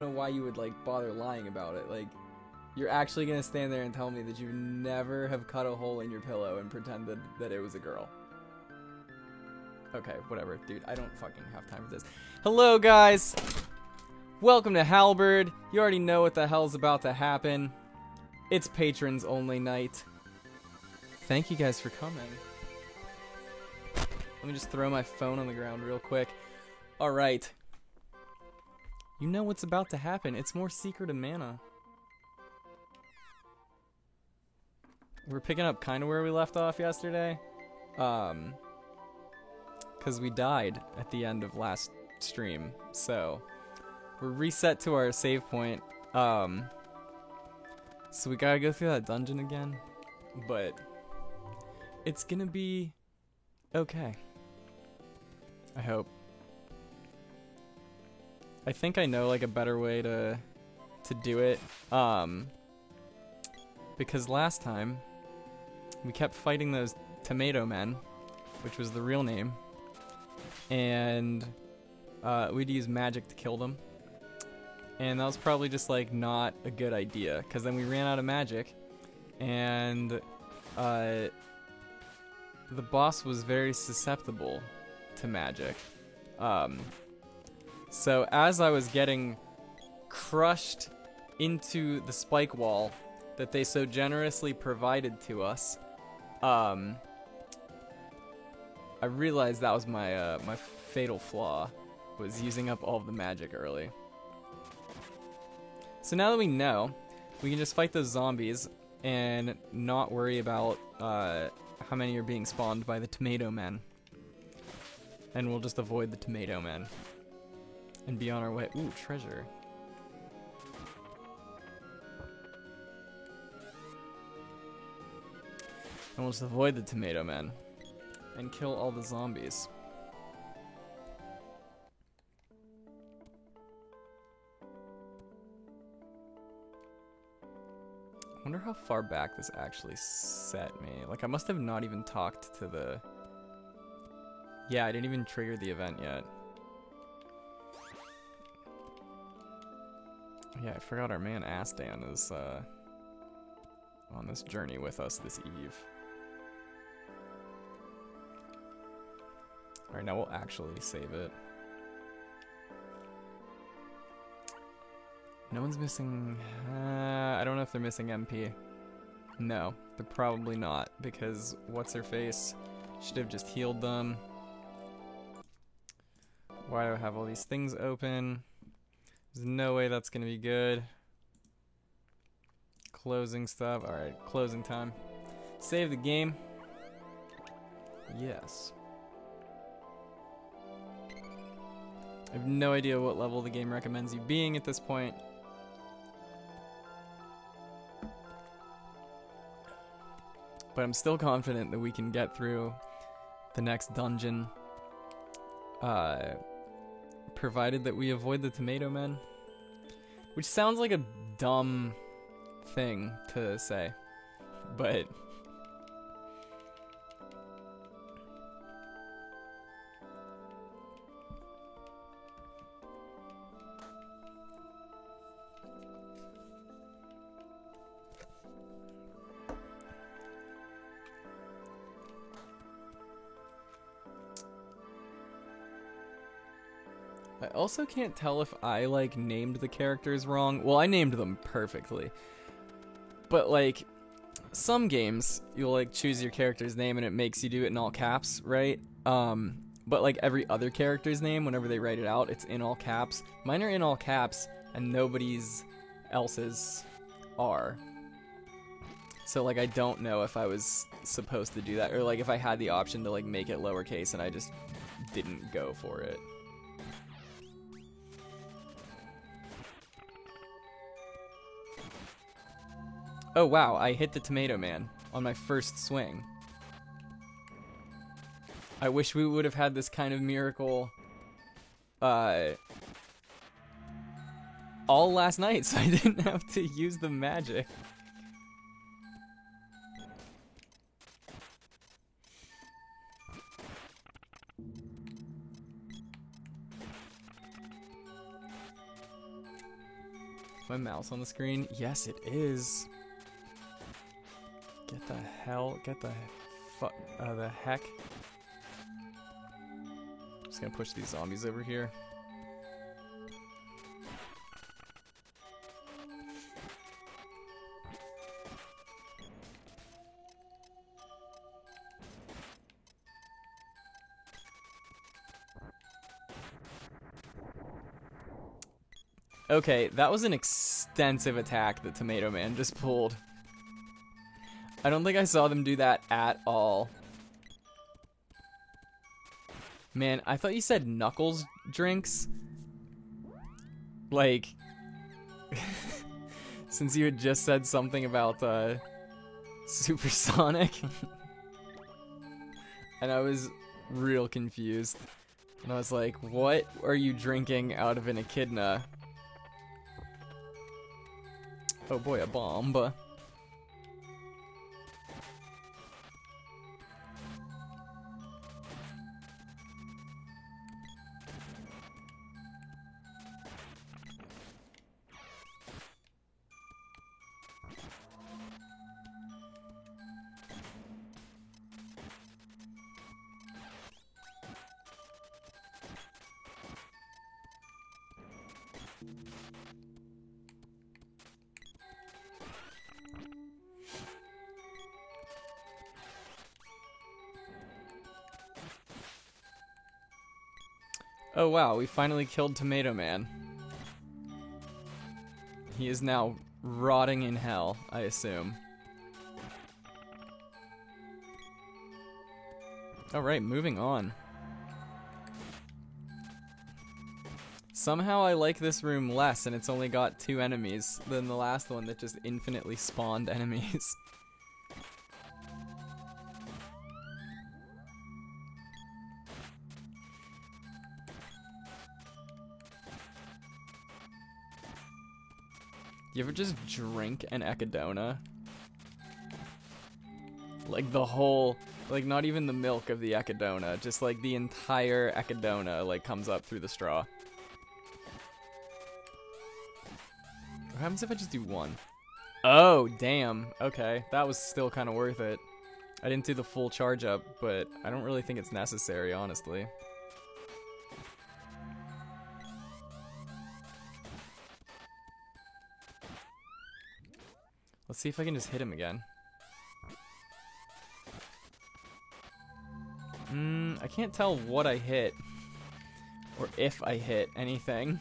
know why you would like bother lying about it. Like, you're actually gonna stand there and tell me that you never have cut a hole in your pillow and pretended that it was a girl. Okay, whatever, dude. I don't fucking have time for this. Hello, guys. Welcome to Halberd. You already know what the hell's about to happen. It's patrons only night. Thank you guys for coming. Let me just throw my phone on the ground real quick. Alright. You know what's about to happen. It's more Secret of Mana. We're picking up kind of where we left off yesterday. Because we died at the end of last stream. So, we're reset to our save point. So we gotta go through that dungeon again. But it's gonna be okay. I hope. I think I know like a better way to do it. Because last time we kept fighting those tomato men, which was the real name, and we'd use magic to kill them. And that was probably just like not a good idea, because then we ran out of magic, and the boss was very susceptible to magic. So as I was getting crushed into the spike wall that they so generously provided to us, I realized that was my my fatal flaw, was using up all of the magic early. So now that we know, we can just fight those zombies and not worry about how many are being spawned by the tomato men. And we'll just avoid the tomato men and be on our way. Ooh, treasure. And we'll just avoid the tomato men and kill all the zombies. I wonder how far back this actually set me. Like, I must have not even talked to the... Yeah, I didn't even trigger the event yet. Yeah, I forgot our man Astan is on this journey with us this eve. Alright, now we'll actually save it. No one's missing... I don't know if they're missing MP. No, they're probably not, because what's-her-face should have just healed them. Why do I have all these things open? There's no way that's gonna be good. Closing stuff. Alright, closing time. Save the game. Yes. I have no idea what level the game recommends you being at this point. But I'm still confident that we can get through the next dungeon. Provided that we avoid the tomato men. Which sounds like a dumb thing to say. But... I also can't tell if I, like, named the characters wrong. Well, I named them perfectly. But, like, some games, you'll, like, choose your character's name and it makes you do it in all caps, right? But, like, every other character's name, whenever they write it out, it's in all caps. Mine are in all caps, and nobody's else's are. So, like, I don't know if I was supposed to do that, or, like, if I had the option to, like, make it lowercase and I just didn't go for it. Oh wow, I hit the tomato man on my first swing. I wish we would have had this kind of miracle all last night so I didn't have to use the magic. Is my mouse on the screen? Yes, it is. Get the heck. Just gonna push these zombies over here. Okay, that was an extensive attack that Tomato Man just pulled. I don't think I saw them do that at all. Man, I thought you said Knuckles drinks. Like, since you had just said something about Supersonic. And I was real confused. And I was like, what are you drinking out of an echidna? Oh boy, a bomb. Oh wow, we finally killed Tomato Man. He is now rotting in hell, I assume. Alright, moving on. Somehow I like this room less and it's only got 2 enemies than the last one that just infinitely spawned enemies. You ever just drink an echidna? Like the whole, like not even the milk of the echidna, just like the entire echidna like comes up through the straw. What happens if I just do one? Oh, damn. Okay, that was still kind of worth it. I didn't do the full charge up, but I don't really think it's necessary, honestly. Let's see if I can just hit him again. I can't tell what I hit. Or if I hit anything.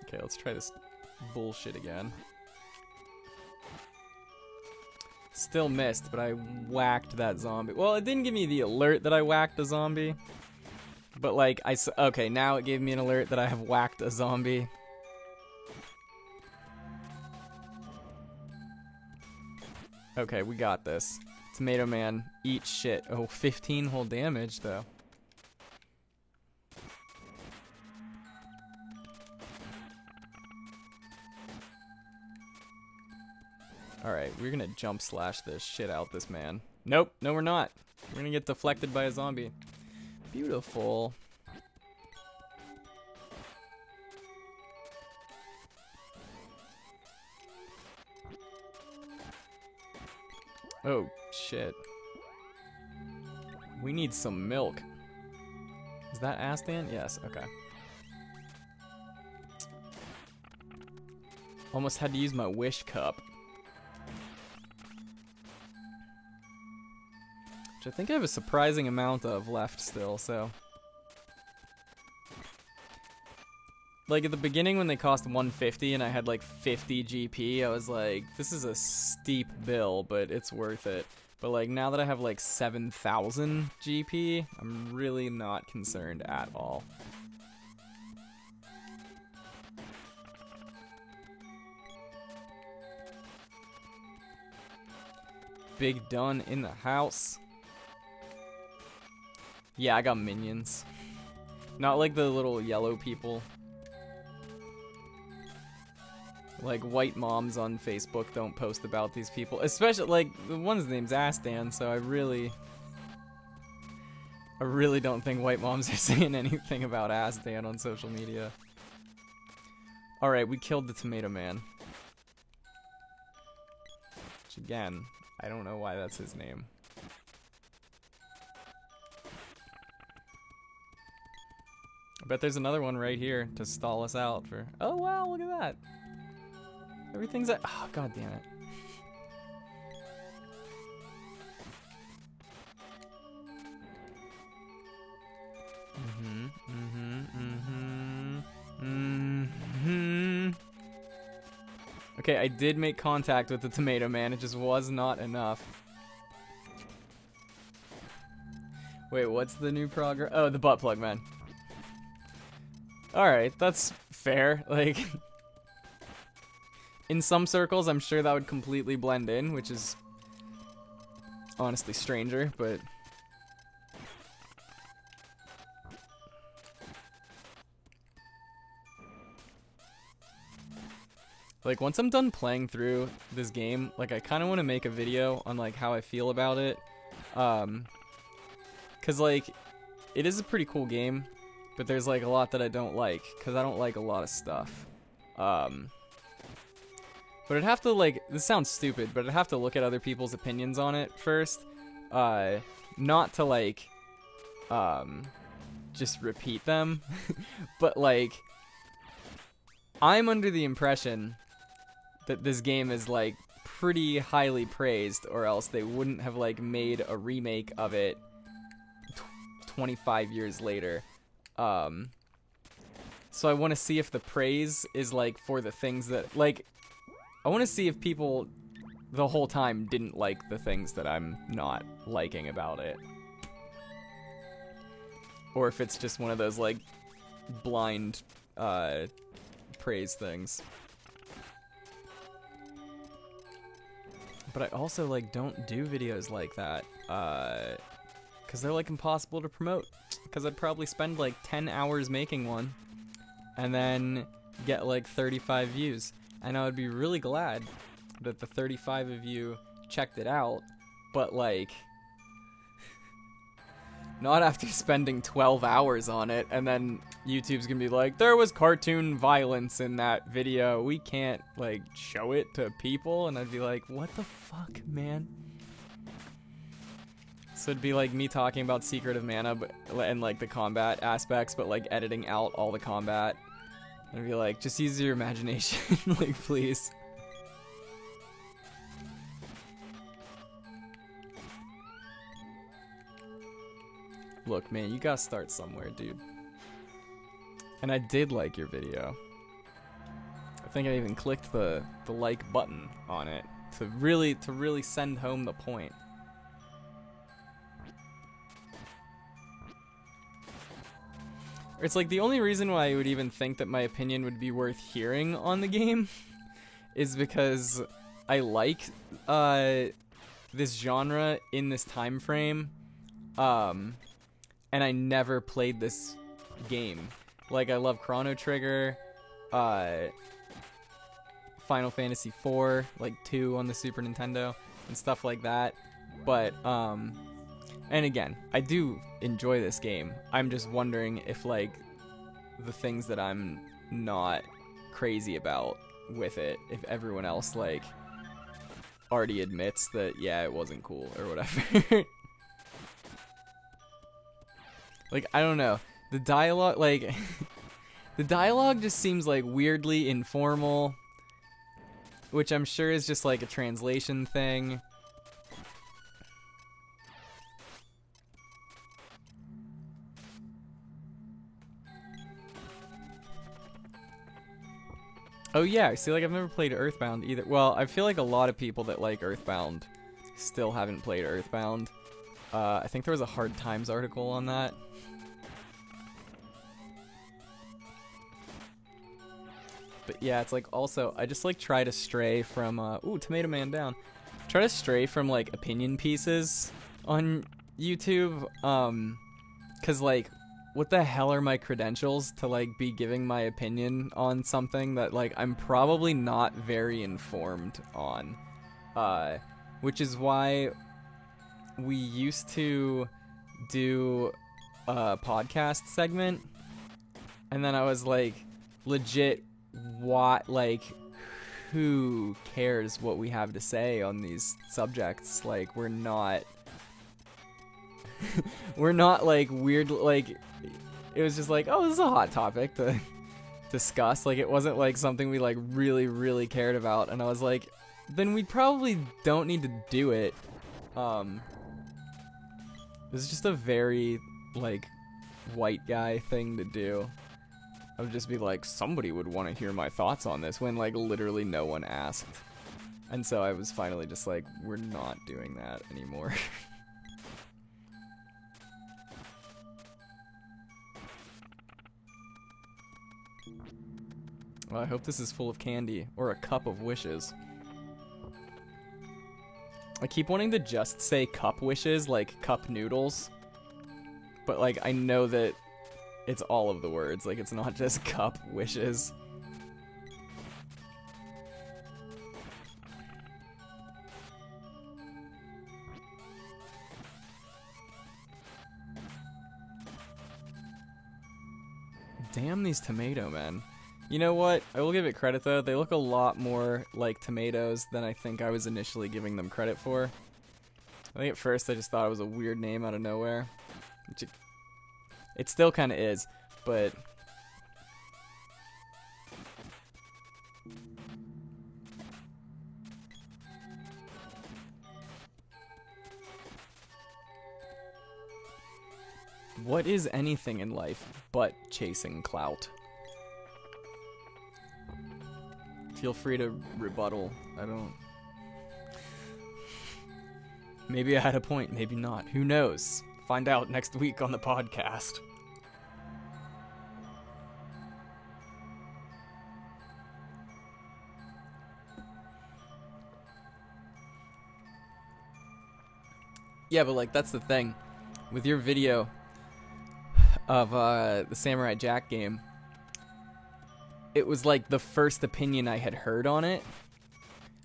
Okay, let's try this bullshit again. Still missed, but I whacked that zombie. Well, it didn't give me the alert that I whacked a zombie. But like, okay, now it gave me an alert that I have whacked a zombie. Okay, we got this. Tomato Man, eat shit. Oh, 15 whole damage, though. Alright, we're gonna jump slash this shit out this man. Nope, no we're not. We're gonna get deflected by a zombie. Beautiful. Oh, shit. We need some milk. Is that Astan? Yes, okay. Almost had to use my wish cup. Which I think I have a surprising amount of left still, so. Like at the beginning when they cost 150 and I had like 50 GP, I was like, this is a steep bill, but it's worth it. But like now that I have like 7,000 GP, I'm really not concerned at all. Big Dun in the house. Yeah, I got minions. Not like the little yellow people. Like, white moms on Facebook don't post about these people. Especially, like, the one's name's Astan, so I really don't think white moms are saying anything about Astan on social media. Alright, we killed the Tomato Man. Which, again, I don't know why that's his name. I bet there's another one right here to stall us out for... Oh, wow, look at that. Everything's at... Oh, god damn it. Okay, I did make contact with the Tomato Man. It just was not enough. Wait, what's the new progress? Oh, the Butt Plug Man. Alright, that's fair. Like, in some circles, I'm sure that would completely blend in, which is honestly stranger, but... Like, once I'm done playing through this game, like, I kind of want to make a video on, like, how I feel about it. 'Cause, like, it is a pretty cool game, but there's, like, a lot that I don't like, because I don't like a lot of stuff. But I'd have to, like, this sounds stupid, but I'd have to look at other people's opinions on it first. Not to, like, just repeat them, but, like, I'm under the impression that this game is, like, pretty highly praised, or else they wouldn't have, like, made a remake of it 25 years later. So I want to see if the praise is, like, for the things that, like, I want to see if people the whole time didn't like the things that I'm not liking about it. Or if it's just one of those, like, blind, praise things. But I also, like, don't do videos like that, because they're, like, impossible to promote. Because I'd probably spend, like, 10 hours making one, and then get, like, 35 views. And I would be really glad that the 35 of you checked it out, but, like, not after spending 12 hours on it, and then YouTube's gonna be like, there was cartoon violence in that video, we can't, like, show it to people, and I'd be like, what the fuck, man? So it'd be like me talking about Secret of Mana, and, like, the combat aspects, but, like, editing out all the combat. And I'd be like, just use your imagination, like, please. Look, man, you gotta start somewhere, dude. And I did like your video. I think I even clicked the like button on it to really send home the point. It's like the only reason why I would even think that my opinion would be worth hearing on the game is because I like this genre in this time frame. And I never played this game. Like, I love Chrono Trigger, Final Fantasy IV, like 2 on the Super Nintendo, and stuff like that. But, and again, I do enjoy this game. I'm just wondering if, like, the things that I'm not crazy about with it, if everyone else, like, already admits that, yeah, it wasn't cool, or whatever. Like, I don't know. The dialogue, like, the dialogue just seems, like, weirdly informal, which I'm sure is just, like, a translation thing. Oh, yeah, see, like, I've never played Earthbound either. Well, I feel like a lot of people that like Earthbound still haven't played Earthbound. I think there was a Hard Times article on that. But yeah, it's like also, I just like try to stray from, ooh, Tomato Man down. Try to stray from like opinion pieces on YouTube, cause like what the hell are my credentials to like be giving my opinion on something that like I'm probably not very informed on, which is why we used to do a podcast segment, and then I was like, legit, what, like, who cares what we have to say on these subjects? Like, we're not we're not like weird, like, it was just like, oh, this is a hot topic to discuss. Like, it wasn't like something we like really, really cared about, and I was like, then we probably don't need to do it. It was just a very like white guy thing to do. I would just be like, somebody would want to hear my thoughts on this, when like literally no one asked. And so I was finally just like, we're not doing that anymore. Well, I hope this is full of candy, or a cup of wishes. I keep wanting to just say cup wishes, like cup noodles. But like, I know that it's all of the words, like it's not just cup wishes. Damn these tomato men. You know what? I will give it credit though. They look a lot more like tomatoes than I think I was initially giving them credit for. I think at first I just thought it was a weird name out of nowhere. Which it still kind of is, but... What is anything in life but chasing clout? Feel free to rebuttal. I don't... Maybe I had a point, maybe not. Who knows? Find out next week on the podcast. Yeah, but like, that's the thing. With your video of the Samurai Jack game, it was like the first opinion I had heard on it.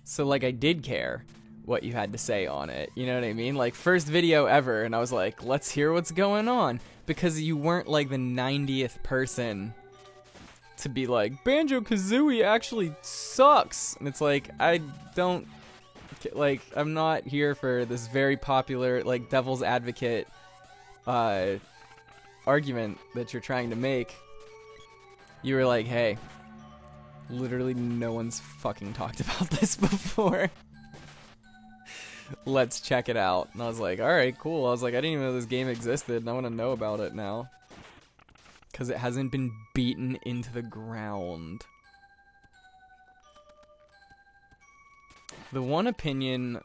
So like, I did care what you had to say on it, you know what I mean? Like, first video ever, and I was like, let's hear what's going on, because you weren't like the 90th person to be like, Banjo-Kazooie actually sucks, and it's like, I don't, like, I'm not here for this very popular, like, devil's advocate argument that you're trying to make. You were like, hey, literally no one's fucking talked about this before. Let's check it out. And I was like, alright, cool. I was like, I didn't even know this game existed, and I want to know about it now. Because it hasn't been beaten into the ground. The one opinion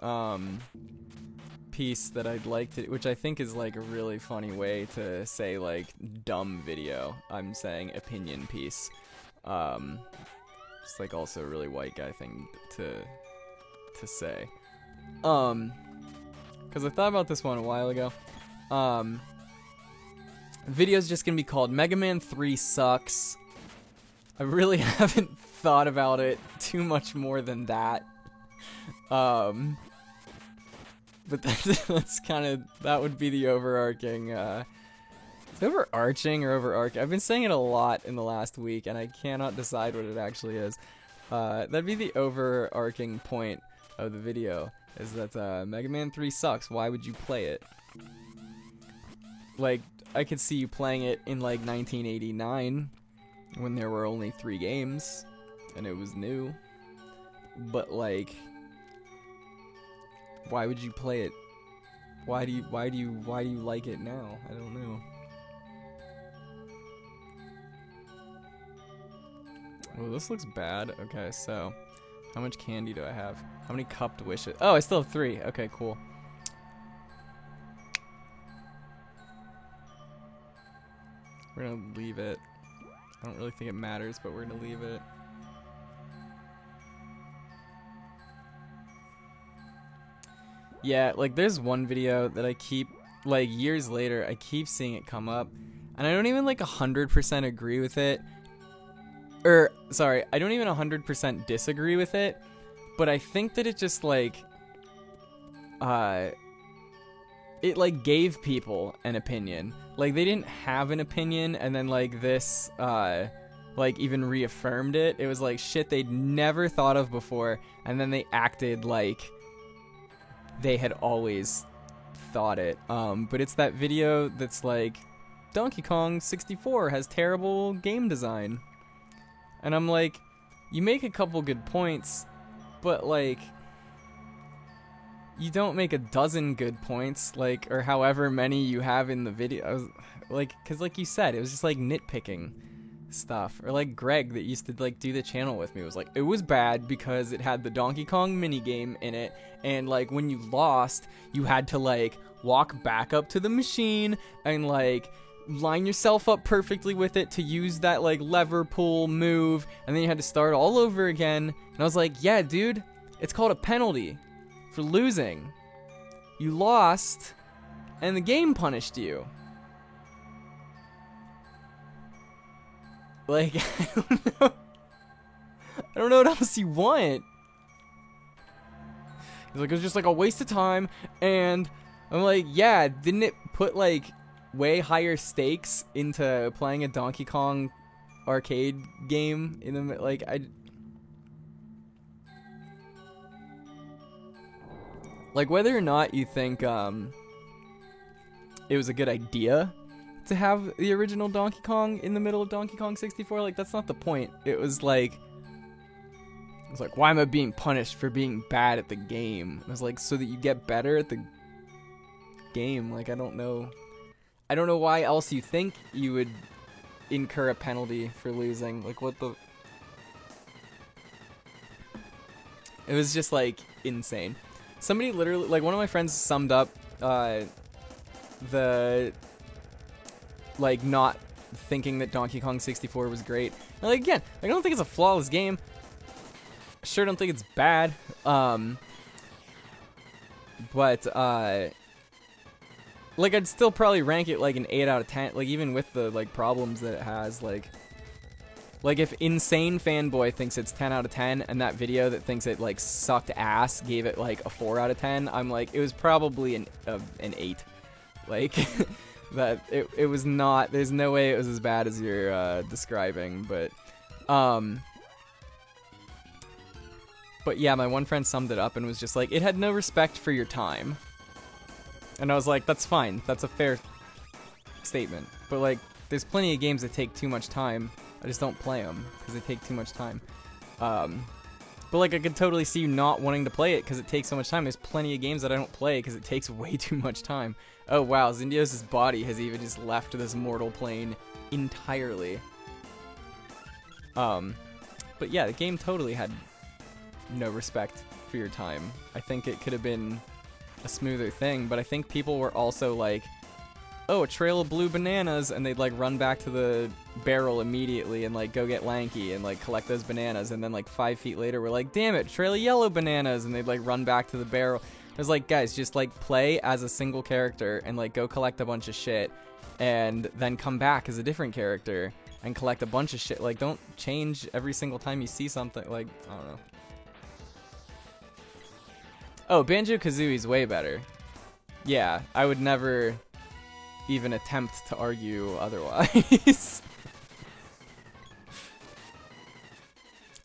piece that I'd like to, which I think is like a really funny way to say like dumb video, I'm saying opinion piece. Just like also a really white guy thing to say. Because I thought about this one a while ago. Video's just gonna be called Mega Man 3 Sucks. I really haven't thought about it too much more than that. But that's kind of, that would be the overarching, it's overarching or overarching? I've been saying it a lot in the last week, and I cannot decide what it actually is. That'd be the overarching point of the video, is that, Mega Man 3 sucks. Why would you play it? Like, I could see you playing it in, like, 1989, when there were only 3 games, and it was new. But, like, why would you play it? Why do you like it now? I don't know. Oh, this looks bad. Okay, so how much candy do I have? How many cupped wishes? Oh, I still have 3. Okay, cool. We're gonna leave it. I don't really think it matters, but we're gonna leave it. Yeah, like there's one video that I keep, like years later, I keep seeing it come up, and I don't even like 100% agree with it. Or, sorry, I don't even 100% disagree with it, but I think that it just like, it like gave people an opinion. Like they didn't have an opinion, and then like this, like even reaffirmed it. It was like shit they'd never thought of before, and then they acted like they had always thought it. But it's that video that's like, Donkey Kong 64 has terrible game design. And I'm like, you make a couple good points, but like, you don't make a dozen good points, like, or however many you have in the video. Like, cause like you said, it was just like nitpicking stuff. Or like Greg that used to like do the channel with me was like, it was bad because it had the Donkey Kong minigame in it, and like when you lost, you had to like walk back up to the machine and like line yourself up perfectly with it to use that like lever pull move, and then you had to start all over again. And I was like, yeah dude, it's called a penalty for losing. You lost and the game punished you. Like, I don't know what else you want. He's like, it was just like a waste of time. And I'm like, yeah, didn't it put like way higher stakes into playing a Donkey Kong arcade game in the like like whether or not you think it was a good idea to have the original Donkey Kong in the middle of Donkey Kong 64, like that's not the point. It was like why am I being punished for being bad at the game? I was like, so that you get better at the game. Like I don't know why else you think you would incur a penalty for losing. Like, what the... It was just, like, insane. Somebody literally... Like, one of my friends summed up the... Like, not thinking that Donkey Kong 64 was great. And, like, again, I don't think it's a flawless game. I sure don't think it's bad. But, like, I'd still probably rank it, like, an 8 out of 10. Like, even with the, like, problems that it has, like, if Insane Fanboy thinks it's 10 out of 10, and that video that thinks it, like, sucked ass gave it, like, a 4 out of 10, I'm like, it was probably an 8. Like, that, it was not, there's no way it was as bad as you're, describing, but yeah, my one friend summed it up and was just like, it had no respect for your time. And I was like, that's fine. That's a fair statement. But, like, there's plenty of games that take too much time. I just don't play them because they take too much time. But, like, I could totally see you not wanting to play it because it takes so much time. There's plenty of games that I don't play because it takes way too much time. Oh, wow. Zindios' body has even just left this mortal plane entirely. But, yeah, the game totally had no respect for your time. I think it could have been a smoother thing, but I think people were also like, oh, a trail of blue bananas, and they'd like run back to the barrel immediately and like go get Lanky and like collect those bananas, and then like 5 feet later we're like, damn it, trail of yellow bananas, and they'd like run back to the barrel. It was like, guys, just like play as a single character and like go collect a bunch of shit and then come back as a different character and collect a bunch of shit. Like, don't change every single time you see something. Like, I don't know. Oh, Banjo-Kazooie's way better. Yeah, I would never even attempt to argue otherwise.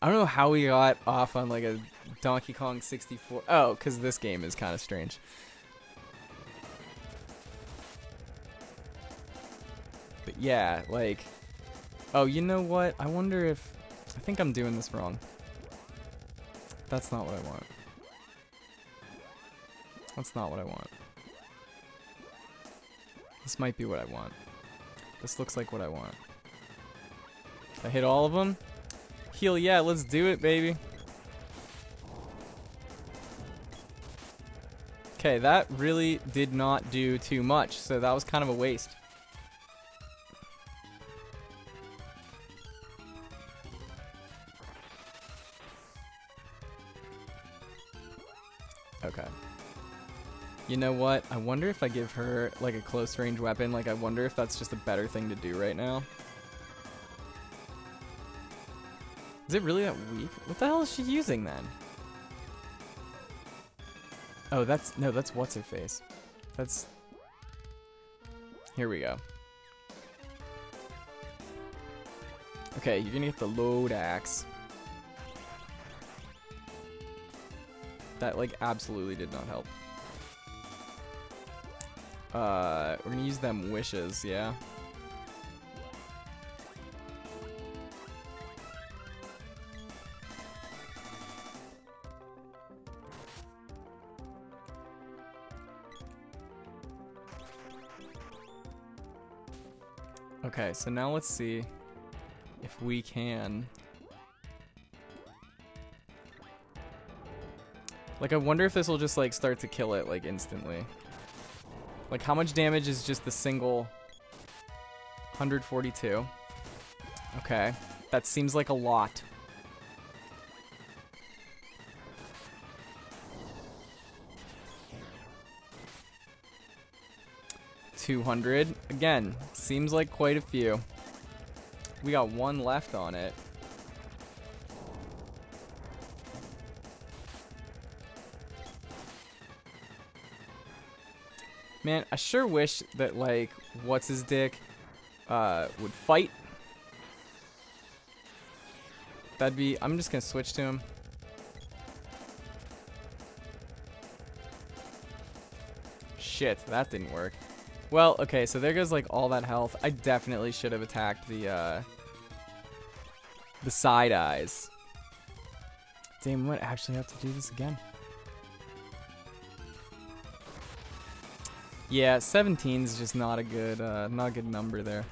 I don't know how we got off on like a Donkey Kong 64. Oh, because this game is kind of strange. But yeah, like... Oh, you know what? I wonder if... I think I'm doing this wrong. That's not what I want. That's not what I want. This might be what I want. This looks like what I want. I hit all of them? Heal, yeah, let's do it, baby. Okay, that really did not do too much, so that was kind of a waste. Okay. You know what? I wonder if I give her, like, a close range weapon. Like, I wonder if that's just a better thing to do right now. Is it really that weak? What the hell is she using, then? Oh, that's... No, that's What's-Her-Face. That's... Here we go. Okay, you're gonna get the load axe. That, like, absolutely did not help. We're gonna use them wishes, yeah. Okay, so now let's see if we can... Like, I wonder if this will just, like, start to kill it, like, instantly. Like, how much damage is just the single... 142. Okay. That seems like a lot. $200. Again, seems like quite a few. We got one left on it. Man, I sure wish that, like, what's-his-dick would fight. That'd be... I'm just gonna switch to him. Shit, that didn't work. Well, okay, so there goes, like, all that health. I definitely should have attacked the side eyes. Damn, I might actually have to do this again. Yeah, 17 is just not a good number there.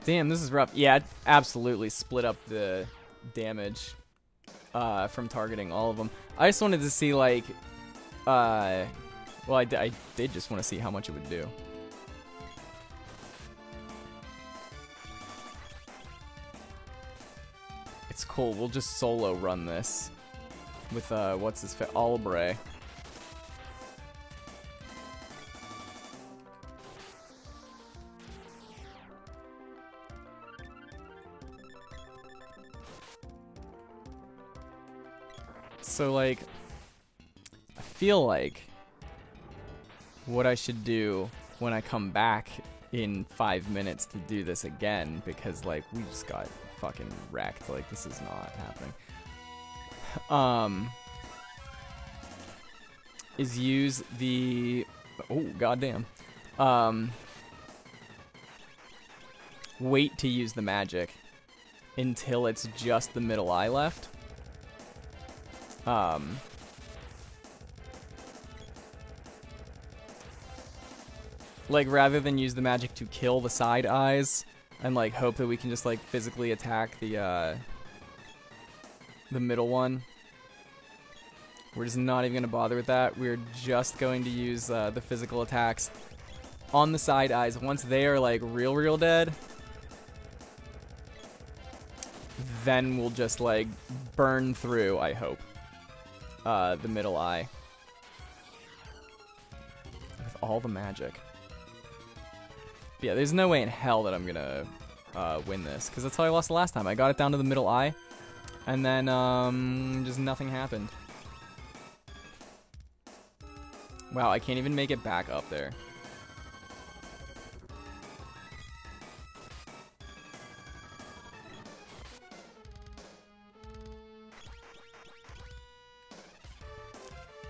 Damn, this is rough. Yeah, it absolutely split up the damage from targeting all of them. I just wanted to see, like, well, I did just want to see how much it would do. It's cool. We'll just solo run this with what's his face, Albre. So, like, I feel like what I should do when I come back in 5 minutes to do this again, because, like, we just got fucking wrecked. Like, this is not happening. Is use the... Oh, goddamn. Wait to use the magic until it's just the middle eye left. Like, rather than use the magic to kill the side eyes and, like, hope that we can just, like, physically attack the middle one. We're just not even going to bother with that. We're just going to use the physical attacks on the side eyes. Once they are, like, real dead, then we'll just, like, burn through, I hope, the middle eye with all the magic. But yeah, there's no way in hell that I'm gonna win this, because that's how I lost the last time. I got it down to the middle eye, and then just nothing happened. Wow, I can't even make it back up there.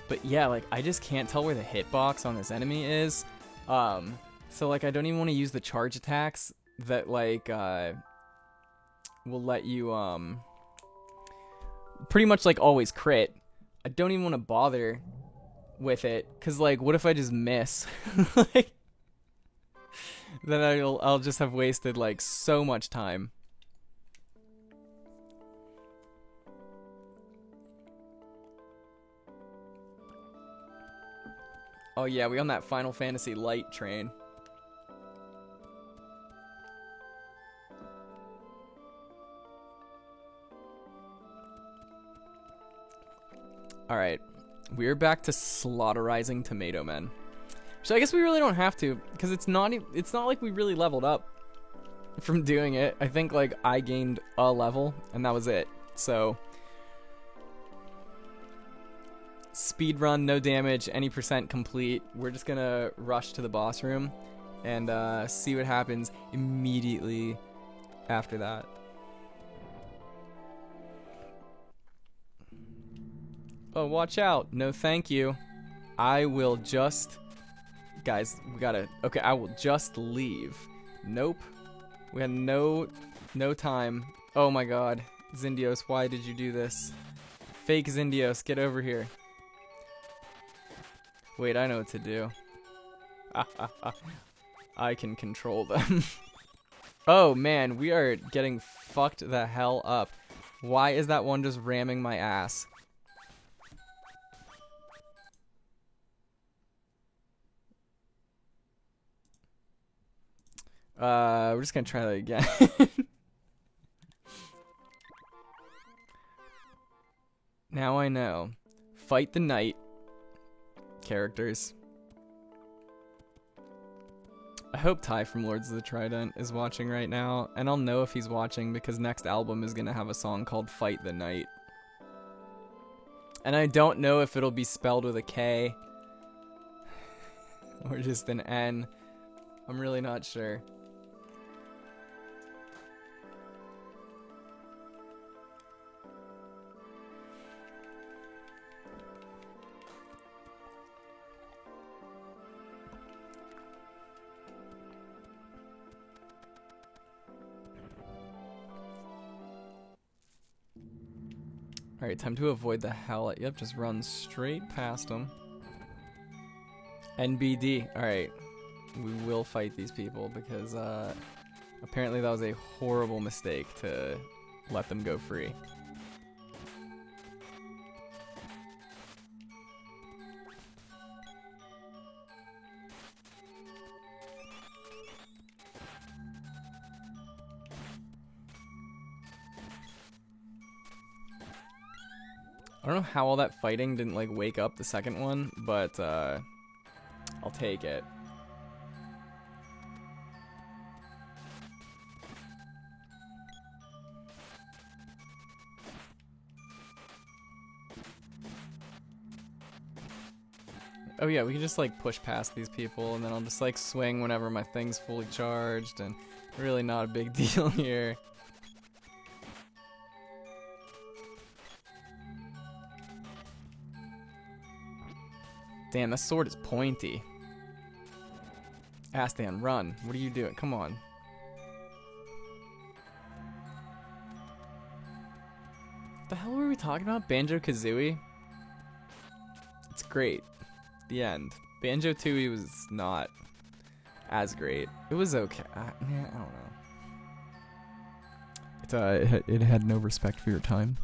But yeah, like, I just can't tell where the hitbox on this enemy is. So, like, I don't even want to use the charge attacks that, like, will let you, pretty much, like, always crit. I don't even want to bother with it, because, like, what if I just miss? Like, then I'll just have wasted, like, so much time. Oh yeah, we on that Final Fantasy Light train. Alright. We're back to slaughterizing Tomato Men. So I guess we really don't have to, because it's not like we really leveled up from doing it. I think like I gained a level and that was it. So speed run, no damage, any percent complete. We're just gonna rush to the boss room and see what happens immediately after that. Oh, watch out. No, thank you. I will just... Guys, we gotta... Okay, I will just leave. Nope. We had no time. Oh my god. Zindios, why did you do this? Fake Zindios, get over here. Wait, I know what to do. I can control them. Oh man, we are getting fucked the hell up. Why is that one just ramming my ass? We're just gonna try that again. Now I know. Fight the Knight characters. I hope Ty from Lords of the Trident is watching right now, and I'll know if he's watching because next album is gonna have a song called Fight the Knight. And I don't know if it'll be spelled with a K or just an N. I'm really not sure. Alright, time to avoid the hell. Yep, just run straight past them. NBD. Alright. We will fight these people because apparently that was a horrible mistake to let them go free. I don't know how all that fighting didn't like wake up the second one, but I'll take it. Oh yeah, we can just like push past these people and then I'll just like swing whenever my thing's fully charged and really not a big deal here. Damn, that sword is pointy. Astan, run. What are you doing? Come on. What the hell were we talking about? Banjo-Kazooie? It's great. The end. Banjo-Tooie was not as great. It was okay. Yeah, I don't know. It had no respect for your time.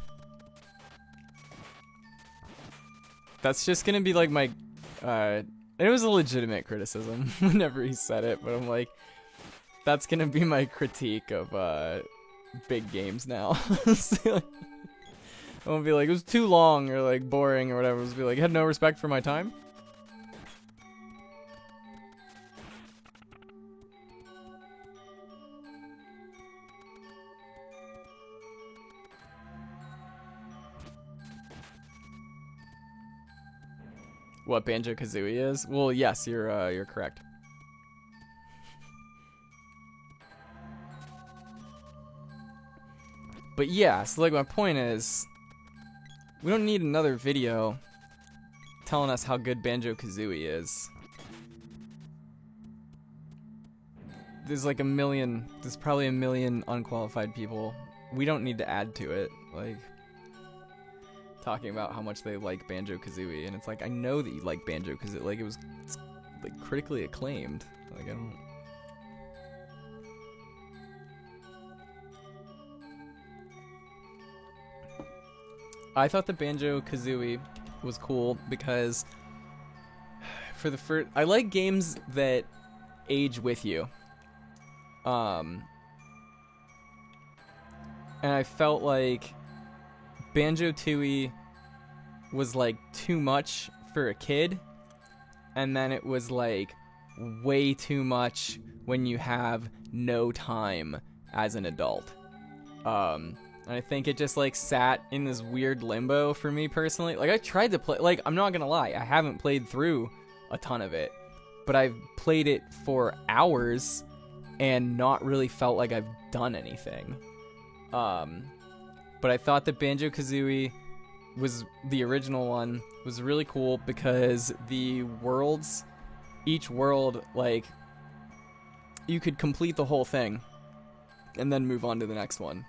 That's just gonna be like my... it was a legitimate criticism whenever he said it, but I'm like, that's gonna be my critique of big games now. So, I won't be like, it was too long or like boring or whatever. It was be like, it had no respect for my time. What Banjo-Kazooie is? Well, yes, you're correct. But yeah, so like my point is, we don't need another video telling us how good Banjo-Kazooie is. There's like there's probably a million unqualified people. We don't need to add to it, like, talking about how much they like Banjo-Kazooie, and it's like, I know that you like Banjo-Kazooie, like, it's like critically acclaimed. Like, I don't... I thought that Banjo-Kazooie was cool because for the first, I like games that age with you. And I felt like Banjo-Tooie was like too much for a kid, and then it was like way too much when you have no time as an adult. And I think it just like sat in this weird limbo for me personally. Like I tried to play, like I'm not gonna lie, I haven't played through a ton of it, but I've played it for hours and not really felt like I've done anything. But I thought that Banjo-Kazooie was the original one was really cool because the worlds, each world, like you could complete the whole thing and then move on to the next one.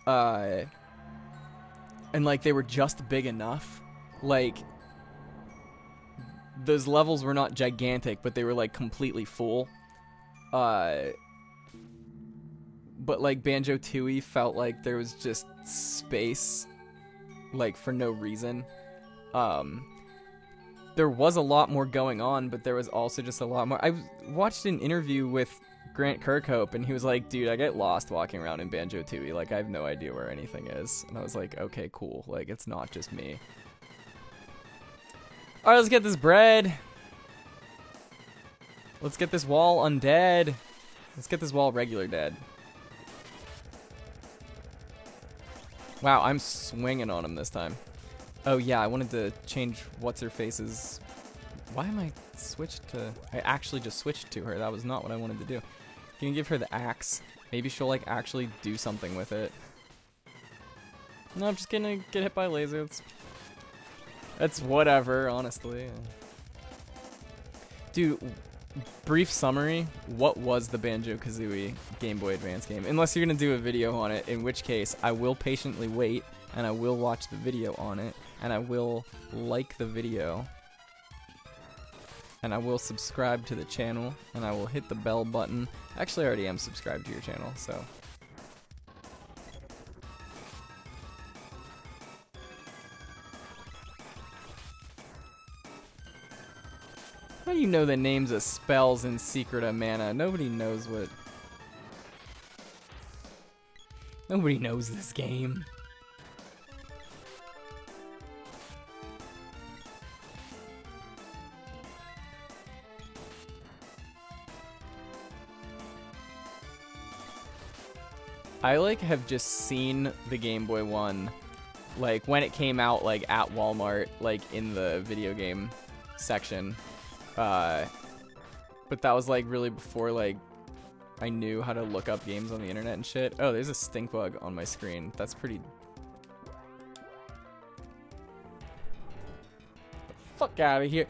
And like they were just big enough. Like those levels were not gigantic, but they were like completely full. But like Banjo-Tooie felt like there was just space, like for no reason. There was a lot more going on, but there was also just a lot more. I watched an interview with Grant Kirkhope, and he was like, dude, I get lost walking around in Banjo-Tooie. Like, I have no idea where anything is. And I was like, okay, cool. Like, it's not just me. Alright, let's get this bread. Let's get this wall undead. Let's get this wall regular dead. Wow, I'm swinging on him this time. Oh yeah, I wanted to change What's-Her-Face's... Why am I switched to... I actually just switched to her. That was not what I wanted to do. You can give her the axe. Maybe she'll like actually do something with it. No, I'm just gonna get hit by a laser. That's whatever, honestly. Dude, brief summary. What was the Banjo-Kazooie Game Boy Advance game? Unless you're gonna do a video on it, in which case I will patiently wait, and I will watch the video on it, and I will like the video, and I will subscribe to the channel, and I will hit the bell button. Actually, I already am subscribed to your channel, so... How do you know the names of spells in Secret of Mana? Nobody knows what... Nobody knows this game. I like have just seen the Game Boy one, like when it came out, like at Walmart, like in the video game section. But that was like really before like I knew how to look up games on the internet and shit. Oh, there's a stink bug on my screen. That's pretty... The fuck out of here.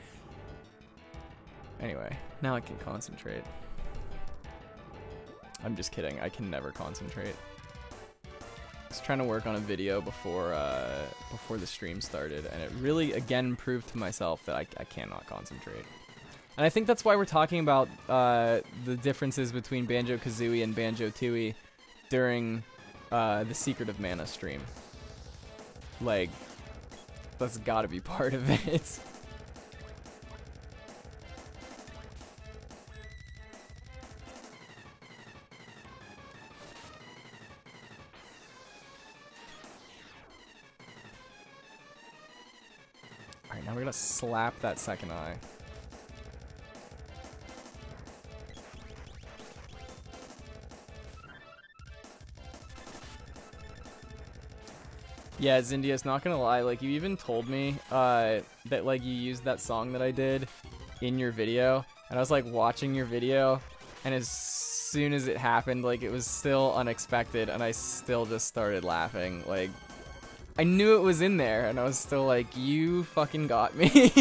Anyway, now I can concentrate. I'm just kidding. I can never concentrate. I was trying to work on a video before the stream started, and it really, again, proved to myself that I cannot concentrate. And I think that's why we're talking about the differences between Banjo-Kazooie and Banjo-Tooie during the Secret of Mana stream. Like, that's gotta be part of it. Alright, now we're gonna slap that second eye. Yeah, Zindia's not gonna lie, like, you even told me, that, like, you used that song that I did in your video, and I was, like, watching your video, and as soon as it happened, like, it was still unexpected, and I still just started laughing, like, I knew it was in there, and I was still like, you fucking got me.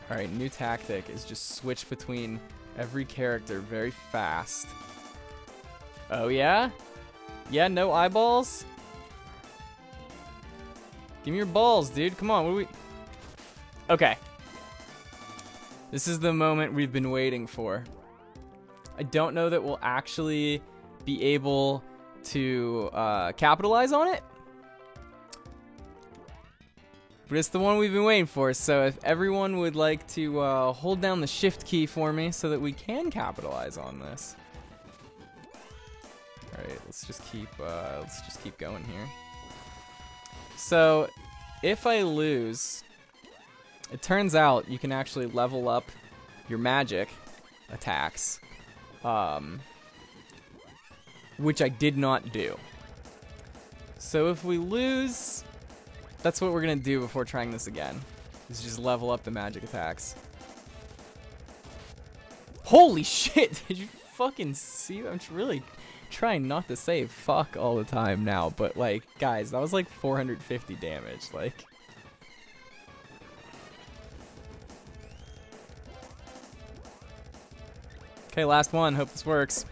Alright, new tactic is just switch between every character very fast. Oh yeah? Yeah, no eyeballs? Give me your balls, dude. Come on, what are we... Okay. This is the moment we've been waiting for. I don't know that we'll actually be able to capitalize on it, But it's the one we've been waiting for, so if everyone would like to hold down the shift key for me so that we can capitalize on this. Alright, let's just keep going here. So, if I lose, it turns out you can actually level up your magic attacks, which I did not do. So if we lose, that's what we're gonna do before trying this again, is just level up the magic attacks. Holy shit, did you fucking see that? I'm really trying not to say fuck all the time now, but like, guys, that was like 450 damage, like. Okay, last one, hope this works.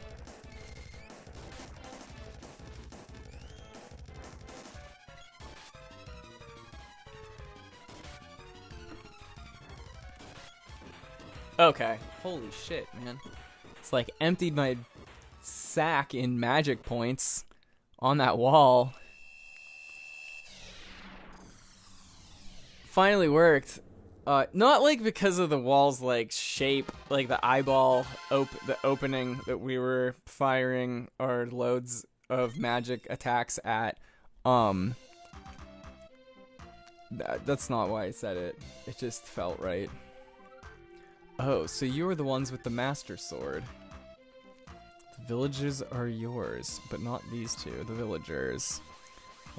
Okay, holy shit, man. It's like emptied my sack in magic points on that wall. Finally worked. Not like because of the wall's like shape, like the eyeball the opening that we were firing our loads of magic attacks at. That's not why I said it. It just felt right. Oh, so you are the ones with the master sword. The villagers are yours, but not these two, the villagers.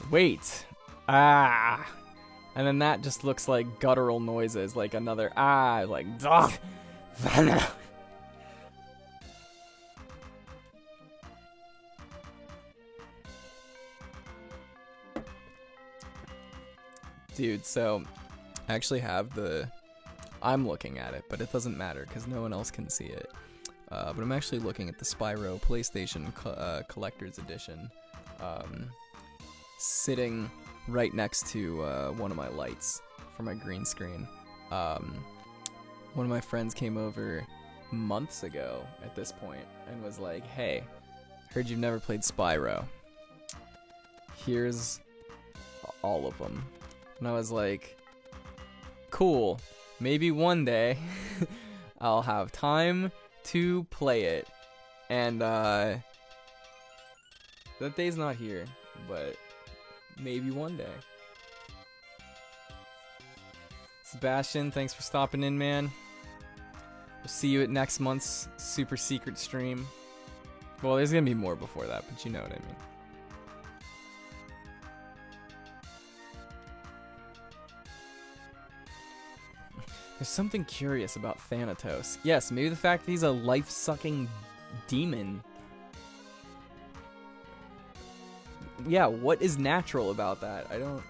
Wait. Ah. And then that just looks like guttural noises, like another like dog. Dude, so I actually have I'm looking at it, but it doesn't matter because no one else can see it. But I'm actually looking at the Spyro PlayStation Collector's Edition, sitting right next to one of my lights for my green screen. One of my friends came over months ago at this point and was like, hey, heard you've never played Spyro. Here's all of them. And I was like, cool. Maybe one day I'll have time to play it. And that day's not here, but maybe one day. Sebastian, thanks for stopping in, man. We'll see you at next month's super secret stream. Well, there's gonna be more before that, but you know what I mean. There's something curious about Thanatos. Yes, maybe the fact that he's a life-sucking demon. Yeah, what is natural about that? I don't...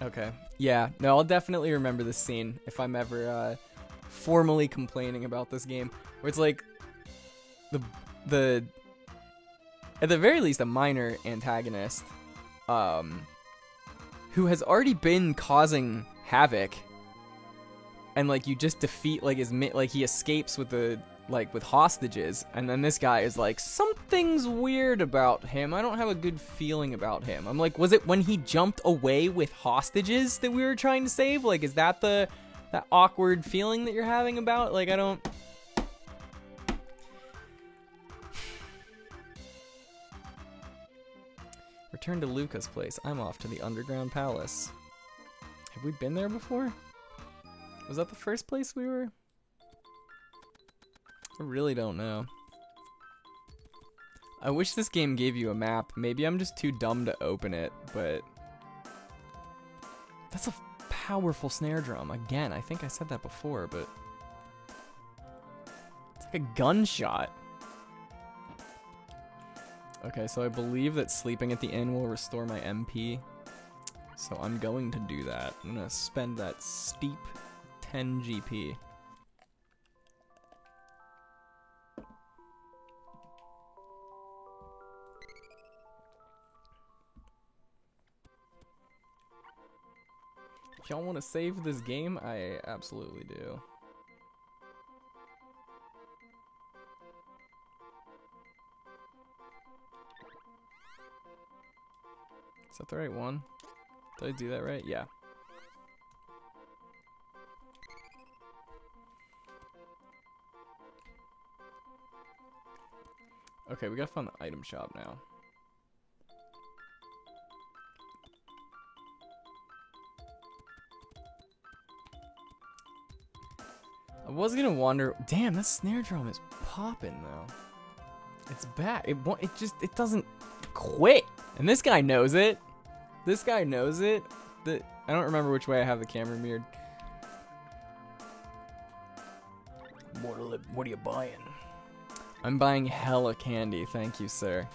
Okay. Yeah, no, I'll definitely remember this scene if I'm ever formally complaining about this game. Where it's like... the at the very least, a minor antagonist. Who has already been causing havoc, and like you just defeat like he escapes with with hostages, and then this guy is like, something's weird about him. I don't have a good feeling about him. I'm like, was it when he jumped away with hostages that we were trying to save? Like, is that that awkward feeling that you're having about? Like, I don't. Return to Luca's place. I'm off to the Underground Palace. Have we been there before? Was that the first place we were? I really don't know. I wish this game gave you a map. Maybe I'm just too dumb to open it, but... That's a powerful snare drum. Again, I think I said that before, but... It's like a gunshot. Okay, so I believe that sleeping at the inn will restore my MP. So I'm going to do that. I'm going to spend that steep 10 GP. If y'all want to save this game, I absolutely do. Is that the right one? Did I do that right? Yeah. Okay, we gotta find the item shop now. I was gonna wonder. Damn, that snare drum is popping though. It's back. It doesn't quit. And this guy knows it. This guy knows it. I don't remember which way I have the camera mirrored. What are you buying? I'm buying hella candy. Thank you, sir.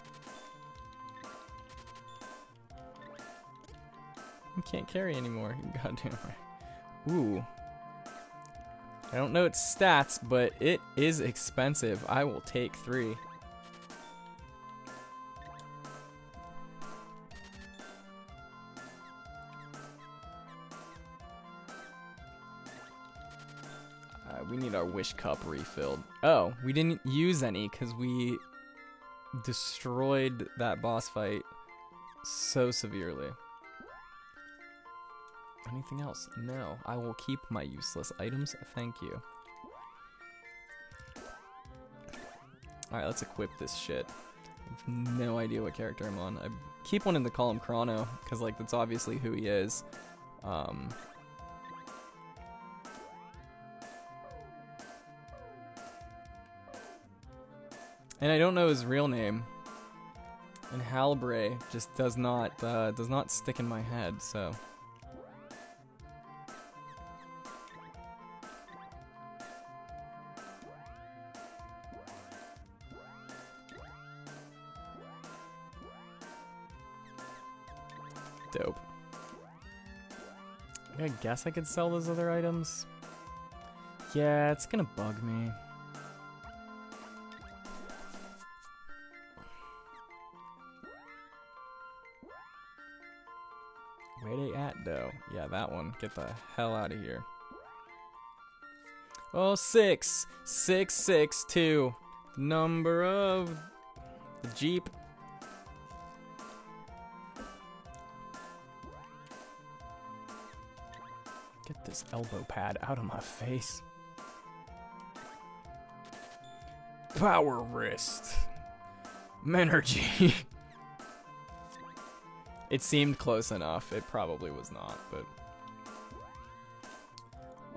You can't carry anymore. Goddamn right. Ooh. I don't know its stats, but it is expensive. I will take 3. We need our wish cup refilled. Oh, we didn't use any because we destroyed that boss fight so severely. Anything else? No. I will keep my useless items. Thank you. Alright, let's equip this shit. I have no idea what character I'm on. I keep wanting to call him Chrono, because, like, that's obviously who he is. And I don't know his real name. And Halbray just does not stick in my head, so... Dope. I guess I could sell those other items. Yeah, it's gonna bug me. Where they at, though? Yeah, that one. Get the hell out of here. Oh, 6. 662. Number of the Jeep. Get this elbow pad out of my face. Power wrist. Menergy. It seemed close enough. It probably was not, but...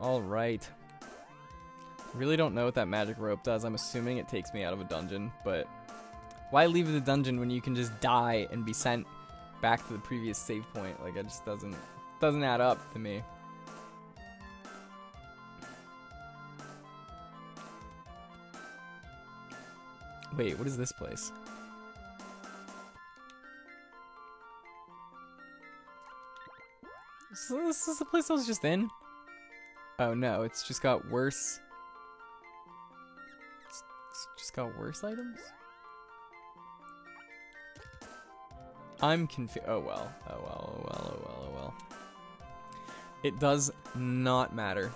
Alright. Really don't know what that magic rope does. I'm assuming it takes me out of a dungeon, but... Why leave the dungeon when you can just die and be sent back to the previous save point? Like, it just doesn't add up to me. Wait, what is this place? So this is the place I was just in? Oh no, it's just got worse. It's just got worse items? I'm confused. Oh well. Oh well, oh well, oh well, oh well. It does not matter.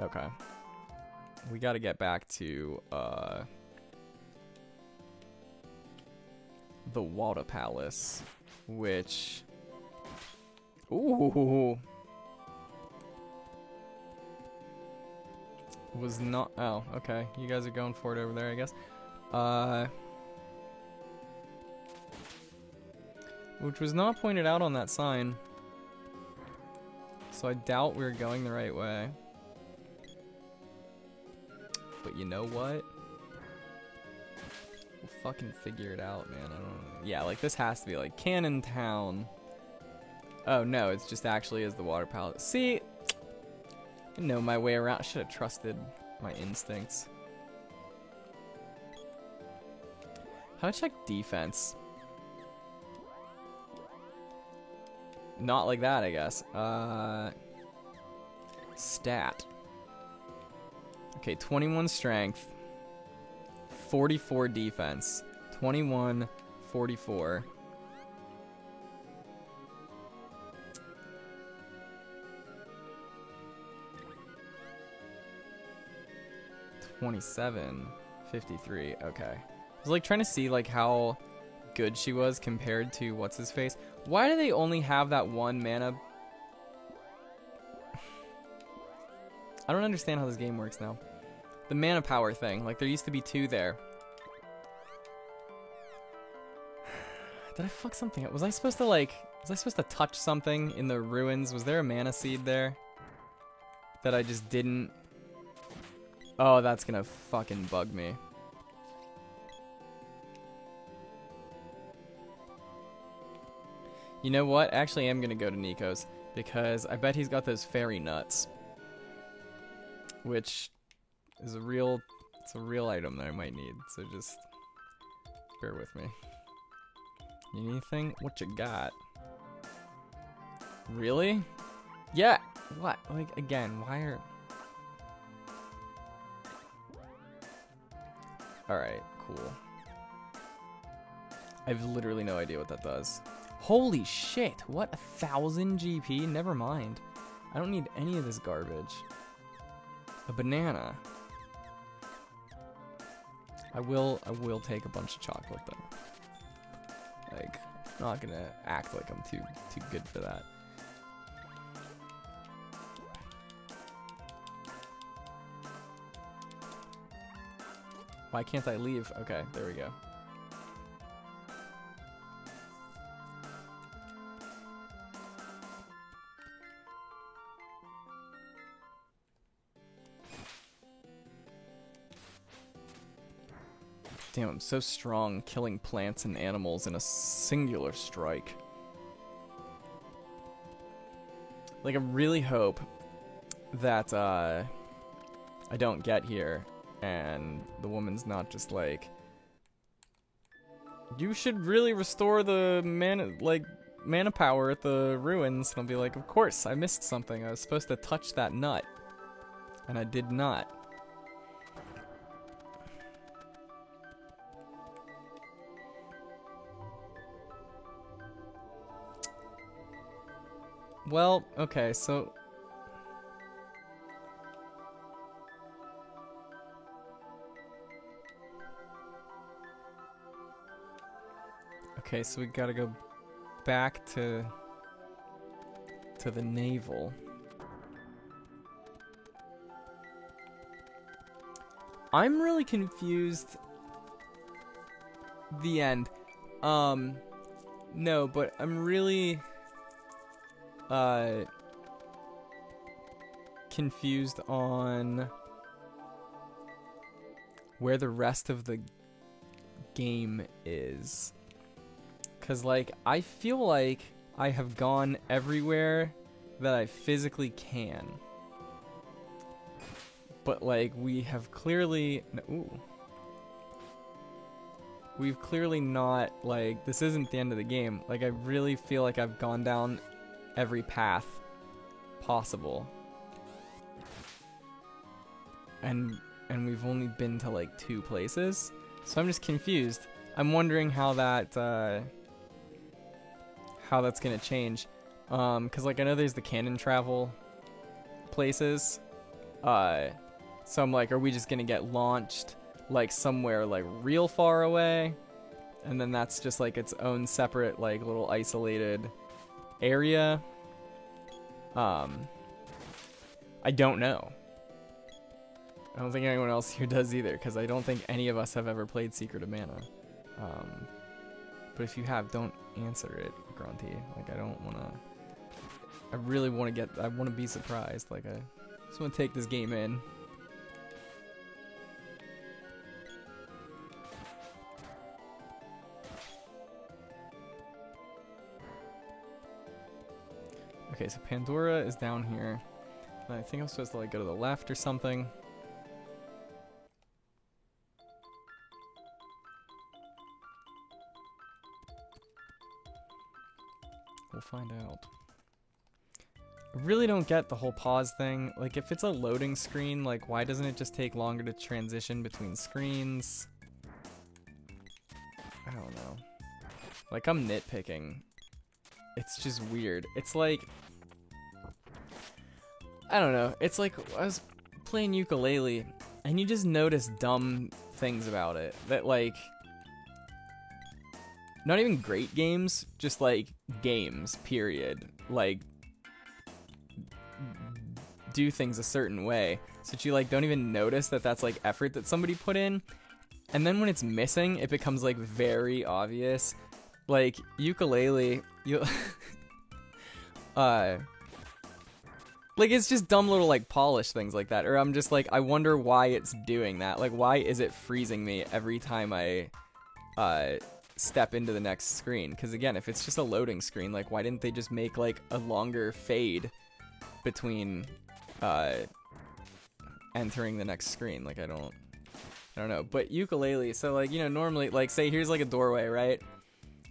Okay. We gotta get back to, the Water Palace, which... Ooh! Was not... Oh, okay. You guys are going for it over there, I guess. Which was not pointed out on that sign. So I doubt we're going the right way. But you know what? We'll fucking figure it out, man. I don't know. Yeah, like this has to be like Cannon Town. Oh no, it's just actually is the Water Palace. See? I know my way around. I should have trusted my instincts. How to check defense? Not like that, I guess. Stat. Okay, 21 strength, 44 defense, 21, 44. $27, 53. Okay, was like trying to see like how good she was compared to what's his face. Why do they only have that one mana? I don't understand how this game works now. The mana power thing, like there used to be 2 there. Did I fuck something up? Was I supposed to touch something in the ruins? Was there a mana seed there that I just didn't? Oh, that's gonna fucking bug me. You know what? Actually, I'm gonna go to Nico's because I bet he's got those fairy nuts, which is a real item that I might need. So just bear with me. You need anything? What you got? Really? Yeah. What? Like again? Why are? All right. Cool. I have literally no idea what that does. Holy shit, what, 1,000 GP? Never mind. I don't need any of this garbage. A banana. I will take a bunch of chocolate though. Like, I'm not gonna act like I'm too good for that. Why can't I leave? Okay, there we go. Damn, I'm so strong, killing plants and animals in a singular strike. Like, I really hope that I don't get here and the woman's not just like, you should really restore the mana power at the ruins. And I'll be like, of course, I missed something. I was supposed to touch that nut, and I did not. Well, okay, so... Okay, so we gotta go back to the navel. I'm really confused. The end. No, but I'm really... confused on where the rest of the game is. 'Cause, like, I feel like I have gone everywhere that I physically can. But, like, we have clearly... Ooh. We've clearly not, like, this isn't the end of the game. Like, I really feel like I've gone down every path possible. And we've only been to, like, 2 places. So I'm just confused. I'm wondering how that, how that's gonna change. 'Cause, like, I know there's the canon travel places. So I'm like, are we just gonna get launched, like, somewhere, like, real far away? And then that's just, like, its own separate, like, little isolated area? I don't know. I don't think anyone else here does either, because I don't think any of us have ever played Secret of Mana. But if you have, don't answer it, Grunty. Like, I don't want to... I really want to I want to be surprised. Like, I just want to take this game in. Okay, so Pandora is down here. And I think I'm supposed to, like, go to the left or something. We'll find out. I really don't get the whole pause thing. Like, if it's a loading screen, like, why doesn't it just take longer to transition between screens? I don't know. Like, I'm nitpicking. It's just weird. It's like... I don't know. It's like I was playing ukulele, and you just notice dumb things about it. That, like, not even great games, just like games, period. Like, do things a certain way so that you like don't even notice that that's like effort that somebody put in. And then when it's missing, it becomes like very obvious. Like Yooka-Laylee, you like it's just dumb little like polish things like that. Or I'm just like, I wonder why it's doing that. Like, why is it freezing me every time I step into the next screen? Because again, if it's just a loading screen, like why didn't they just make like a longer fade between entering the next screen? Like I don't know. But Yooka-Laylee, so like, you know, normally like say here's like a doorway, right?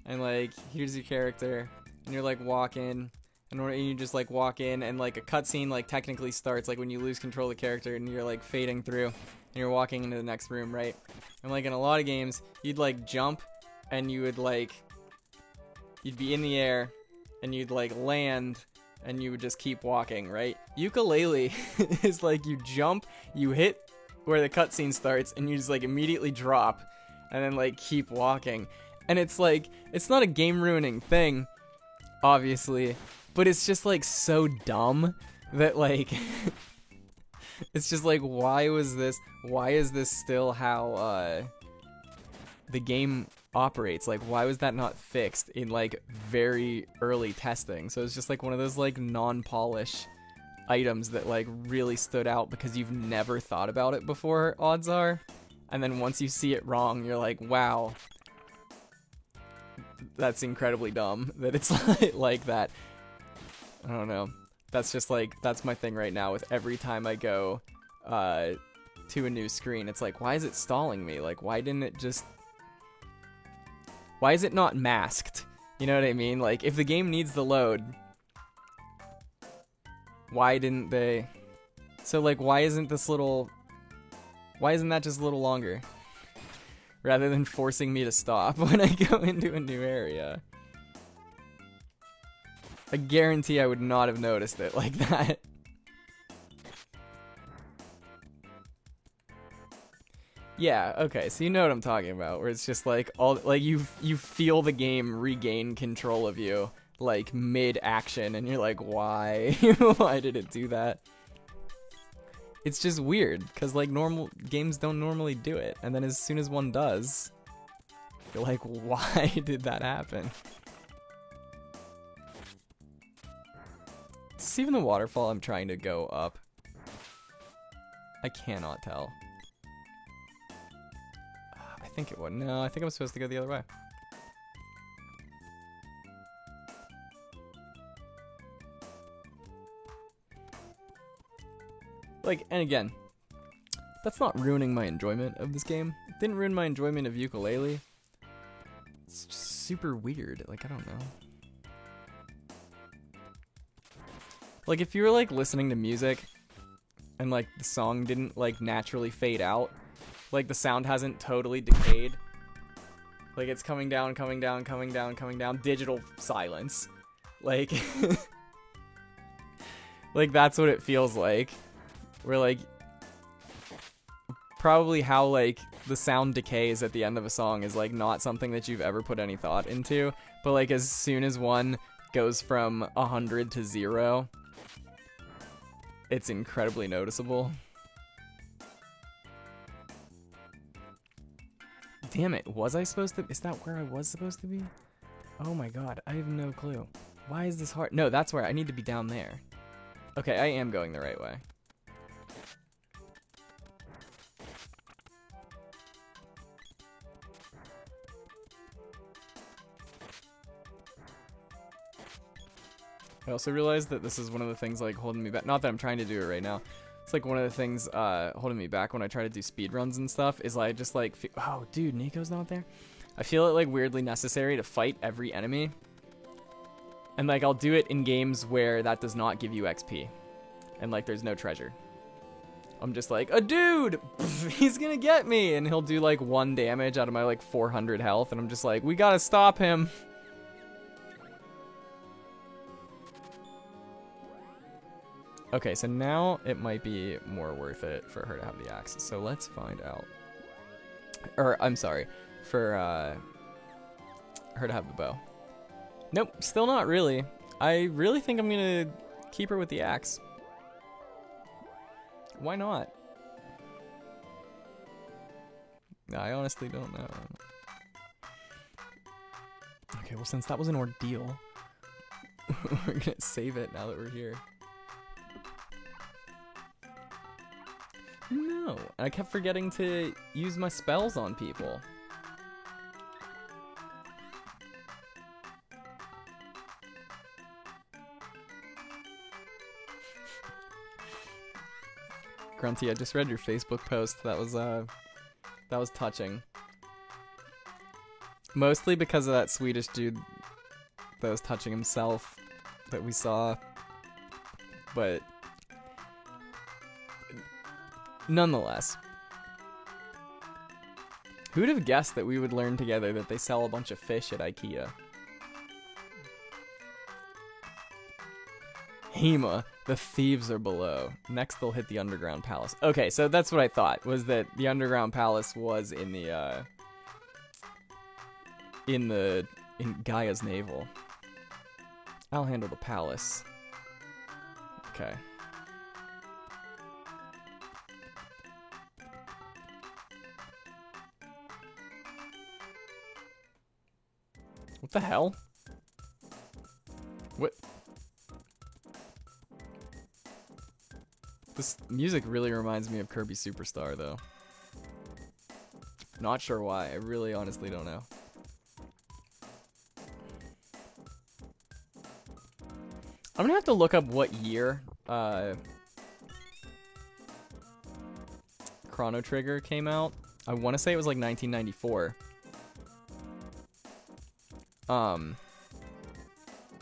And like here's your character and you're like walking and you just like walk in and like a cutscene like technically starts like when you lose control of the character and you're like fading through and you're walking into the next room, right? And like in a lot of games you'd like jump and you would like you'd be in the air and you'd like land and you would just keep walking, right? Yooka-Laylee is like you jump, you hit where the cutscene starts, and you just like immediately drop and then like keep walking. And it's like, it's not a game ruining thing, obviously, but it's just like so dumb that like it's just like, why is this still how the game operates? Like, why was that not fixed in like very early testing? So it's just like one of those like non-polish items that like really stood out because you've never thought about it before, odds are. And then once you see it wrong, you're like, wow, that's incredibly dumb that it's like that. I don't know. That's just like, that's my thing right now with every time I go to a new screen. It's like, why is it stalling me? Like, why is it not masked? You know what I mean? Like, if the game needs the load, why didn't they? So like, why isn't that just a little longer? Rather than forcing me to stop when I go into a new area. I guarantee I would not have noticed it like that. Yeah, okay, so you know what I'm talking about, where it's just like you feel the game regain control of you like mid-action and you're like, why? Why did it do that? It's just weird because like normal games don't normally do it, and then as soon as one does, you're like, why did that happen? Is this even the waterfall I'm trying to go up? I cannot tell. I think it would. No, I think I'm supposed to go the other way. Like, and again, that's not ruining my enjoyment of this game. It didn't ruin my enjoyment of Yooka-Laylee. It's just super weird. Like, I don't know. Like, if you were, like, listening to music and, like, the song didn't, like, naturally fade out, like, the sound hasn't totally decayed. Like, it's coming down, coming down, coming down, coming down. Digital silence. Like, like, that's what it feels like. Where, like, probably how, like, the sound decays at the end of a song is, like, not something that you've ever put any thought into. But, like, as soon as one goes from 100 to 0, it's incredibly noticeable. Damn it, was I supposed to? Is that where I was supposed to be? Oh my god, I have no clue. Why is this hard? No, that's where I need to be, down there. Okay, I am going the right way. I also realized that this is one of the things like holding me back. Not that I'm trying to do it right now. It's like one of the things holding me back when I try to do speedruns and stuff is I just like, oh dude, Nico's not there? I feel it like weirdly necessary to fight every enemy. And like I'll do it in games where that does not give you XP. And like there's no treasure. I'm just like, a dude! He's gonna get me! And he'll do like 1 damage out of my like 400 health. And I'm just like, we gotta stop him. Okay, so now it might be more worth it for her to have the axe. So let's find out. Or, I'm sorry, for her to have the bow. Nope, still not really. I really think I'm gonna keep her with the axe. Why not? I honestly don't know. Okay, well, since that was an ordeal, we're gonna save it now that we're here. No, I kept forgetting to use my spells on people. Grunty, I just read your Facebook post. That was touching. Mostly because of that Swedish dude that was touching himself that we saw. But nonetheless. Who'd have guessed that we would learn together that they sell a bunch of fish at IKEA? Hema, the thieves are below. Next they'll hit the underground palace. Okay, so that's what I thought, was that the underground palace was in Gaia's navel. I'll handle the palace. Okay. What the hell? What? This music really reminds me of Kirby Superstar, though. Not sure why. I really honestly don't know. I'm gonna have to look up what year Chrono Trigger came out. I want to say it was like 1994.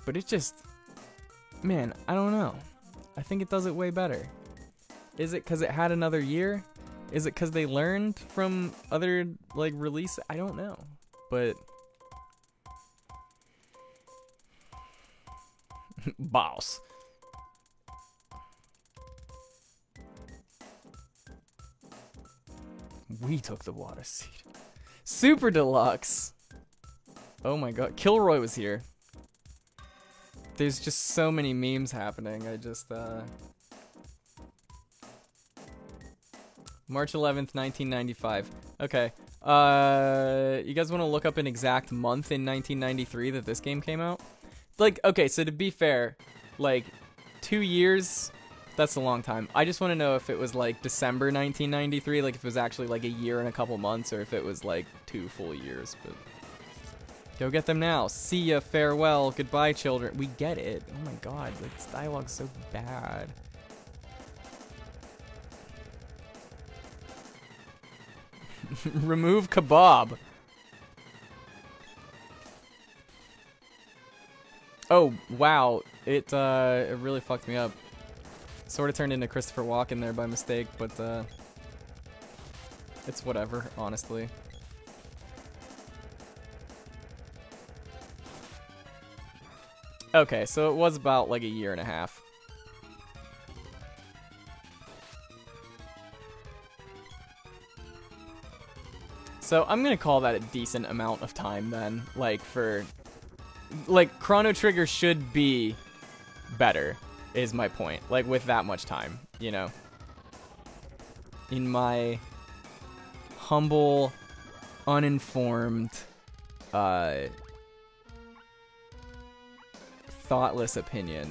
But it just... Man, I don't know. I think it does it way better. Is it because it had another year? Is it because they learned from other, like, release? I don't know. But... Boss. We took the water seat. Super Deluxe. Oh my god. Kilroy was here. There's just so many memes happening. I just, March 11th, 1995. Okay. You guys want to look up an exact month in 1993 that this game came out? Like, okay, so to be fair, like, 2 years, that's a long time. I just want to know if it was, like, December 1993, like, if it was actually, like, a year and a couple months, or if it was, like, 2 full years, but... Go get them now. See ya, farewell, goodbye, children. We get it. Oh my god, like, this dialogue's so bad. Remove kebab. Oh, wow. It really fucked me up. Sort of turned into Christopher Walken there by mistake, but, it's whatever, honestly. Okay, so it was about, like, a year and a half. So I'm gonna call that a decent amount of time then, like, for... Like, Chrono Trigger should be better, is my point. Like, with that much time, you know? In my humble, uninformed, thoughtless opinion,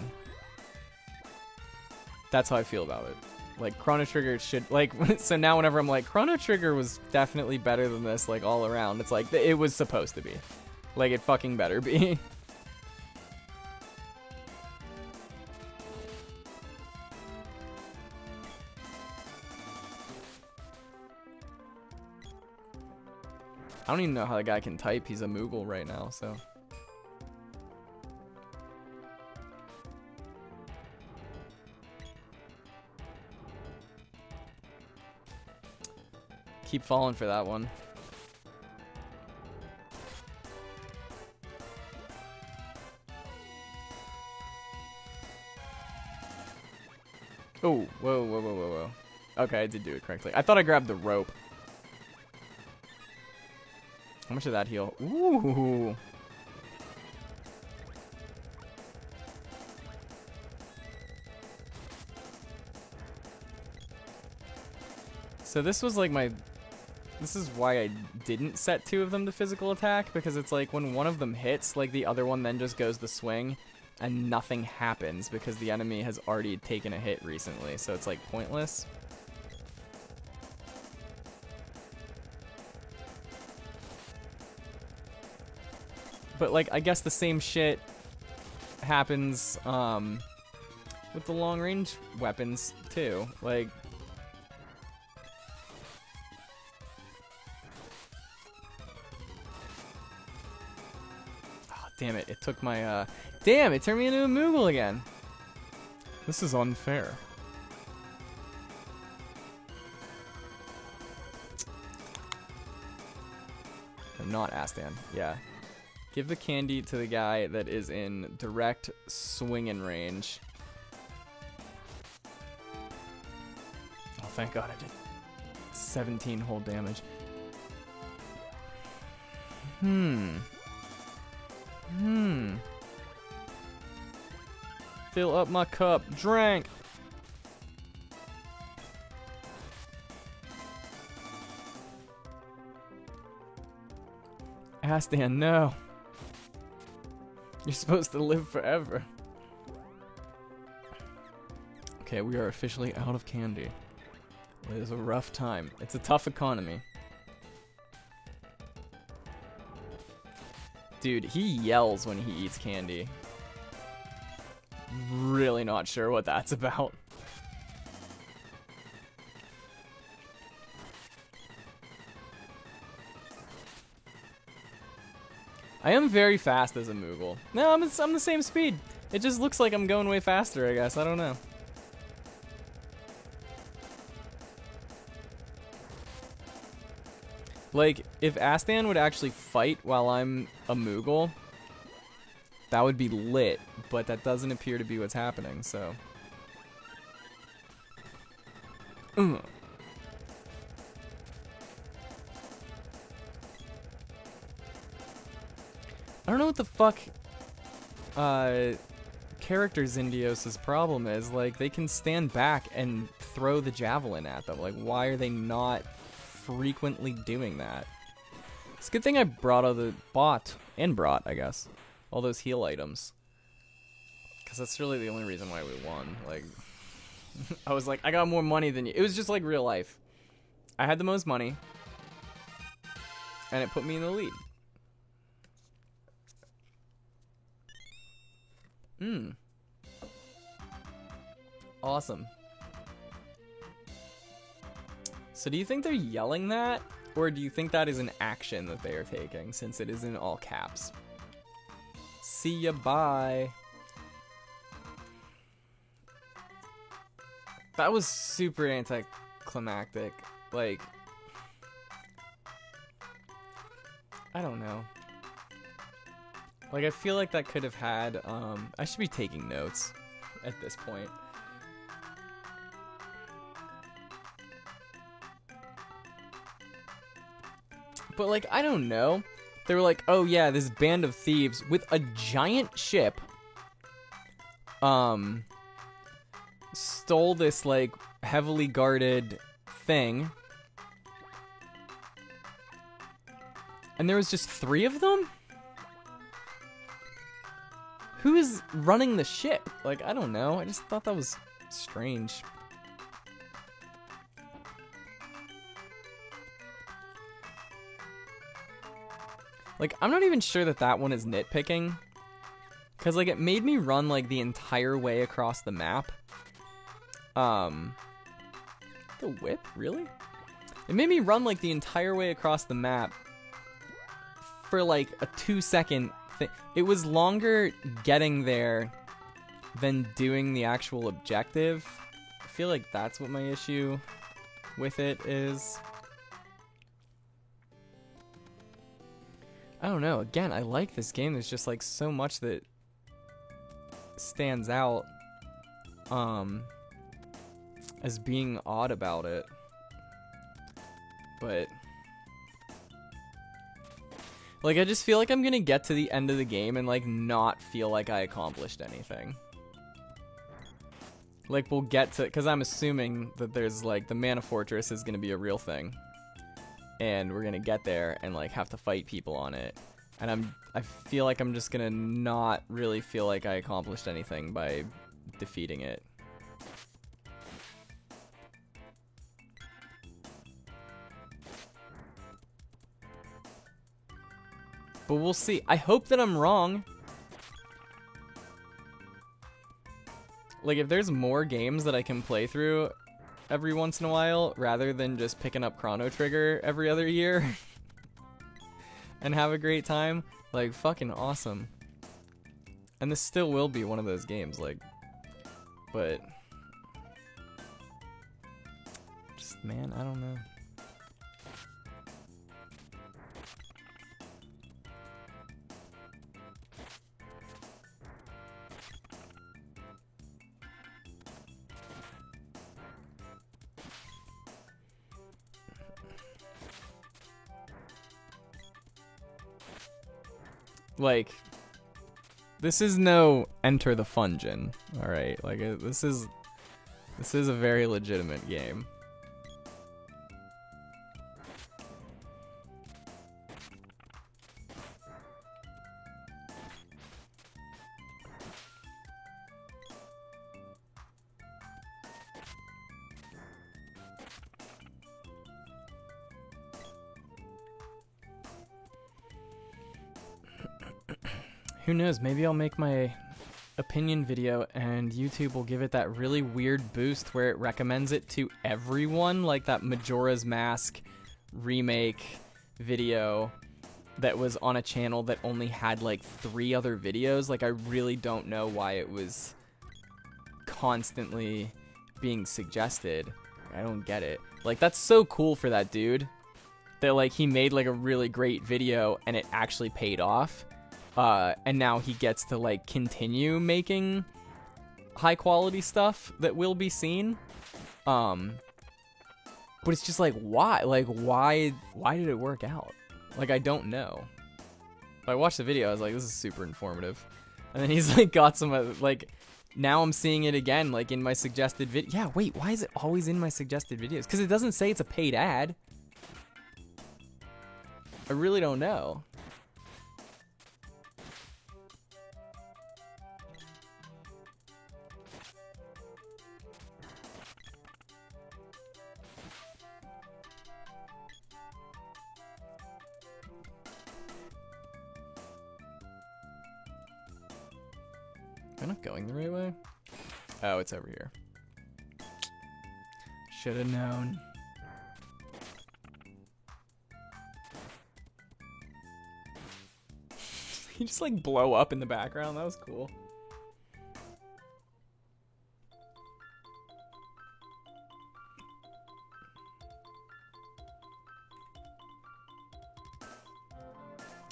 that's how I feel about it. Like, Chrono Trigger should, like, so now whenever I'm like, Chrono Trigger was definitely better than this, like, all around, it's like, it was supposed to be. Like, it fucking better be. I don't even know how the guy can type. He's a Moogle right now, so. Keep falling for that one. Oh, whoa, whoa, whoa, whoa, whoa. Okay, I did do it correctly. I thought I grabbed the rope. How much did that heal? Ooh. So this was like my... This is why I didn't set 2 of them to physical attack, because it's like when one of them hits, like the other one then just goes to swing, and nothing happens because the enemy has already taken a hit recently, so it's like pointless. But like, I guess the same shit happens with the long range weapons too. Like, oh, damn it, it took my damn, it turned me into a Moogle again. This is unfair. I'm not Astan, yeah. Give the candy to the guy that is in direct swinging range. Oh, thank God I did 17 whole damage. Fill up my cup. Drink. Astan, no. You're supposed to live forever. Okay, we are officially out of candy. It is a rough time. It's a tough economy. Dude, he yells when he eats candy. Really not sure what that's about. I am very fast as a Moogle. No, I'm the same speed. It just looks like I'm going way faster, I guess. I don't know. Like, if Astan would actually fight while I'm a Moogle, that would be lit, but that doesn't appear to be what's happening, so. I don't know what the fuck character Zindios' problem is. Like, they can stand back and throw the javelin at them. Like, why are they not frequently doing that? It's a good thing I brought I guess, all those heal items. Because that's really the only reason why we won. Like, I was like, I got more money than you. It was just like real life. I had the most money, and it put me in the lead. Awesome. So do you think they're yelling that? Or do you think that is an action that they are taking, since it is in all caps? See ya, bye. That was super anticlimactic. Like, I don't know. Like, I feel like that could have had, I should be taking notes at this point. But, like, I don't know. They were like, oh yeah, this band of thieves with a giant ship, stole this, like, heavily guarded thing. And there was just 3 of them? Who is running the ship? Like, I don't know. I just thought that was strange. Like, I'm not even sure that that one is nitpicking. Because, like, it made me run, like, the entire way across the map. The whip? Really? It made me run, like, the entire way across the map for, like, a 2-second thing. It was longer getting there than doing the actual objective. I feel like that's what my issue with it is. I don't know. Again, I like this game. There's just, like, so much that stands out as being odd about it. But, like, I just feel like I'm gonna get to the end of the game and, like, not feel like I accomplished anything. Like, we'll get to... Because I'm assuming that there's, like, the Mana Fortress is going to be a real thing. And we're going to get there and, like, have to fight people on it. And I feel like I'm just going to not really feel like I accomplished anything by defeating it. But we'll see. I hope that I'm wrong. Like, if there's more games that I can play through every once in a while, rather than just picking up Chrono Trigger every other year and have a great time, like, fucking awesome. And this still will be one of those games, like, but just, man, I don't know. Like, this is no Enter the Fungeon, alright? Like, this is a very legitimate game. Who knows, maybe I'll make my opinion video and YouTube will give it that really weird boost where it recommends it to everyone, like that Majora's Mask remake video that was on a channel that only had like 3 other videos. Like, I really don't know why it was constantly being suggested. I don't get it. Like, that's so cool for that dude that, like, he made like a really great video and it actually paid off. And now he gets to, like, continue making high quality stuff that will be seen. But it's just like, why? Like, why did it work out? Like, I don't know. But I watched the video, I was like, this is super informative. And then he's, like, got some, like, now I'm seeing it again, like, in my suggested video. Yeah, wait, why is it always in my suggested videos? Because it doesn't say it's a paid ad. I really don't know. Am I not going the right way? Oh, it's over here. Should have known. He just like blow up in the background. That was cool.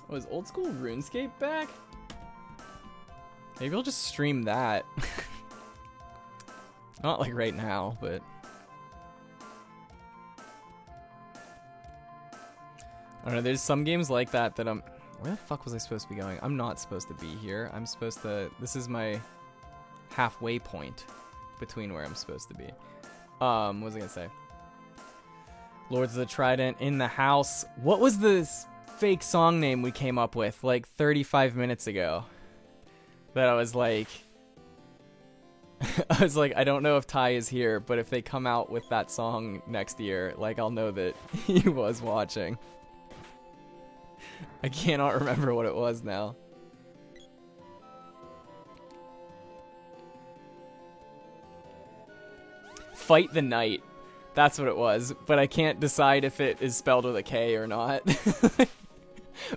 Oh, is old school RuneScape back? Maybe I'll just stream that. Not like right now, but I don't know, there's some games like that that I'm... Where the fuck was I supposed to be going? I'm not supposed to be here. I'm supposed to... This is my halfway point between where I'm supposed to be. What was I gonna say? Lords of the Trident in the house. What was this fake song name we came up with like 35 minutes ago? That I was like... I don't know if Ty is here, but if they come out with that song next year, like, I'll know that he was watching. I cannot remember what it was now. Fight the Night. That's what it was, but I can't decide if it is spelled with a K or not.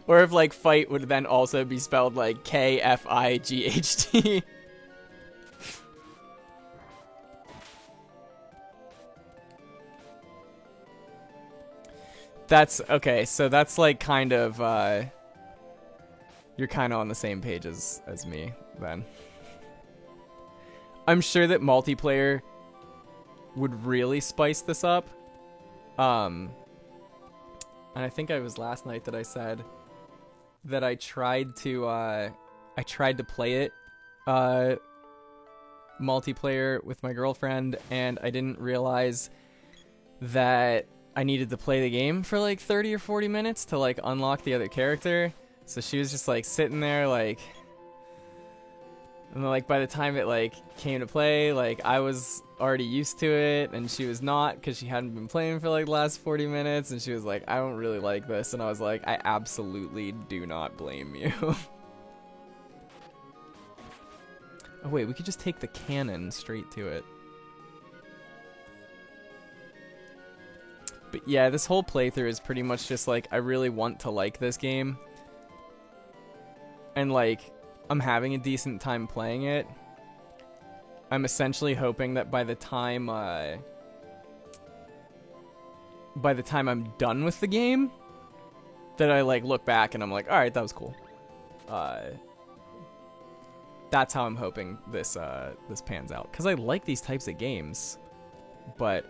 Or if, like, fight would then also be spelled, like, K-F-I-G-H-T. That's, okay, so that's, like, kind of, you're kind of on the same page as me, then. I'm sure that multiplayer would really spice this up. And I think it was last night that I said that I tried to play it multiplayer with my girlfriend, and I didn't realize that I needed to play the game for like 30 or 40 minutes to like unlock the other character. So she was just like sitting there like, and then, like by the time it like came to play, like I was already used to it and she was not, because she hadn't been playing for like the last 40 minutes, and she was like, I don't really like this, and I was like, I absolutely do not blame you. Oh wait, we could just take the cannon straight to it. But yeah, this whole playthrough is pretty much just like, I really want to like this game. And like, I'm having a decent time playing it. I'm essentially hoping that by the time I'm done with the game, that I like look back and I'm like, alright, that was cool. That's how I'm hoping this this pans out. Because I like these types of games. But,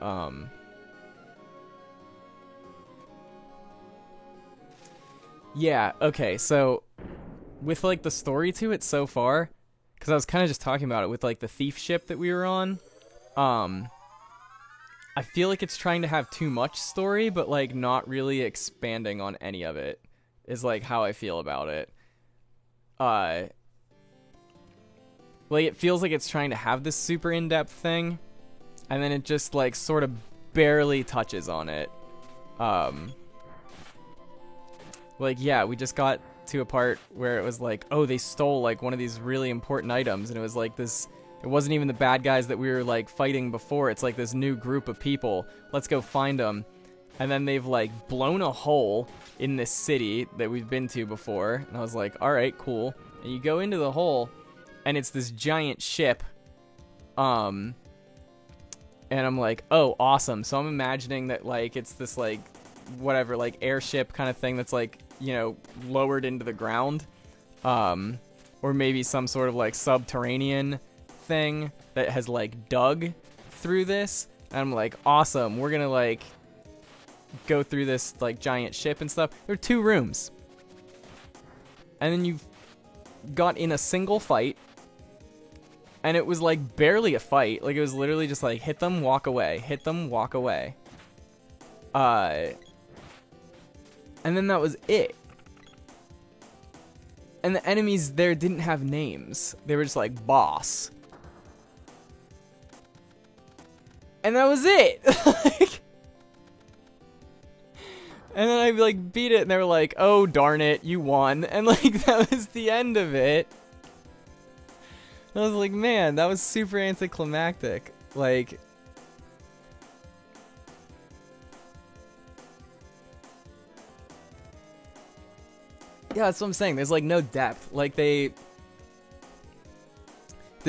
yeah, okay, so with like the story to it so far, because I was kind of just talking about it with like the thief ship that we were on, I feel like it's trying to have too much story, but like not really expanding on any of it, is like how I feel about it. Like it feels like it's trying to have this super in-depth thing, and then it just like sort of barely touches on it. Like, yeah, we just got to a part where it was like, oh, they stole like one of these really important items, and it was like this, it wasn't even the bad guys that we were like fighting before, it's like this new group of people, let's go find them. And then they've like blown a hole in this city that we've been to before, and I was like, alright, cool. And you go into the hole, and it's this giant ship, and I'm like, oh, awesome. So I'm imagining that like it's this like whatever, like airship kind of thing that's like, you know, lowered into the ground, or maybe some sort of like subterranean thing that has like dug through this. And I'm like, awesome, we're gonna like go through this like giant ship and stuff. There are 2 rooms, and then you've got in a single fight, and it was like barely a fight. Like it was literally just like hit them, walk away, hit them, walk away. And then that was it. And the enemies there didn't have names. They were just like, boss. And that was it! Like, and then I like beat it, and they were like, oh darn it, you won. And like, that was the end of it. I was like, man, that was super anticlimactic. Like, yeah, that's what I'm saying. There's like no depth. Like this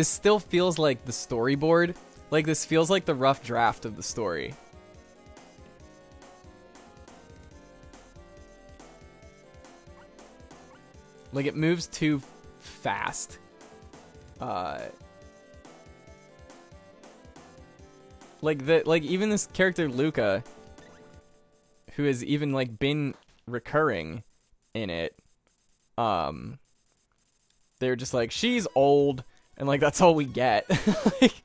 still feels like the storyboard. Like this feels like the rough draft of the story. Like it moves too fast. Like even this character Luca, who has even like been recurring in it, they're just like, she's old, and like that's all we get. Like,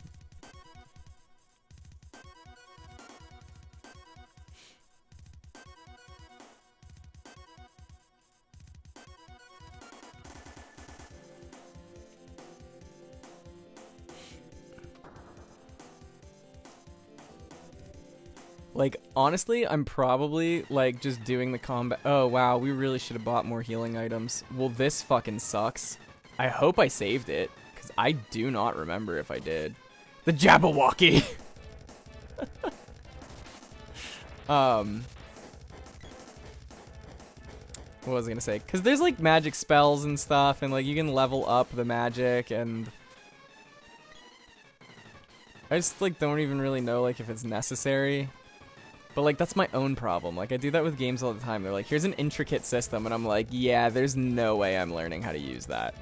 like, honestly, I'm probably, like, just doing the combat. Oh, wow, we really should have bought more healing items. Well, this fucking sucks. I hope I saved it, because I do not remember if I did. The Jabberwocky! What was I gonna say? Because there's, like, magic spells and stuff, and, like, you can level up the magic, and I just, like, don't even really know, like, if it's necessary. But, like, that's my own problem. Like, I do that with games all the time. They're like, here's an intricate system, and I'm like, yeah, there's no way I'm learning how to use that.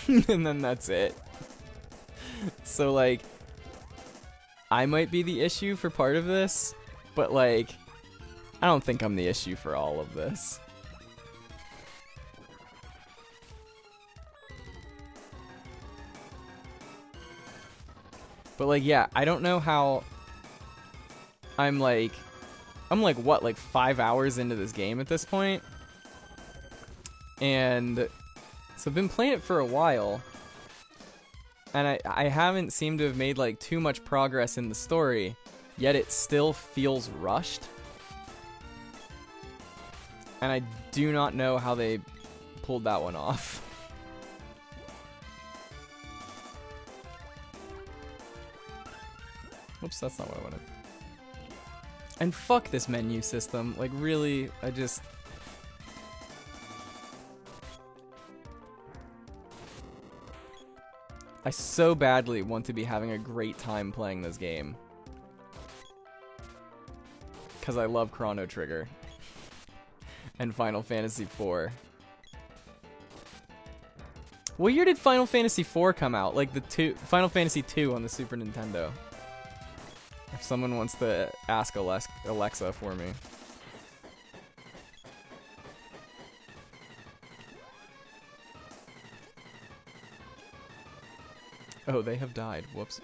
And then that's it. So, like, I might be the issue for part of this, but, like, I don't think I'm the issue for all of this. But like, yeah, I don't know how. I'm like what, like 5 hours into this game at this point, and so I've been playing it for a while, and I haven't seemed to have made like too much progress in the story, yet it still feels rushed, and I do not know how they pulled that one off. Oops, that's not what I wanted. And fuck this menu system. Like, really, I so badly want to be having a great time playing this game. Because I love Chrono Trigger. And Final Fantasy IV. What year did Final Fantasy IV come out? Like, Final Fantasy II on the Super Nintendo. If someone wants to ask Alexa for me. Oh, they have died. Whoops.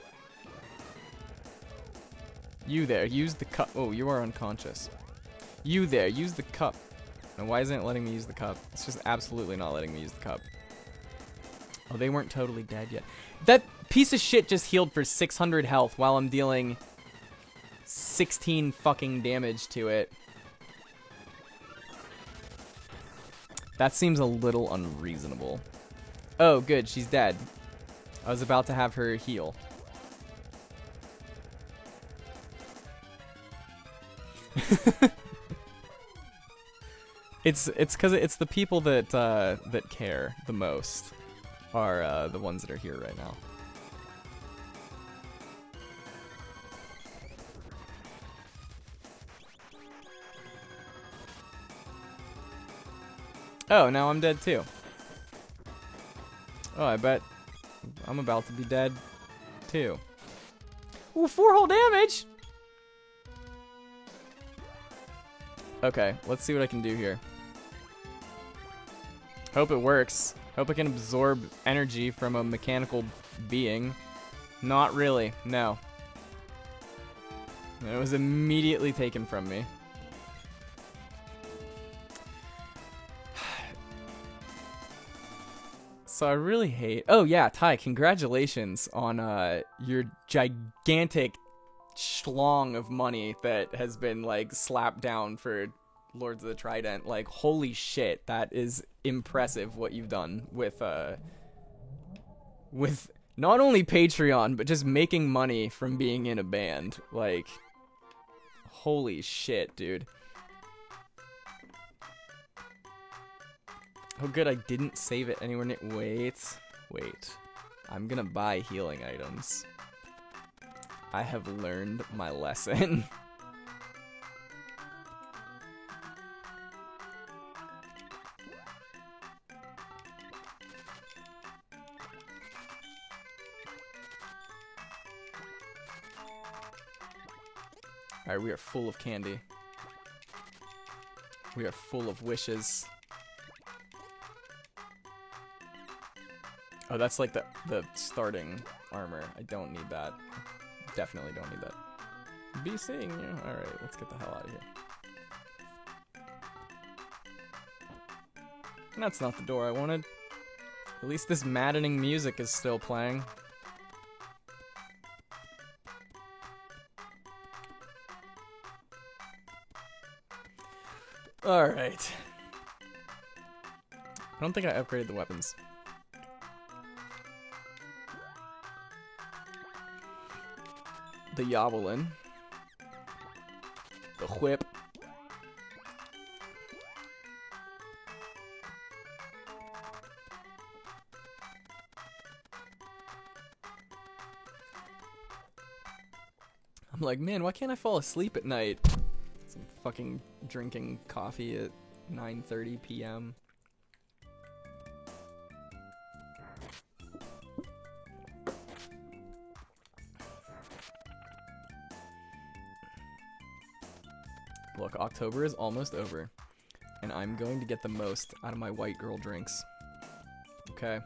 You there, use the cup. Oh, you are unconscious. You there, use the cup. Now, why isn't it letting me use the cup? It's just absolutely not letting me use the cup. Oh, they weren't totally dead yet. That piece of shit just healed for 600 health while I'm dealing 16 fucking damage to it. That seems a little unreasonable. Oh, good, she's dead. I was about to have her heal. It's because it's the people that that care the most are the ones that are here right now. Oh, now I'm dead too. Oh, I bet I'm about to be dead too. Ooh, 4 whole damage! Okay, let's see what I can do here. Hope it works. Hope I can absorb energy from a mechanical being. Not really, no. It was immediately taken from me. So I really hate... Oh yeah, Ty, congratulations on your gigantic schlong of money that has been like slapped down for Lords of the Trident. Like, holy shit, that is impressive what you've done with not only Patreon, but just making money from being in a band. Like, holy shit, dude. Oh good, I didn't save it anywhere near... Wait. I'm gonna buy healing items. I have learned my lesson. Alright, we are full of candy. We are full of wishes. Oh, that's like the starting armor. I don't need that. Definitely don't need that. Be seeing you. Alright, let's get the hell out of here. That's not the door I wanted. At least this maddening music is still playing. Alright. I don't think I upgraded the weapons. The Javelin. The Whip. I'm like, man, why can't I fall asleep at night? I'm fucking drinking coffee at 9:30 p.m. Look, October is almost over, and I'm going to get the most out of my white girl drinks. Okay?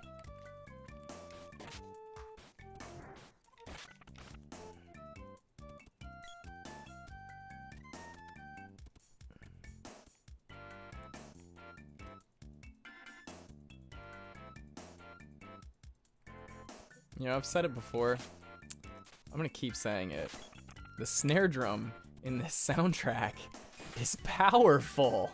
You know, I've said it before. I'm gonna keep saying it. The snare drum in this soundtrack is powerful.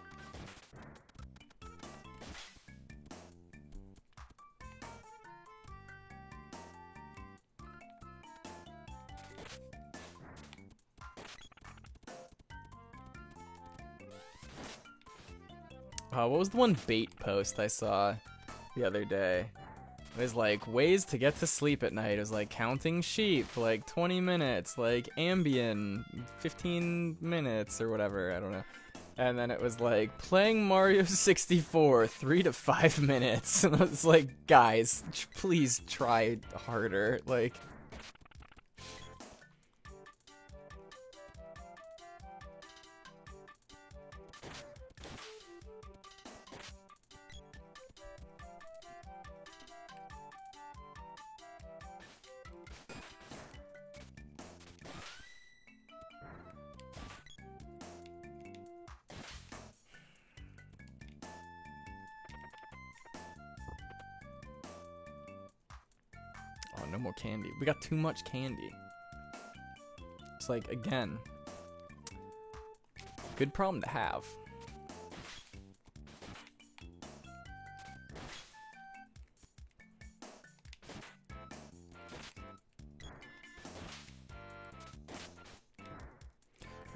What was the one bait post I saw the other day? It was like ways to get to sleep at night. It was like counting sheep, like 20 minutes, like Ambien, 15 minutes or whatever. I don't know. And then it was like playing Mario 64, 3 to 5 minutes. And I was like, guys, please try harder. Like. Oh, no more candy. We got too much candy. It's like, again, good problem to have.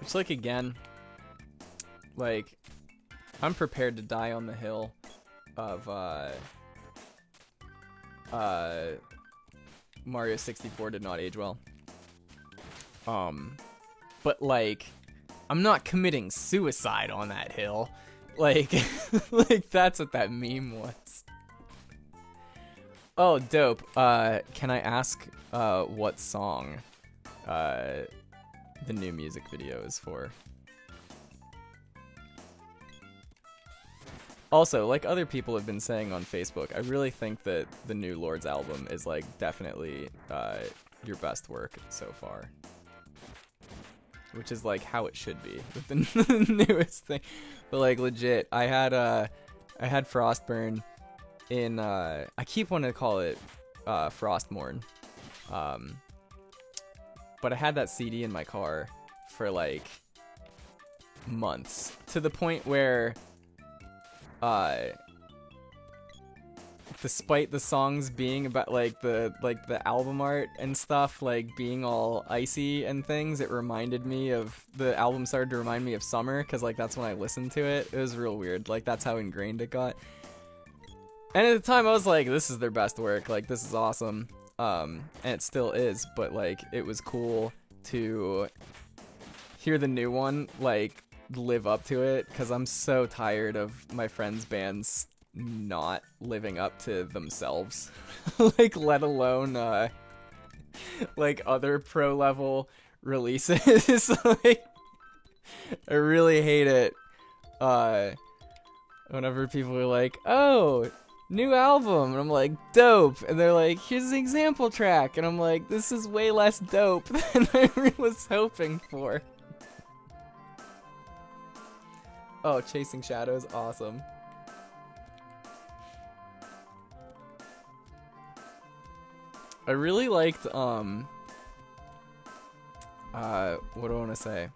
It's like, again, like, I'm prepared to die on the hill of, Mario 64 did not age well. But like, I'm not committing suicide on that hill. Like, like that's what that meme was. Oh, dope. Can I ask, what song, the new music video is for? Also, like other people have been saying on Facebook, I really think that the new Lords album is like definitely your best work so far. Which is like how it should be with the newest thing. But like legit, I had Frostburn in I keep wanting to call it Frostmourne. But I had that CD in my car for like months, to the point where despite the songs being about like the album art and stuff like being all icy and things, it reminded me of the album started to remind me of summer, because like that's when I listened to it. It was real weird. Like that's how ingrained it got. And at the time I was like, this is their best work, like this is awesome. And it still is, but like it was cool to hear the new one like live up to it, because I'm so tired of my friends' bands not living up to themselves. Like let alone like other pro level releases. Like I really hate it whenever people are like, oh, new album, and I'm like, dope, and they're like, here's the example track, and I'm like, this is way less dope than I was hoping for. Oh, Chasing Shadows, awesome. I really liked, what do I want to say?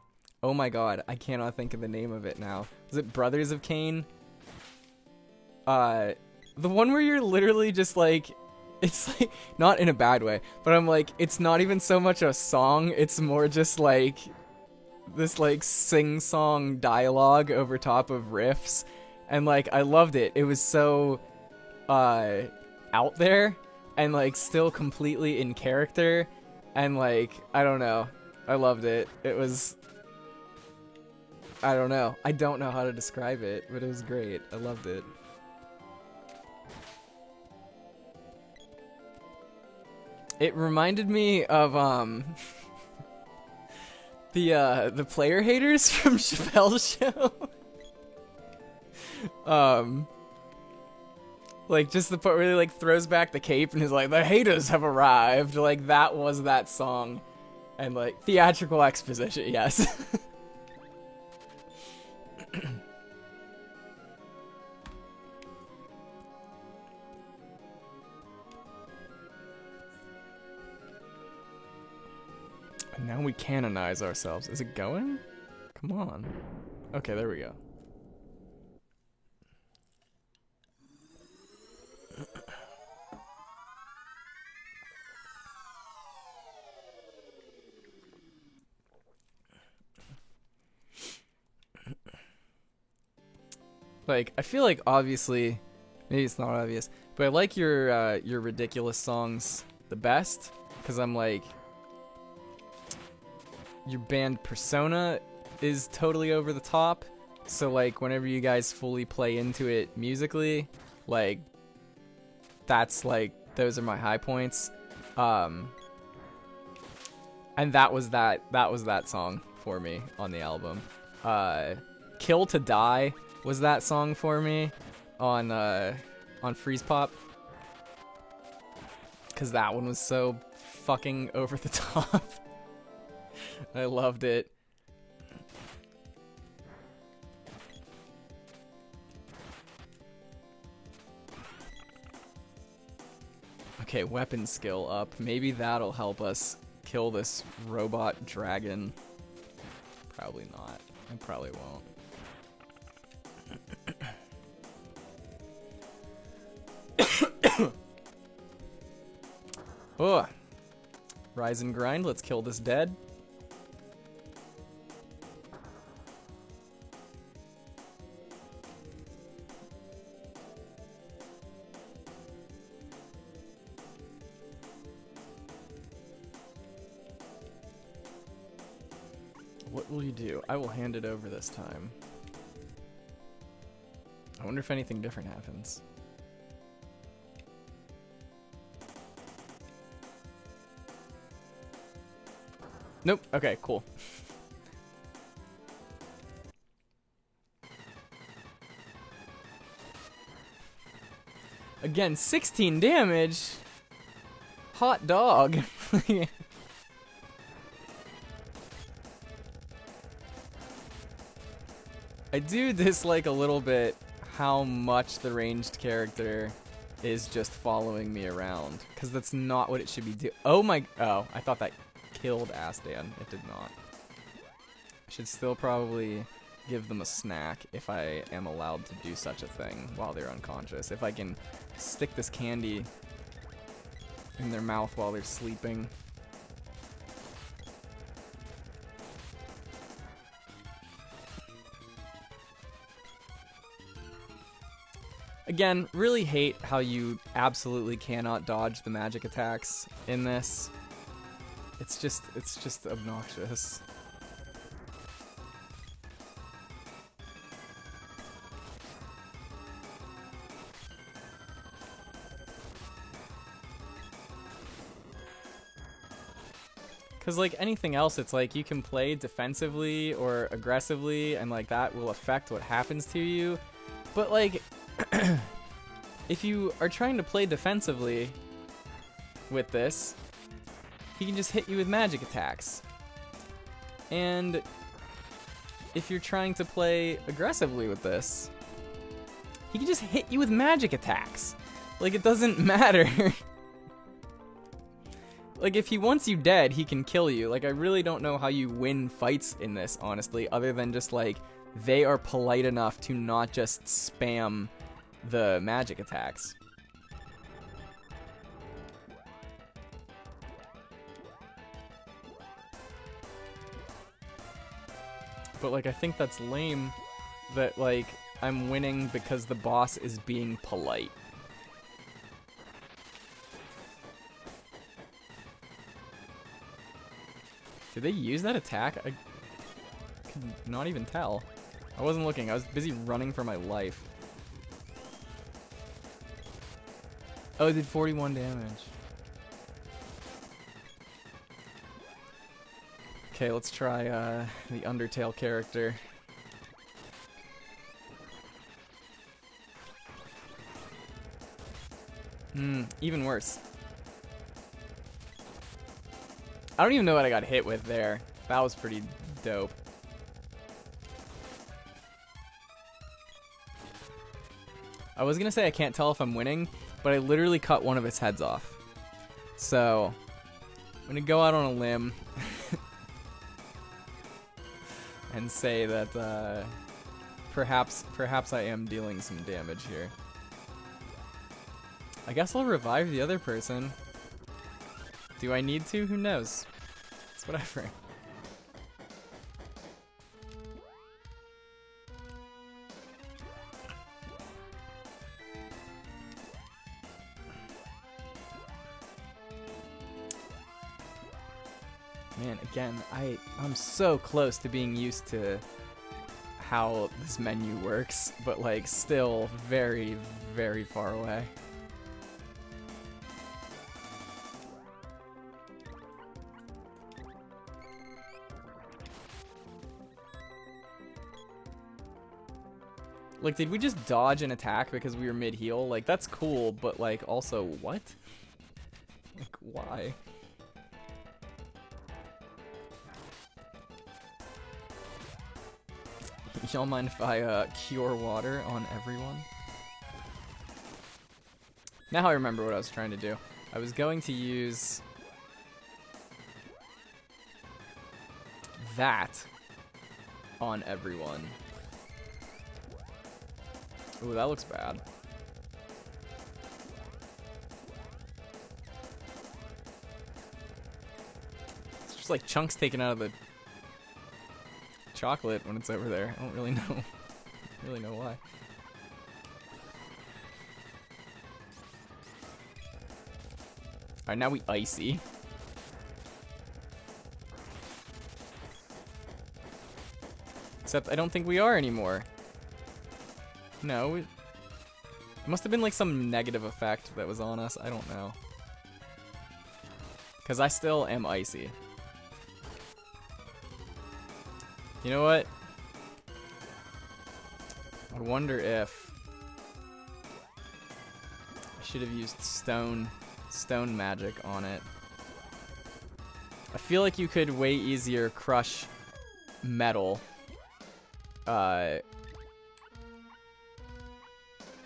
Oh my god, I cannot think of the name of it now. Is it Brothers of Cain? The one where you're literally just like, it's like, not in a bad way, but I'm like, it's not even so much a song, it's more just like, this like sing-song dialogue over top of riffs, and like, I loved it. It was so, out there, and like still completely in character, and like I don't know, I loved it. It was, I don't know how to describe it, but it was great. I loved it. It reminded me of the player haters from Chappelle's Show. Like, just the part where he, like, throws back the cape and is like, the haters have arrived. Like, that was that song. And, like, theatrical exposition, yes. Now we canonize ourselves. Is it going? Come on. Okay, there we go. Like, I feel like obviously, maybe it's not obvious, but I like your ridiculous songs the best, because I'm like, your band persona is totally over the top, so like, whenever you guys fully play into it musically, like, that's like, those are my high points, and that was that song for me on the album. Kill to Die was that song for me on Freeze Pop, because that one was so fucking over the top. I loved it. Okay, weapon skill up. Maybe that'll help us kill this robot dragon. Probably not. I probably won't. Oh, rise and grind. Let's kill this dead. What will you do? I will hand it over this time. I wonder if anything different happens. Nope. Okay, cool. Again, 16 damage. Hot dog. I do dislike a little bit how much the ranged character is just following me around, because that's not what it should be doing. Oh, I thought that killed Astan. It did not. I should still probably give them a snack if I am allowed to do such a thing while they're unconscious. If I can stick this candy in their mouth while they're sleeping. Again, really hate how you absolutely cannot dodge the magic attacks in this. It's just obnoxious. Because, like, anything else, it's like you can play defensively or aggressively, and, like, that will affect what happens to you. But, like, if you are trying to play defensively with this, he can just hit you with magic attacks. And if you're trying to play aggressively with this, he can just hit you with magic attacks. Like, it doesn't matter. Like, if he wants you dead, he can kill you. Like, I really don't know how you win fights in this, honestly, other than just, like, they are polite enough to not just spam the magic attacks. But, like, I think that's lame that, like, I'm winning because the boss is being polite. Did they use that attack? I could not even tell. I wasn't looking. I was busy running for my life. Oh, it did 41 damage. Okay, let's try the Undertale character. Even worse. I don't even know what I got hit with there. That was pretty dope. I was gonna say I can't tell if I'm winning, but I literally cut one of its heads off. So, I'm gonna go out on a limb and say that perhaps I am dealing some damage here. I guess I'll revive the other person. Do I need to? Who knows? It's whatever. Man, again, I'm so close to being used to how this menu works, but like still very, very far away. Like, did we just dodge an attack because we were mid-heal? Like, that's cool, but like, also, what? Like, why? Y'all mind if I cure water on everyone? Now I remember what I was trying to do. I was going to use that on everyone. Ooh, that looks bad. It's just like chunks taken out of the chocolate when it's over there. I don't really know why. Alright, now we icy. Except I don't think we are anymore. No, it must have been like some negative effect that was on us. I don't know. Because I still am icy. You know what? I wonder if I should have used stone magic on it. I feel like you could way easier crush metal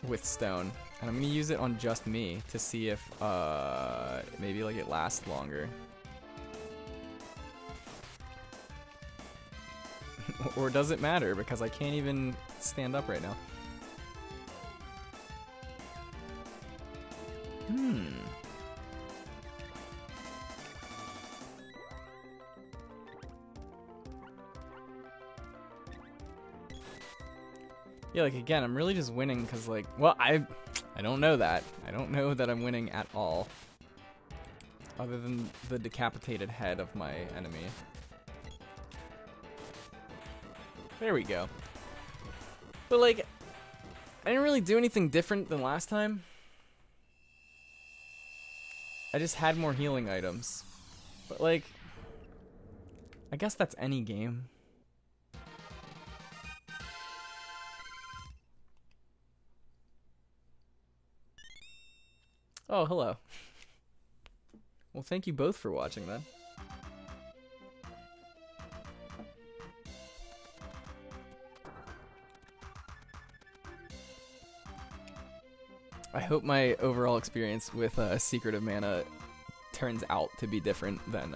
with stone, and I'm gonna use it on just me to see if maybe like it lasts longer. Or does it matter because I can't even stand up right now? Yeah, like again, I'm really just winning because like, well, I don't know that. I don't know that I'm winning at all. Other than the decapitated head of my enemy. There we go. But like, I didn't really do anything different than last time. I just had more healing items. But like, I guess that's any game. Oh, hello. Well, thank you both for watching then. I hope my overall experience with Secret of Mana turns out to be different than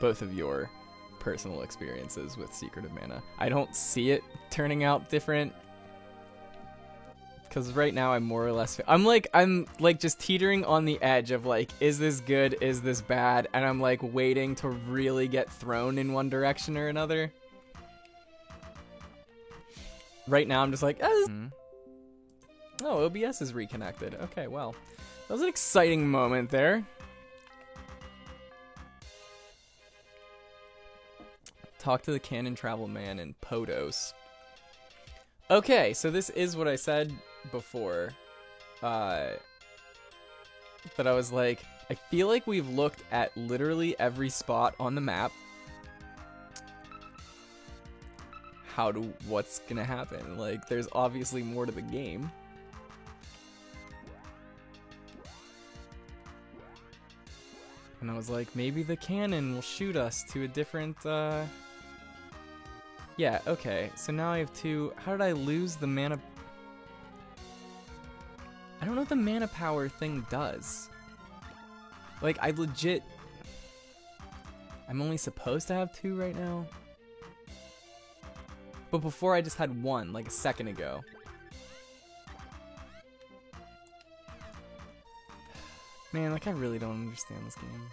both of your personal experiences with Secret of Mana. I don't see it turning out different. Because right now I'm more or less... I'm like just teetering on the edge of like, is this good? Is this bad? And I'm like waiting to really get thrown in one direction or another. Right now I'm just like, oh, OBS is reconnected. Okay, well. That was an exciting moment there. Talk to the Canon Travel Man in Podos. Okay, so this is what I said before. That I was like, I feel like we've looked at literally every spot on the map. What's gonna happen? Like, there's obviously more to the game. And I was like, maybe the cannon will shoot us to a different, Yeah, okay, so now I have two... How did I lose the mana... I don't know what the mana power thing does. Like, I legit... I'm only supposed to have two right now? But before I just had one, like a second ago. Man, like I really don't understand this game.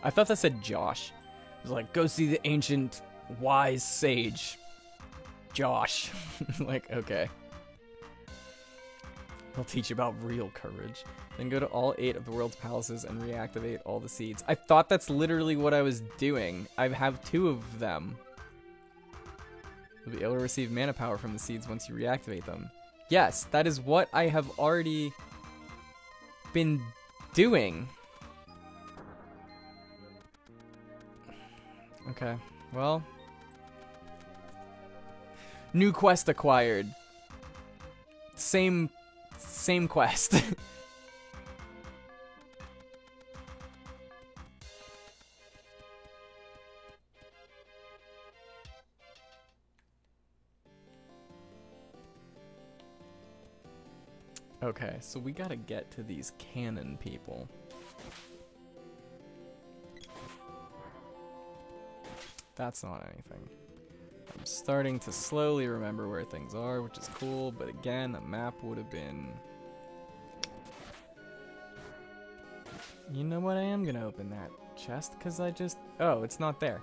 I thought that said Josh. It was like, go see the ancient wise sage. Josh. Like, okay. He'll teach you about real courage. Then go to all 8 of the world's palaces and reactivate all the seeds. I thought that's literally what I was doing. I have 2 of them. You'll be able to receive mana power from the seeds once you reactivate them. Yes, that is what I have already been doing. Okay, well. New quest acquired. Same quest. Okay, so we gotta get to these cannon people. That's not anything. I'm starting to slowly remember where things are, which is cool, but again, a map would have been... You know what, I am gonna open that chest, because I just... Oh, it's not there.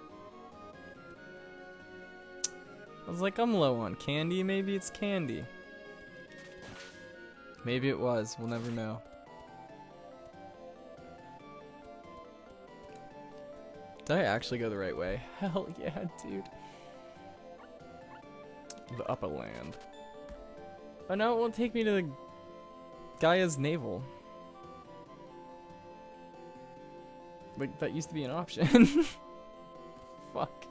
I was like, I'm low on candy, maybe it's candy. Maybe it was, we'll never know. Did I actually go the right way? Hell yeah, dude. The upper land. Oh no, it won't take me to the Gaia's navel. Like, that used to be an option. Fuck.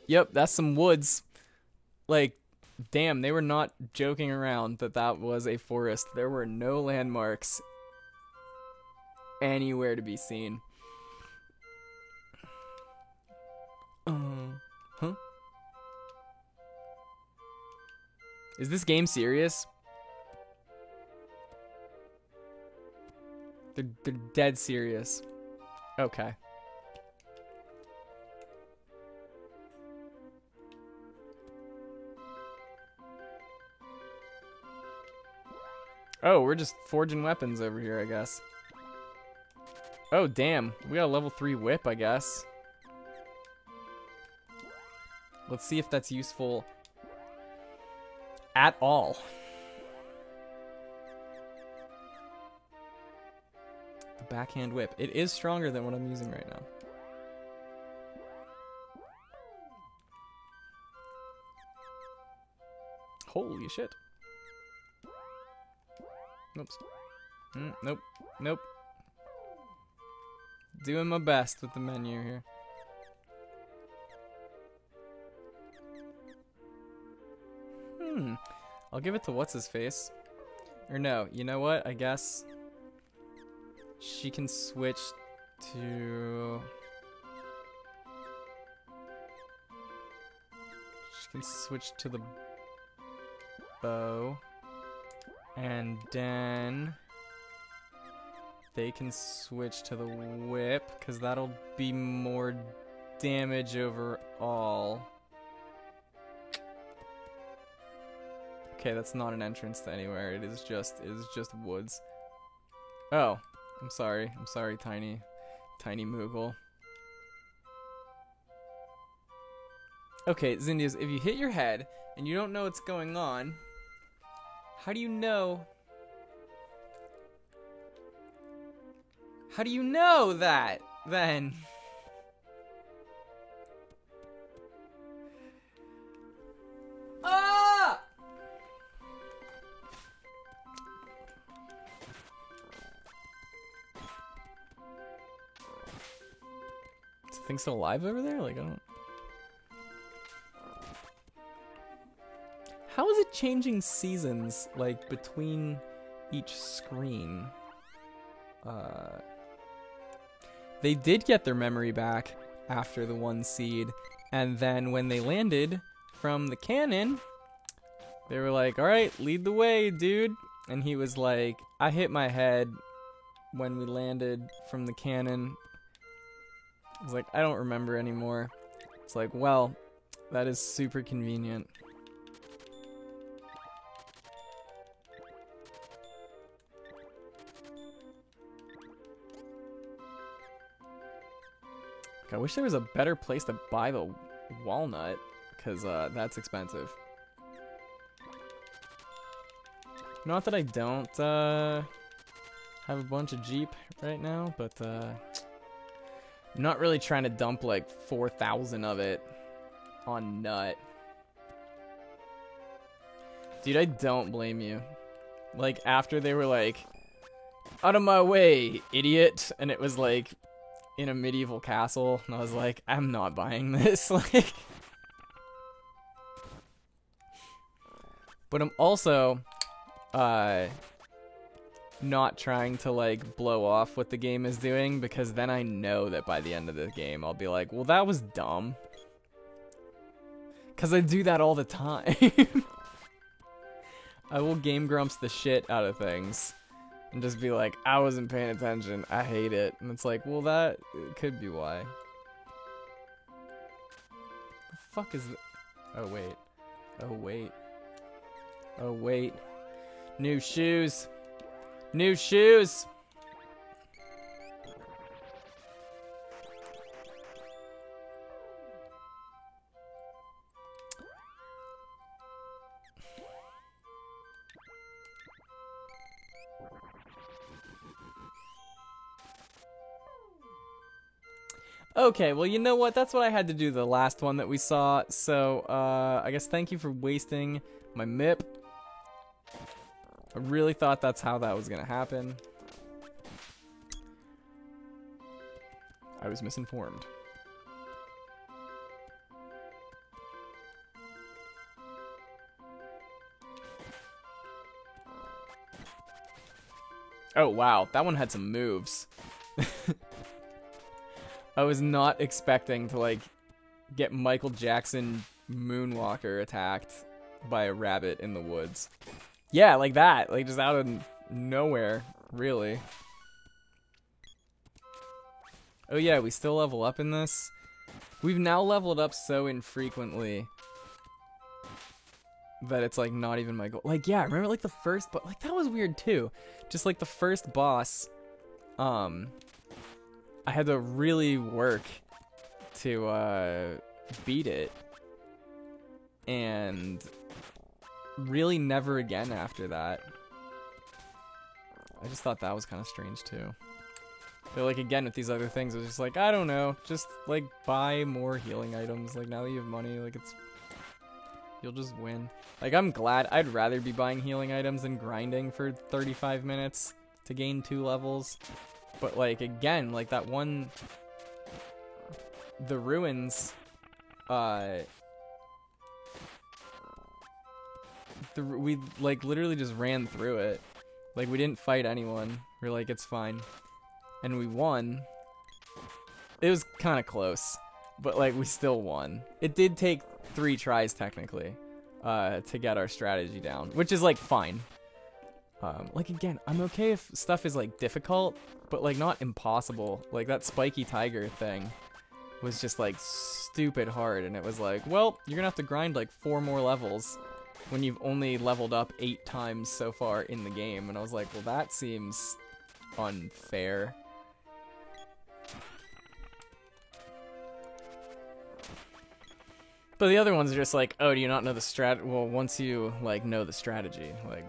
Yep, that's some woods. Like, damn, they were not joking around that was a forest. There were no landmarks anywhere to be seen. Huh? Is this game serious? They're dead serious. Okay. Oh, we're just forging weapons over here, I guess. Oh, damn. We got a level 3 whip, I guess. Let's see if that's useful at all. The backhand whip. It is stronger than what I'm using right now. Holy shit. Oops. Nope. Nope. Doing my best with the menu here. I'll give it to what's-his-face. Or no, you know what? I guess she can switch to... She can switch to the bow. And then they can switch to the whip, because that'll be more damage overall. Okay, that's not an entrance to anywhere. It is just woods. Oh, I'm sorry. I'm sorry, Tiny Moogle. Okay, Zindias, if you hit your head and you don't know what's going on, how do you know? How do you know that, then? Ah! Is the thing still alive over there? Like, I don't... How is it changing seasons, like, between each screen? they did get their memory back after the 1 seed, and then when they landed from the cannon, they were like, alright, lead the way, dude. And he was like, I hit my head when we landed from the cannon. I was like, I don't remember anymore. It's like, well, that is super convenient. I wish there was a better place to buy the walnut, because that's expensive. Not that I don't have a bunch of Jeep right now, but I'm not really trying to dump like 4,000 of it on nut. Dude, I don't blame you. Like, after they were like, out of my way, idiot, and it was like in a medieval castle, and I was like, I'm not buying this. Like, but I'm also not trying to like blow off what the game is doing, because then I know that by the end of the game I'll be like, well, that was dumb, because I do that all the time. I will Game Grumps the shit out of things and just be like, I wasn't paying attention, I hate it. And it's like, well, that could be why. The fuck is that? Oh wait. Oh wait. Oh wait. New shoes. New shoes. Okay, well, you know what? That's what I had to do the last one that we saw. So, I guess thank you for wasting my MIP. I really thought that's how that was gonna happen. I was misinformed. Oh, wow. That one had some moves. I was not expecting to, like, get Michael Jackson Moonwalker attacked by a rabbit in the woods. Yeah, like that. Like, just out of nowhere, really. Oh yeah, we still level up in this. We've now leveled up so infrequently that it's, like, not even my goal. Like, yeah, remember, like, the first... But, like, that was weird, too. Just, like, the first boss, I had to really work to beat it, and really never again after that. I just thought that was kind of strange too. But like, again, with these other things, it was just like, I don't know, just like buy more healing items. Like, now that you have money, like, you'll just win. Like, I'm glad. I'd rather be buying healing items than grinding for 35 minutes to gain 2 levels. But, like, again, like, that one... The ruins... we, like, literally just ran through it. Like, we didn't fight anyone. We're like, it's fine. And we won. It was kind of close. But, like, we still won. It did take 3 tries, technically, to get our strategy down. Which is, like, fine. Like, again, I'm okay if stuff is, like, difficult, but, like, not impossible. Like, that spiky tiger thing was just, like, stupid hard, and it was like, well, you're gonna have to grind, like, 4 more levels when you've only leveled up 8 times so far in the game. And I was like, well, that seems unfair. But the other ones are just like, oh, do you not know the strat? Well, once you, like, know the strategy, like,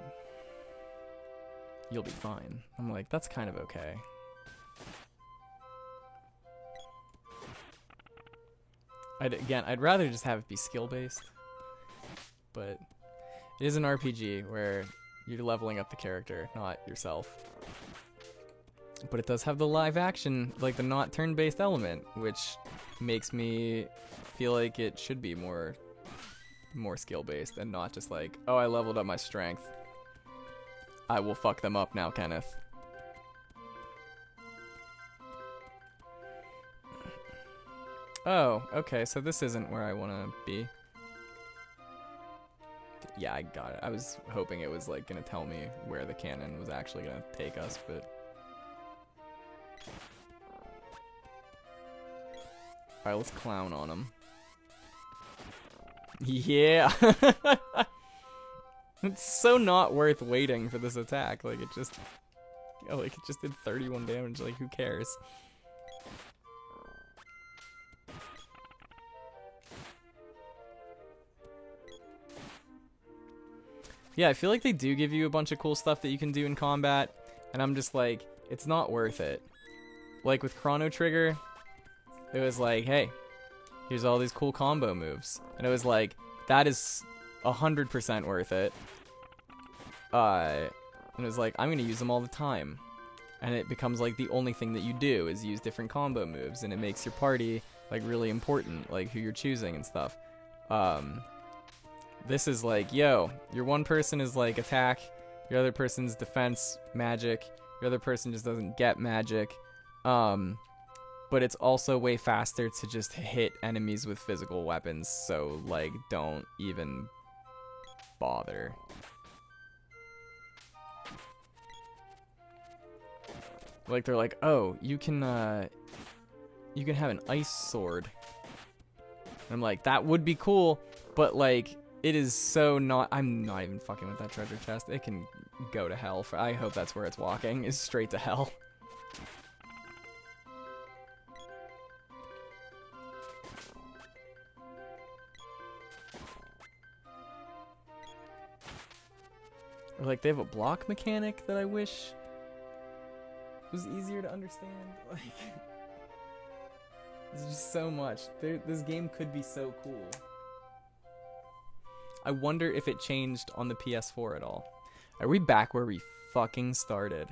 you'll be fine. I'm like, that's kind of okay. I'd rather just have it be skill-based. But it is an RPG where you're leveling up the character, not yourself. But it does have the live action, like the not turn-based element, which makes me feel like it should be more skill-based and not just like, oh, I leveled up my strength, I will fuck them up now, Kenneth. Oh, okay, so this isn't where I want to be. Yeah, I got it. I was hoping it was like gonna tell me where the cannon was actually gonna take us, but... Alright, let's clown on him. Yeah! It's so not worth waiting for this attack. Like, it just... Oh, like, it just did 31 damage. Like, who cares? Yeah, I feel like they do give you a bunch of cool stuff that you can do in combat, and I'm just like, it's not worth it. Like, with Chrono Trigger, it was like, hey, here's all these cool combo moves. And it was like, that is 100% worth it. And it was like, I'm gonna use them all the time. And it becomes like the only thing that you do is use different combo moves, and it makes your party like really important, like who you're choosing and stuff. This is like, yo, your one person is like attack, your other person's defense, magic, your other person just doesn't get magic. But it's also way faster to just hit enemies with physical weapons, so like don't even bother. Like, they're like, oh, you can have an ice sword. And I'm like, that would be cool, but like, it is so not, I'm not even fucking with that treasure chest. It can go to hell. I hope that's where it's walking, is straight to hell. Or like, they have a block mechanic that I wish was easier to understand. Like, there's just so much. This game could be so cool. I wonder if it changed on the PS4 at all. Are we back where we fucking started?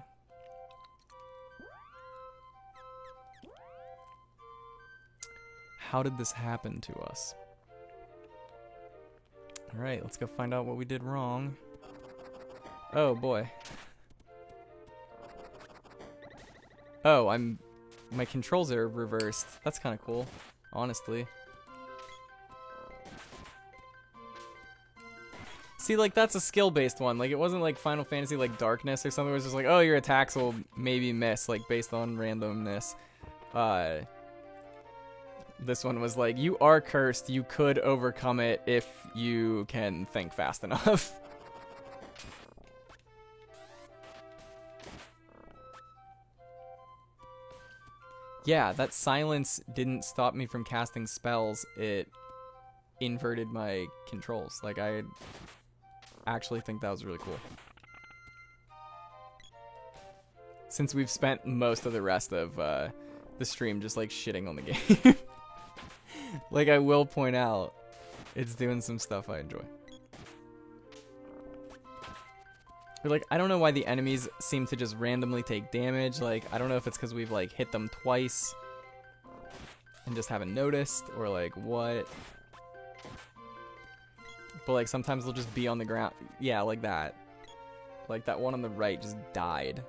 How did this happen to us? Alright, let's go find out what we did wrong. Oh boy. Oh, my controls are reversed. That's kind of cool, honestly. See, like, that's a skill-based one. Like, it wasn't like Final Fantasy, like, Darkness or something. It was just like, oh, your attacks will maybe miss, like, based on randomness. This one was like, you are cursed. You could overcome it if you can think fast enough. Yeah, that silence didn't stop me from casting spells. It inverted my controls. Like, I actually think that was really cool. Since we've spent most of the rest of the stream just, like, shitting on the game. Like, I will point out, it's doing some stuff I enjoy. But, like, I don't know why the enemies seem to just randomly take damage. Like, I don't know if it's because we've, like, hit them twice and just haven't noticed, or, like, what. But, like, sometimes they'll just be on the ground. Yeah, like that. Like, that one on the right just died.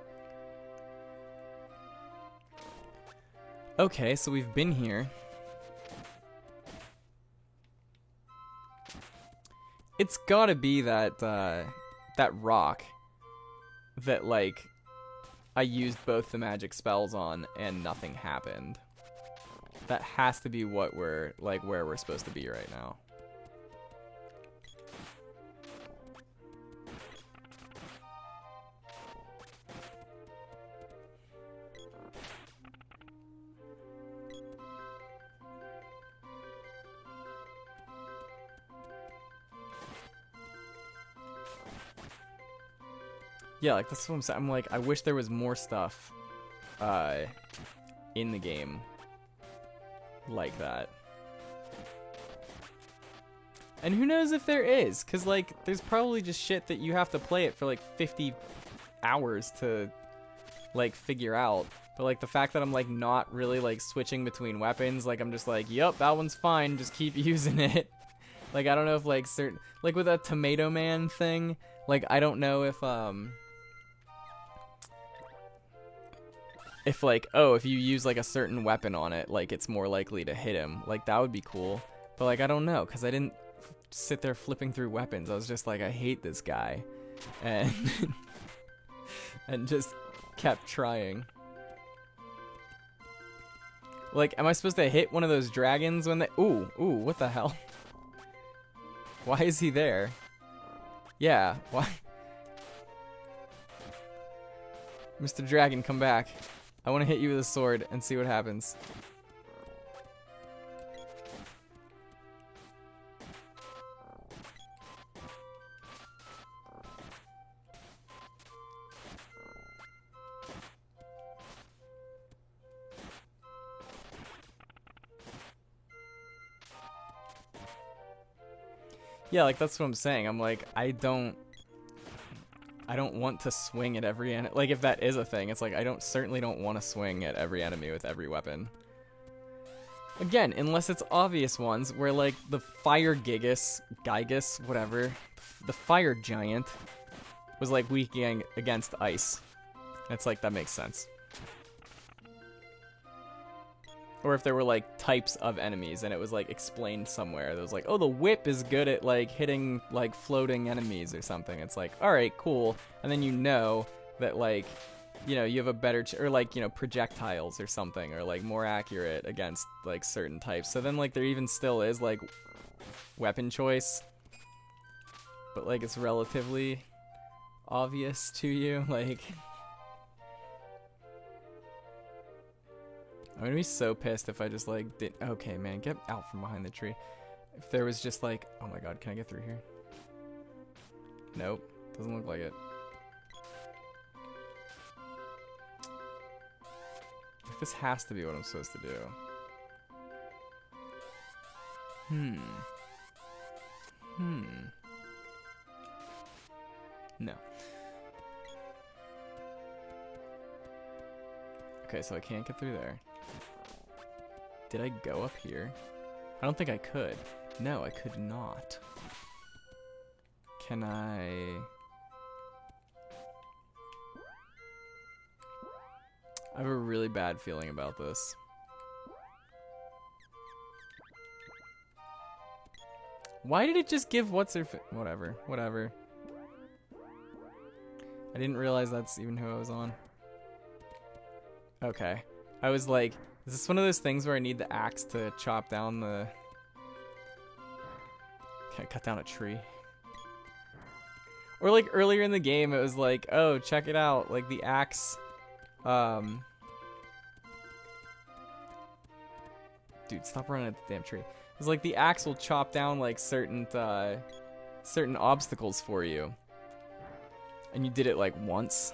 Okay, so we've been here. It's gotta be that, that rock that, like, I used both the magic spells on and nothing happened. That has to be what we're, like, where we're supposed to be right now. Yeah, like, that's what I'm saying. I'm like, I wish there was more stuff in the game like that. And who knows if there is, because, like, there's probably just shit that you have to play it for, like, 50 hours to, like, figure out. But, like, the fact that I'm, like, not really, like, switching between weapons, like, I'm just like, yup, that one's fine, just keep using it. Like, I don't know if, like, certain, like, with that Tomato Man thing, like, I don't know if, if like, oh, if you use like a certain weapon on it, like it's more likely to hit him. Like that would be cool. But like I don't know, because I didn't sit there flipping through weapons. I was just like, I hate this guy, and and just kept trying. Like, am I supposed to hit one of those dragons when they... Ooh, what the hell? Why is he there? Yeah, why? Mr. Dragon, come back. I want to hit you with a sword and see what happens. Yeah, like that's what I'm saying. I'm like, I don't want to swing at every enemy. Like if that is a thing, it's like I certainly don't want to swing at every enemy with every weapon. Again, unless it's obvious ones where like the fire Gigas, whatever, the fire giant was like weak against ice. It's like that makes sense. Or if there were like types of enemies and it was like explained somewhere. That was like, oh, the whip is good at like hitting like floating enemies or something. It's like, all right, cool. And then you know that like, you know, you have a better, or like, you know, projectiles or something, or like more accurate against like certain types. So then like there even still is like weapon choice, but like it's relatively obvious to you. Like, I'm gonna be so pissed if I just like did. Okay, man, get out from behind the tree. If there was just like, oh my god, can I get through here? Nope, doesn't look like it. This has to be what I'm supposed to do. No. Okay, so I can't get through there. Did I go up here? I don't think I could. No, I could not. Can I... I have a really bad feeling about this. Why did it just give what's her whatever. I didn't realize that's even who I was on. Okay. I was like, is this one of those things where I need the axe to chop down the... Can I cut down a tree? Or like earlier in the game, it was like, oh, check it out. Like the axe... Dude, stop running at the damn tree. It's like the axe will chop down like certain obstacles for you. And you did it like once.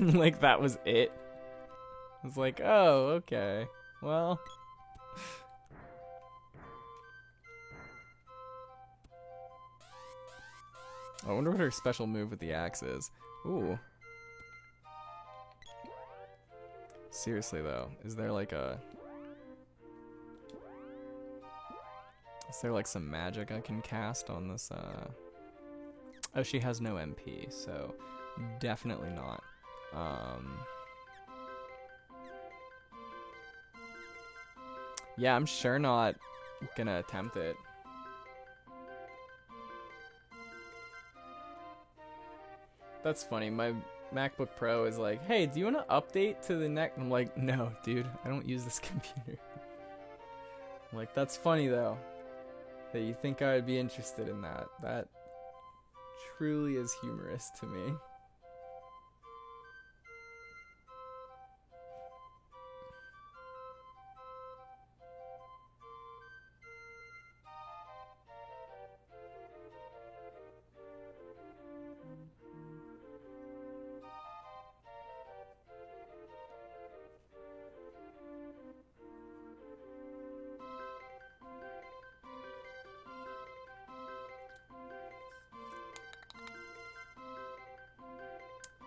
Like that was it. It's like, oh, okay. Well. I wonder what her special move with the axe is. Ooh. Seriously though, is there like some magic I can cast on this Oh, she has no MP, so definitely not. Yeah, I'm sure not gonna attempt it. That's funny. My MacBook Pro is like, hey, do you want to update to the next? I'm like, no, dude, I don't use this computer. I'm like, that's funny though, that you think I would be interested in that. That truly is humorous to me.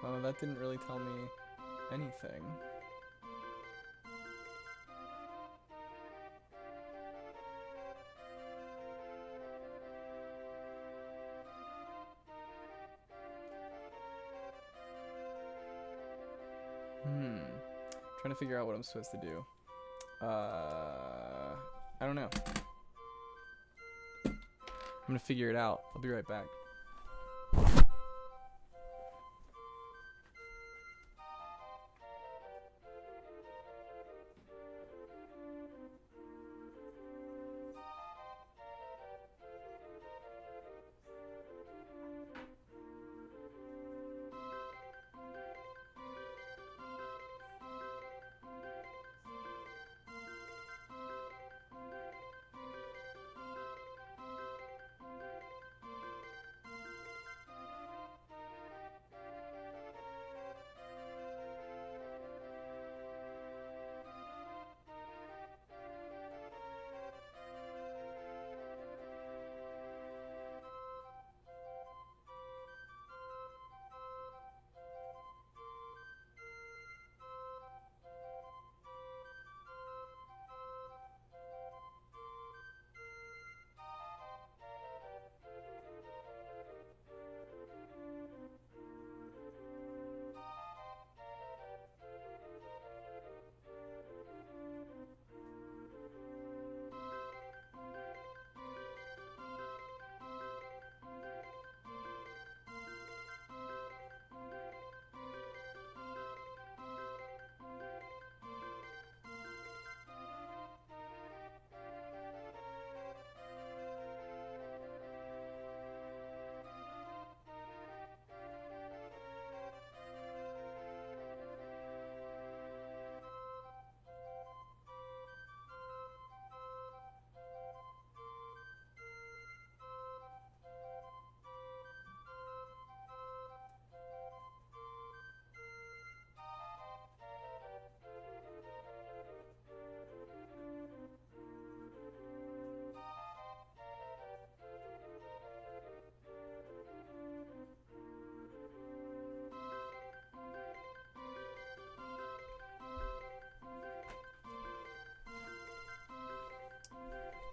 Oh, that didn't really tell me anything. Trying to figure out what I'm supposed to do. I don't know. I'm gonna figure it out. I'll be right back.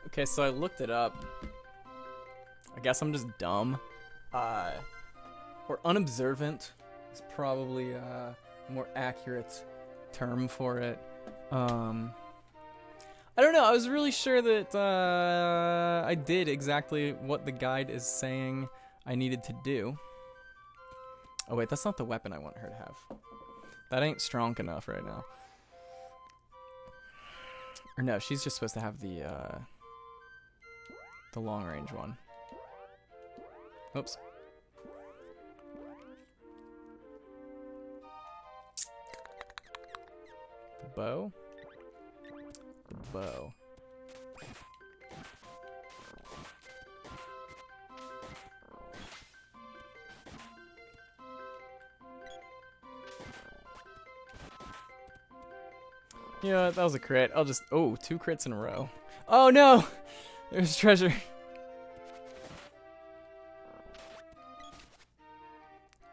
Okay, so I looked it up. I guess I'm just dumb. Or unobservant is probably a more accurate term for it. I don't know. I was really sure that I did exactly what the guide is saying I needed to do. Oh wait, that's not the weapon I want her to have. That ain't strong enough right now. Or no, she's just supposed to have the long range one. Oops. The bow. The bow. You know what? That was a crit. I'll just... Oh, 2 crits in a row. Oh, no! There's treasure.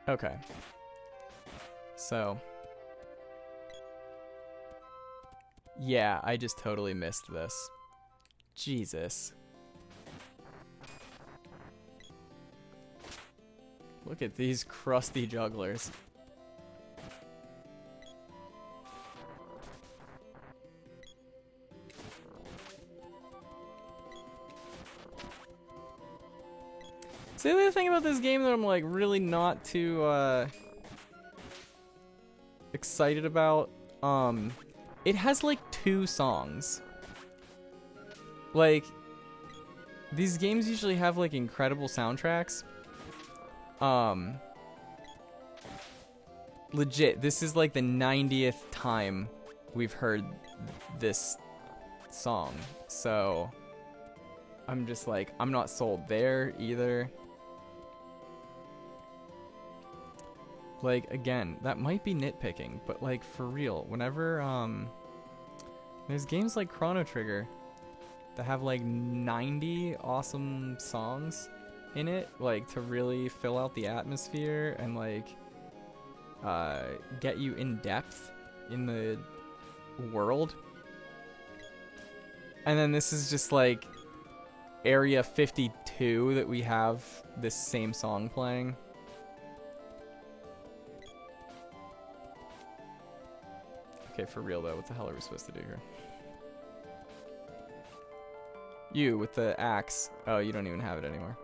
Okay. So. Yeah, I just totally missed this. Jesus. Look at these crusty jugglers. See, the other thing about this game that I'm like really not too excited about, it has like 2 songs. Like, these games usually have like incredible soundtracks. Legit, this is like the 90th time we've heard this song, so I'm just like, I'm not sold there either. Like, again, that might be nitpicking, but like, for real, whenever there's games like Chrono Trigger that have like 90 awesome songs in it, like, to really fill out the atmosphere and like get you in depth in the world. And then this is just like Area 52 that we have this same song playing. Okay, for real though, what the hell are we supposed to do here? You with the axe. Oh, you don't even have it anymore.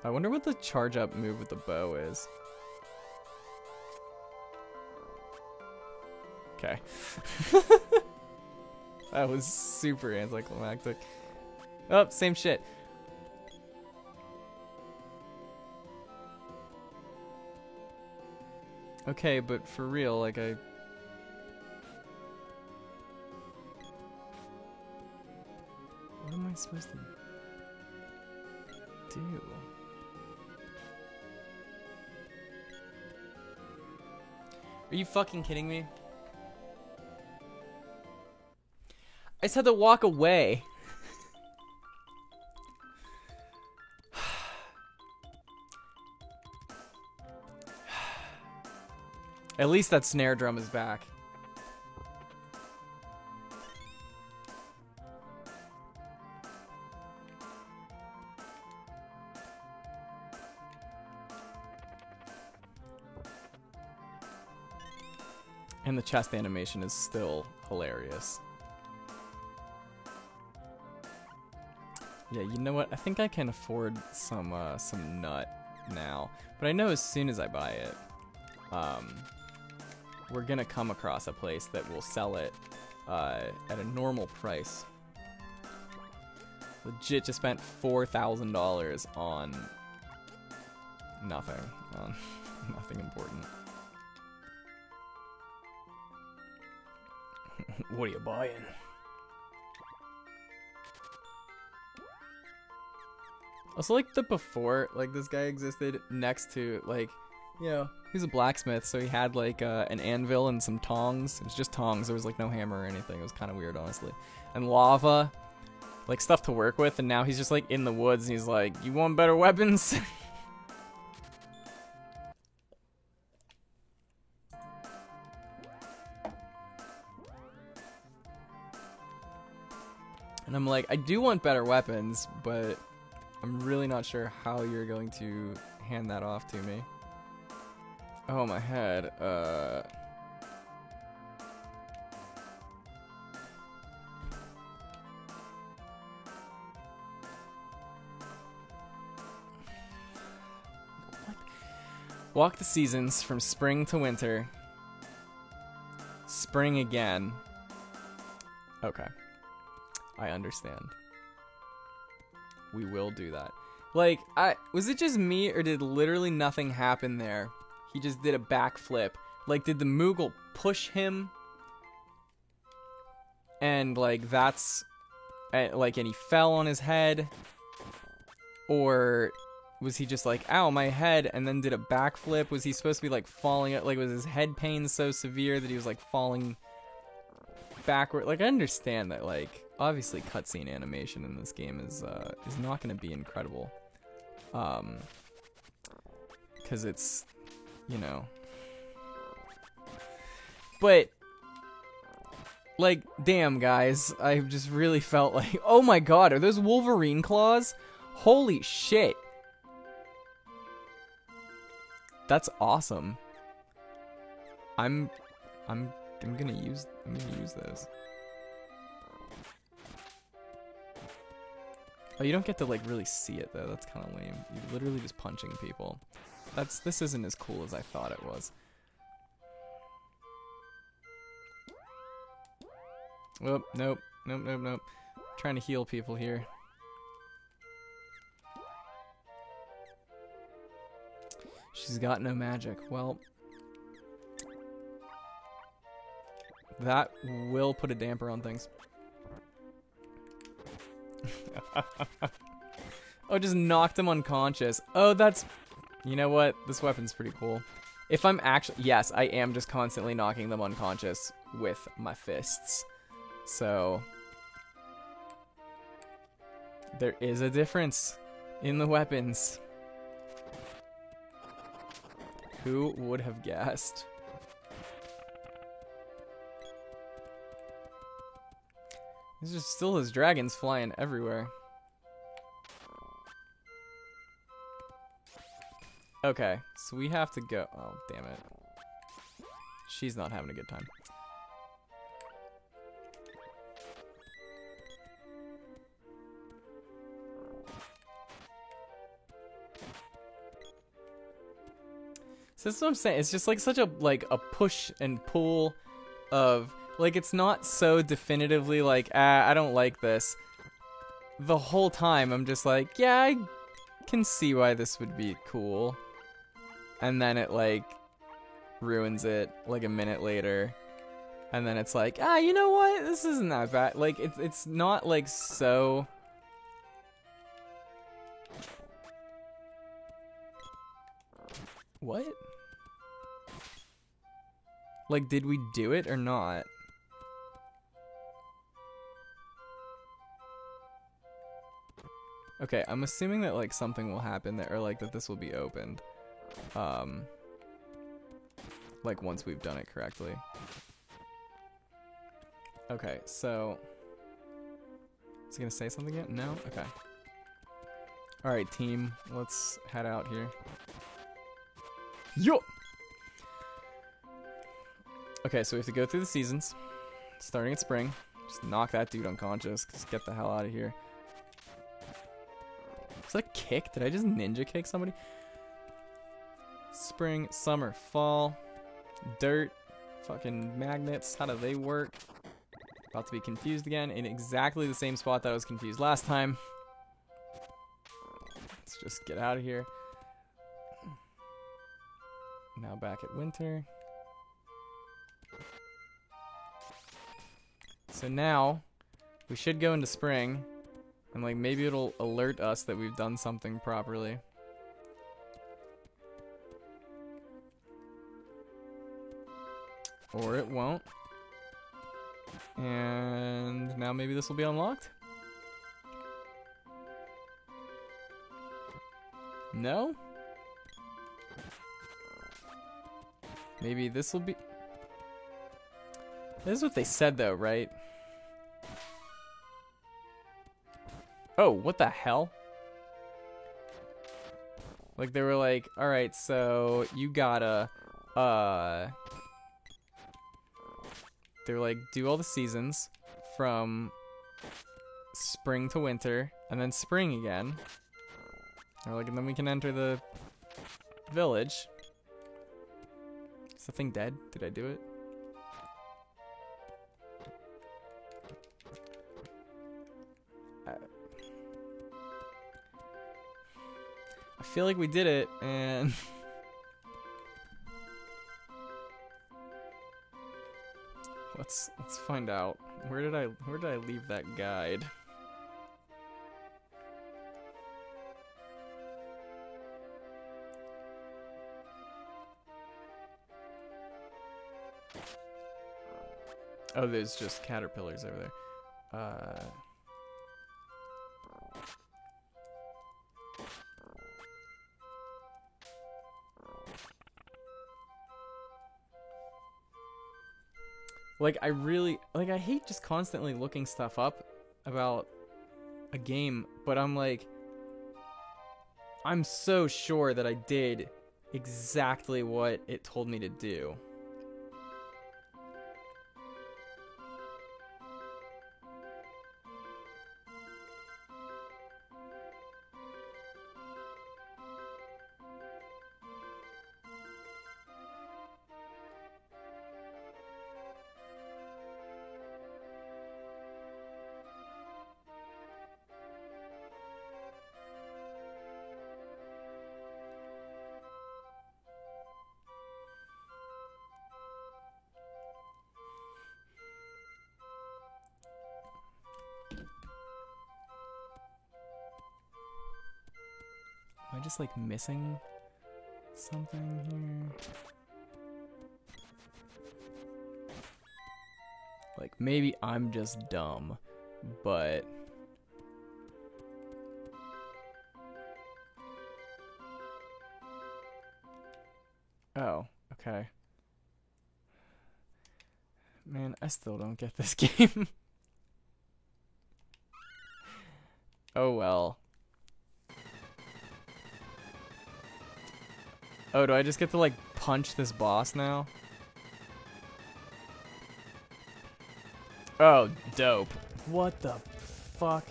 I wonder what the charge up move with the bow is. Okay. That was super anticlimactic. Oh, same shit. Okay, but for real, like what am I supposed to do? Are you fucking kidding me? I just had to walk away. At least that snare drum is back. And the chest animation is still hilarious. Yeah, you know what? I think I can afford some nut now. But I know as soon as I buy it, we're gonna come across a place that will sell it at a normal price. Legit just spent $4,000 on nothing. Nothing important. What are you buying? Also, like the before, like this guy existed next to, like, you know, he's a blacksmith, so he had like an anvil and some tongs. It was just tongs. There was like no hammer or anything. It was kind of weird, honestly. And lava, like stuff to work with. And now he's just like in the woods, and he's like, "You want better weapons?" And I'm like, I do want better weapons, but I'm really not sure how you're going to hand that off to me. Oh, my head. Walk the seasons from spring to winter. Spring again. Okay. I understand. We will do that. Like, was it just me, or did literally nothing happen there? He just did a backflip. Like, did the Moogle push him? And, like, that's... like, and he fell on his head? Or was he just like, ow, my head, and then did a backflip? Was he supposed to be, like, falling... Like, was his head pain so severe that he was, like, falling backward? Like, I understand that, like... Obviously, cutscene animation in this game is not going to be incredible, because it's, you know, but like, damn guys, I just really felt like, oh my god, are those Wolverine claws? Holy shit, that's awesome. I'm gonna use those. Oh, you don't get to, like, really see it, though. That's kind of lame. You're literally just punching people. This isn't as cool as I thought it was. Oh, nope. Nope. Trying to heal people here. She's got no magic. Well, that will put a damper on things. Oh, just knocked him unconscious. Oh, that's... You know what? This weapon's pretty cool. If I'm actually... Yes, I am just constantly knocking them unconscious with my fists. So... There is a difference in the weapons. Who would have guessed? There's just still his dragons flying everywhere. Okay, so we have to go. Oh, damn it. She's not having a good time. So that's what I'm saying. It's just like such a a push and pull of like it's not so definitively like I don't like this. The whole time I'm just like, yeah, I can see why this would be cool. And then it like ruins it like a minute later. And then it's like, you know what? This isn't that bad. Like it's not like so. What? Like, did we do it or not? Okay, I'm assuming that like something will happen there, or like that this will be opened. Like once we've done it correctly. Okay, so is he gonna say something yet? No? Okay. Alright, team, let's head out here. Yo! Okay, so we have to go through the seasons, starting at spring. Just knock that dude unconscious. Just get the hell out of here. Was that a kick? Did I just ninja kick somebody? Spring, summer, fall, dirt, fucking magnets. How do they work? About to be confused again in exactly the same spot that I was confused last time. Let's just get out of here. Now back at winter. So now we should go into spring, and like maybe it'll alert us that we've done something properly. Or it won't. And now maybe this will be unlocked? No? Maybe this will be... This is what they said though, right? Oh, what the hell? Like they were like, alright, so you gotta, they were like, do all the seasons from spring to winter, and then spring again. Or like, and then we can enter the village. Is the thing dead? Did I do it? I feel like we did it, and let's find out. Where did I leave that guide? Oh, there's just caterpillars over there. Like, I hate just constantly looking stuff up about a game, but I'm like, I'm so sure that I did exactly what it told me to do. Am I just like missing something here? Like maybe I'm just dumb, but oh, okay. Man, I still don't get this game. Oh well. Oh, do I just get to like punch this boss now? Oh, dope. What the fuck?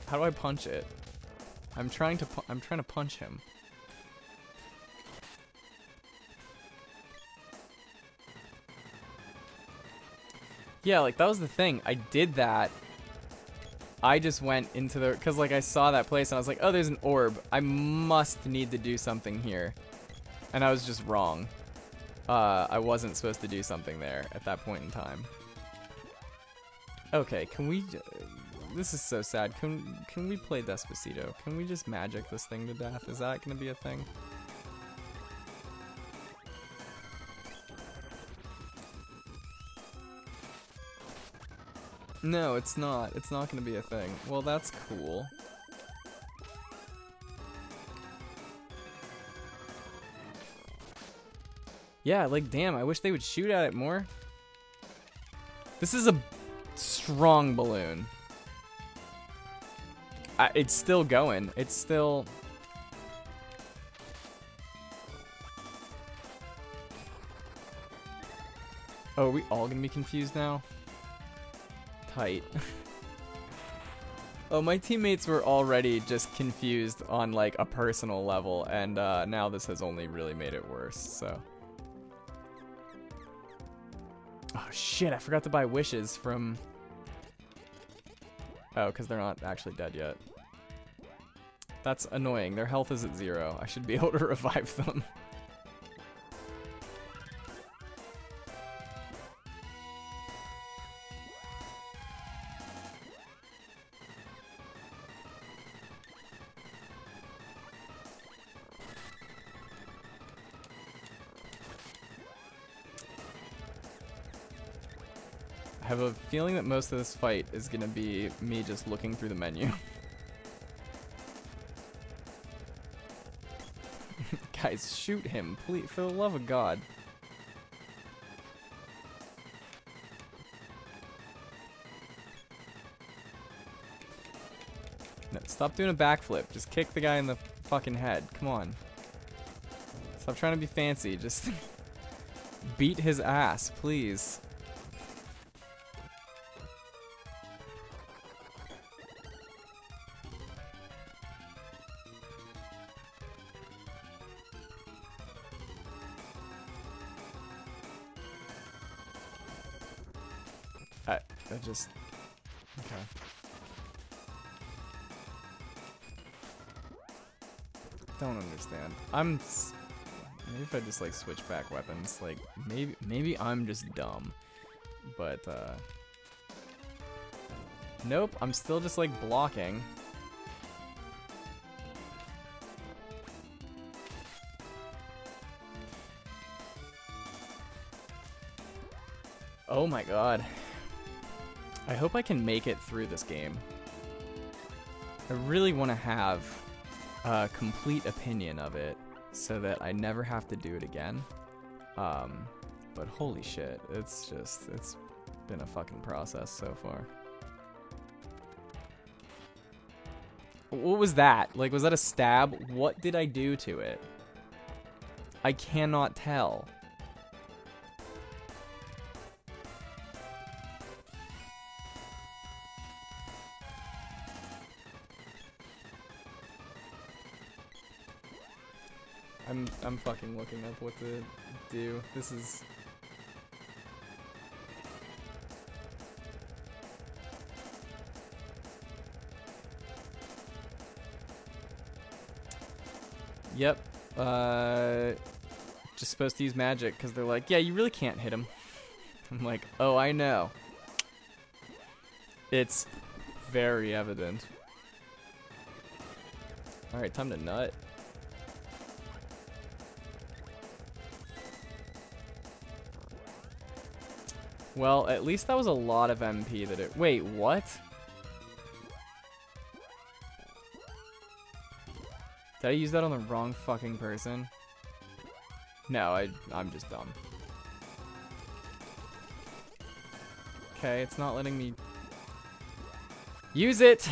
How do I punch it? I'm trying to punch him. Yeah, like that was the thing. I did that. I just went into the, cause like I saw that place and I was like, oh, there's an orb. I must need to do something here. And I was just wrong. I wasn't supposed to do something there at that point in time. Okay, can we, this is so sad. Can we play Despacito? Can we just magic this thing to death? Is that gonna be a thing? No, it's not. It's not gonna be a thing. Well, that's cool. Yeah, like, damn, I wish they would shoot at it more. This is a strong balloon. It's still going. It's still... Oh, are we all gonna be confused now? Tight. Oh, my teammates were already just confused on, like, a personal level, and now this has only really made it worse, so... Oh, shit, I forgot to buy wishes from... Oh, because they're not actually dead yet. That's annoying. Their health is at 0. I should be able to revive them. I have a feeling that most of this fight is gonna be me just looking through the menu. Guys, shoot him, please, for the love of God. No, stop doing a backflip. Just kick the guy in the fucking head. Come on. Stop trying to be fancy. Just beat his ass, please. I just... Okay. Don't understand. Maybe if I just, like, switch back weapons. Like, maybe I'm just dumb. But, nope, I'm still just, like, blocking. Oh my god. I hope I can make it through this game. I really want to have a complete opinion of it so that I never have to do it again. But holy shit, it's been a fucking process so far. What was that? Like, was that a stab? What did I do to it? I cannot tell. I'm fucking looking up what to do. This is... Yep. Just supposed to use magic because they're like, yeah, you really can't hit him. I'm like, oh, I know. It's very evident. Alright, time to nut. Well, at least that was a lot of MP that it... Wait, what? Did I use that on the wrong fucking person? No, I'm just dumb. Okay, it's not letting me... Use it!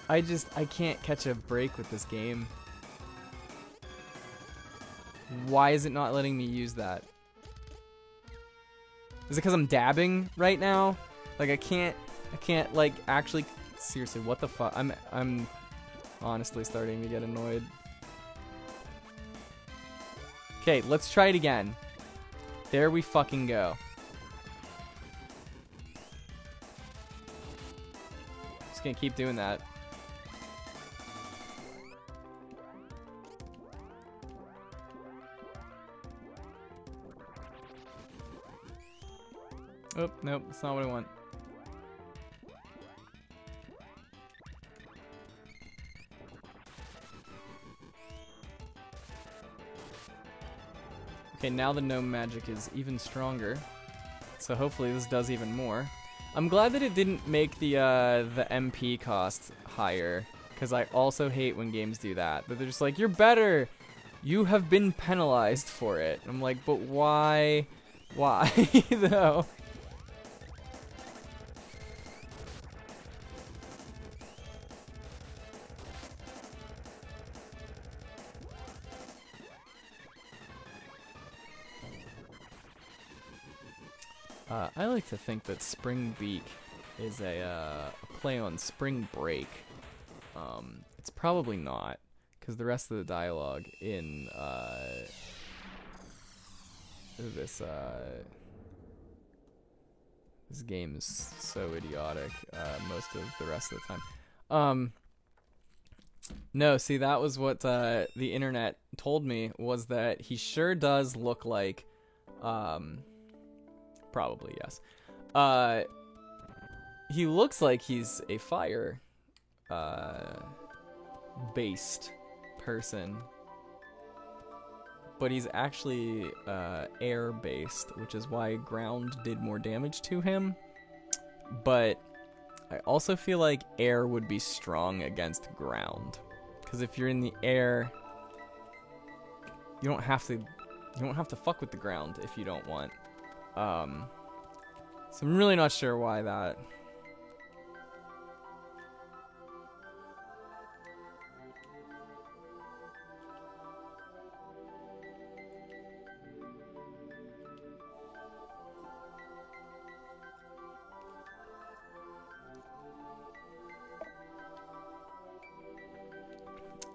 I can't catch a break with this game. Why is it not letting me use that? Is it because I'm dabbing right now? Like I can't like actually. Seriously, what the fuck? I'm honestly starting to get annoyed. Okay, let's try it again. There we fucking go. Just gonna keep doing that. Oh, nope, that's not what I want. Okay, now the gnome magic is even stronger. So hopefully this does even more. I'm glad that it didn't make the MP cost higher, because I also hate when games do that. But they're just like, you're better! You have been penalized for it. I'm like, but why? Why, though? I like to think that Spring Beak is a play on Spring Break. It's probably not, because the rest of the dialogue in this game is so idiotic most of the rest of the time. No, see, that was what the internet told me, was that he sure does look like probably, yes. He looks like he's a fire based person, but he's actually air based, which is why ground did more damage to him. But I also feel like air would be strong against ground, because if you're in the air, you don't have to fuck with the ground if you don't want. So I'm really not sure why that.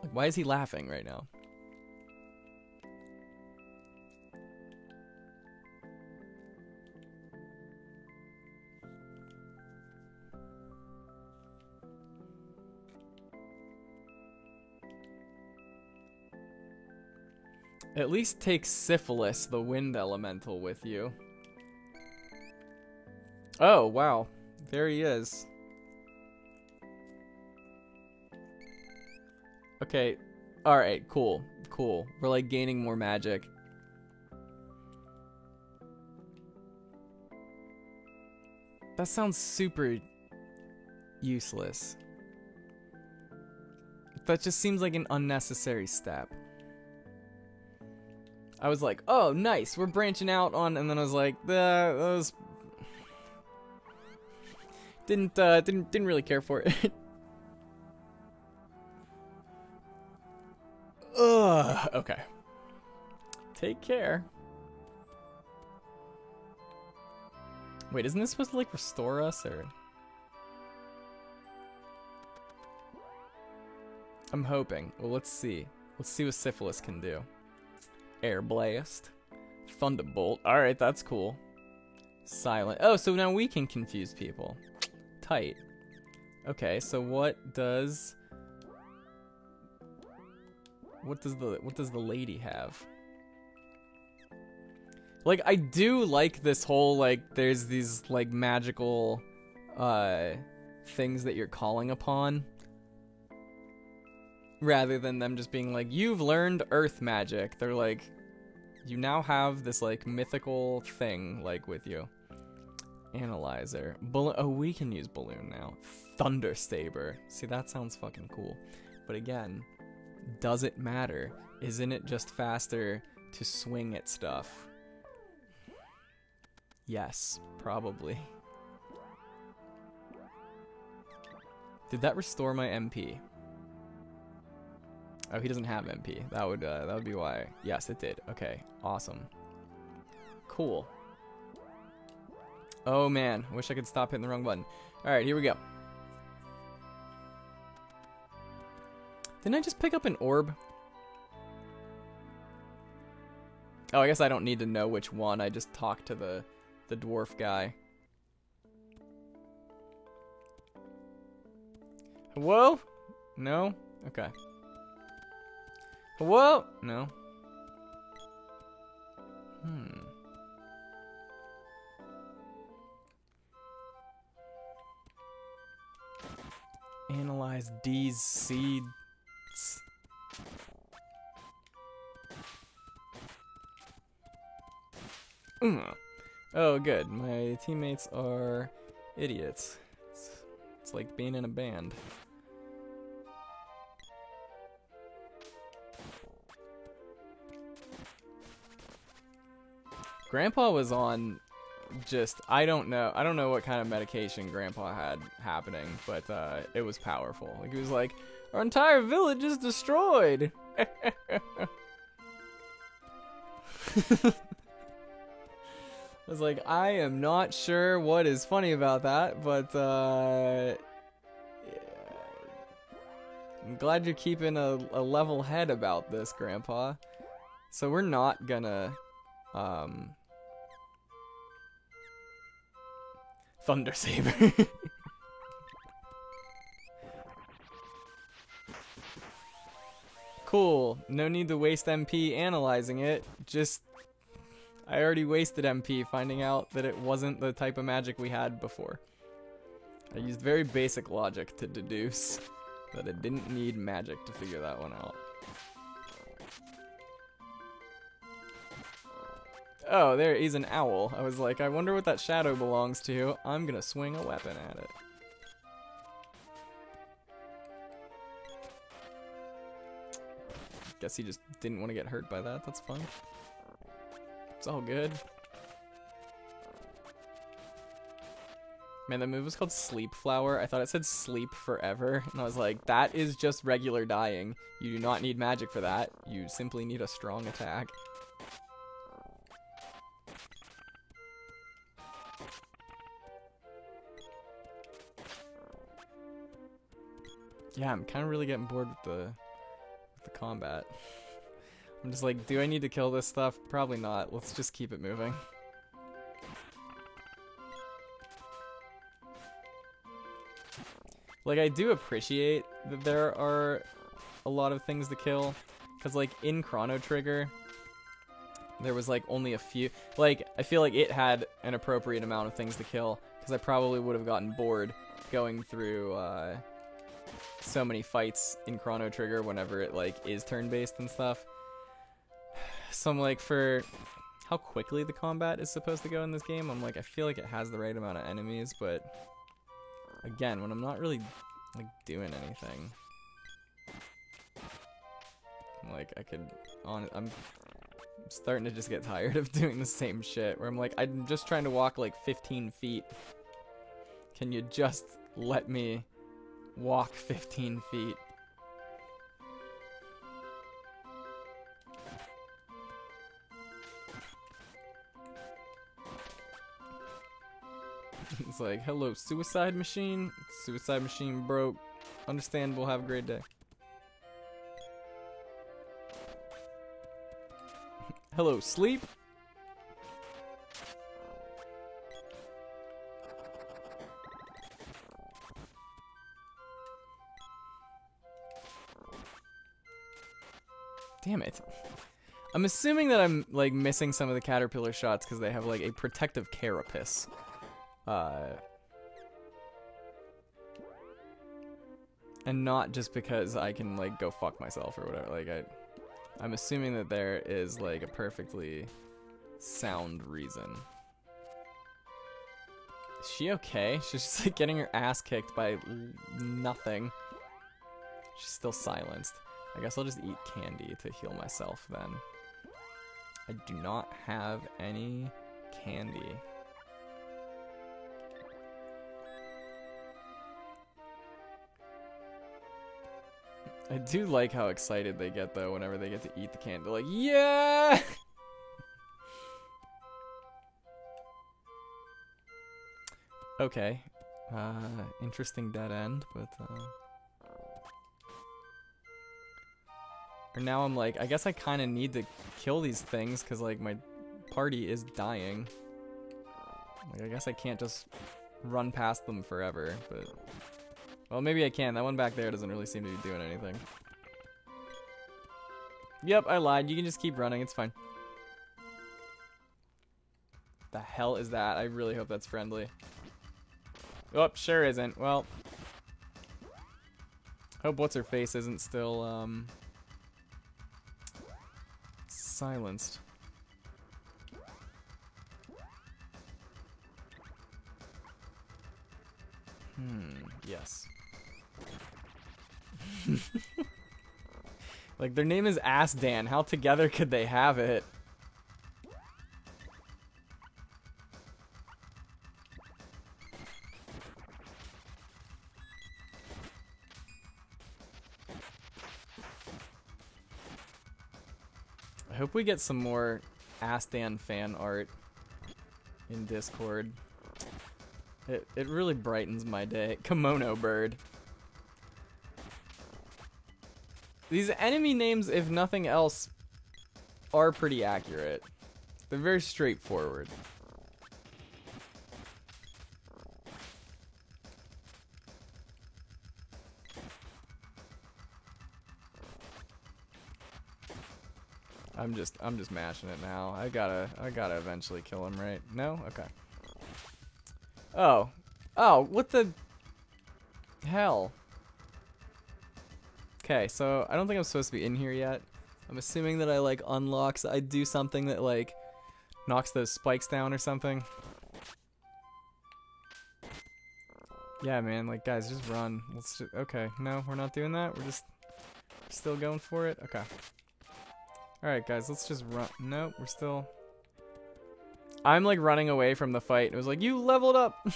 Like, why is he laughing right now? At least take Syphilis, the wind elemental, with you. Oh, wow. There he is. Okay. Alright, cool. Cool. We're like gaining more magic. That sounds super useless. That just seems like an unnecessary step. I was like, oh, nice, we're branching out on, and then I was like, that was... Didn't really care for it. Ugh, okay. Take care. Wait, isn't this supposed to, like, restore us, or...? I'm hoping. Well, let's see. Let's see what Syphilis can do. Air Blast. Thunderbolt. Alright, that's cool. Silent. Oh, so now we can confuse people. Tight. Okay, so what does the lady have? Like, I do like this whole, like, there's these, like, magical things that you're calling upon, rather than them just being like, you've learned earth magic. They're like, you now have this, like, mythical thing, like, with you. Analyzer. Oh, we can use Balloon now. Thundersaber. See, that sounds fucking cool. But again, does it matter? Isn't it just faster to swing at stuff? Yes, probably. Did that restore my MP? Oh, he doesn't have MP. That would be why. Yes, it did. Okay, awesome. Cool. Oh man, wish I could stop hitting the wrong button. All right, here we go. Didn't I just pick up an orb? Oh, I guess I don't need to know which one. I just talked to the dwarf guy. Whoa? No? Okay. Whoa? No. Analyze these seeds. Oh, good. My teammates are idiots. It's like being in a band. Grandpa was on just, I don't know what kind of medication Grandpa had happening, but it was powerful. Like, he was like, our entire village is destroyed. I was like, I am not sure what is funny about that, but yeah. I'm glad you're keeping a level head about this, Grandpa. So we're not gonna Thunder Saber. Cool. No need to waste MP analyzing it. Just, I already wasted MP finding out that it wasn't the type of magic we had before. I used very basic logic to deduce that it didn't need magic to figure that one out. Oh, there, he's an owl. I was like, I wonder what that shadow belongs to. I'm gonna swing a weapon at it. Guess he just didn't want to get hurt by that. That's fine. It's all good. Man, that move was called Sleep Flower. I thought it said Sleep Forever. And I was like, that is just regular dying. You do not need magic for that. You simply need a strong attack. Yeah, I'm kind of really getting bored with the combat. I'm just like, do I need to kill this stuff? Probably not. Let's just keep it moving. Like, I do appreciate that there are a lot of things to kill, because like in Chrono Trigger there was like only a few. Like, I feel like it had an appropriate amount of things to kill, because I probably would have gotten bored going through so many fights in Chrono Trigger whenever it like is turn-based and stuff. So I'm like, for how quickly the combat is supposed to go in this game, I'm like, I feel like it has the right amount of enemies, but again, when I'm not really like doing anything, I'm like, I'm starting to just get tired of doing the same shit, where I'm like, I'm just trying to walk like 15 feet. Can you just let me walk 15 feet? It's like, hello, suicide machine? Suicide machine broke. Understandable, have a great day. Hello, sleep? Damn it. I'm assuming that I'm like missing some of the caterpillar shots because they have like a protective carapace. And not just because I can like go fuck myself or whatever. Like I'm assuming that there is like a perfectly sound reason. Is she okay? She's just like getting her ass kicked by nothing. She's still silenced. I guess I'll just eat candy to heal myself then. I do not have any candy. I do like how excited they get though whenever they get to eat the candy. They're like, yeah! Okay. Interesting dead end, but or now I'm like, I guess I kind of need to kill these things because like my party is dying. Like I guess I can't just run past them forever, but well, maybe I can. That one back there doesn't really seem to be doing anything. Yep, I lied. You can just keep running. It's fine. The hell is that? I really hope that's friendly. Oh, sure isn't. Well, hope what's her face isn't still silenced. Yes. Like their name is Ass Dan. How together could they have it? I hope we get some more Ass Dan fan art in Discord. It really brightens my day. Kimono bird. These enemy names, if nothing else, are pretty accurate. They're very straightforward. I'm just mashing it now. I gotta eventually kill him, right? No? Okay. Oh, what the hell? Okay, so I don't think I'm supposed to be in here yet. I'm assuming that I like unlocks. I do something that like knocks those spikes down or something. Yeah, man, like guys, just run. Let's just, okay, no, we're not doing that. We're just still going for it. Okay. All right, guys, let's just run. Nope, we're still. I'm like running away from the fight. It was like, you leveled up.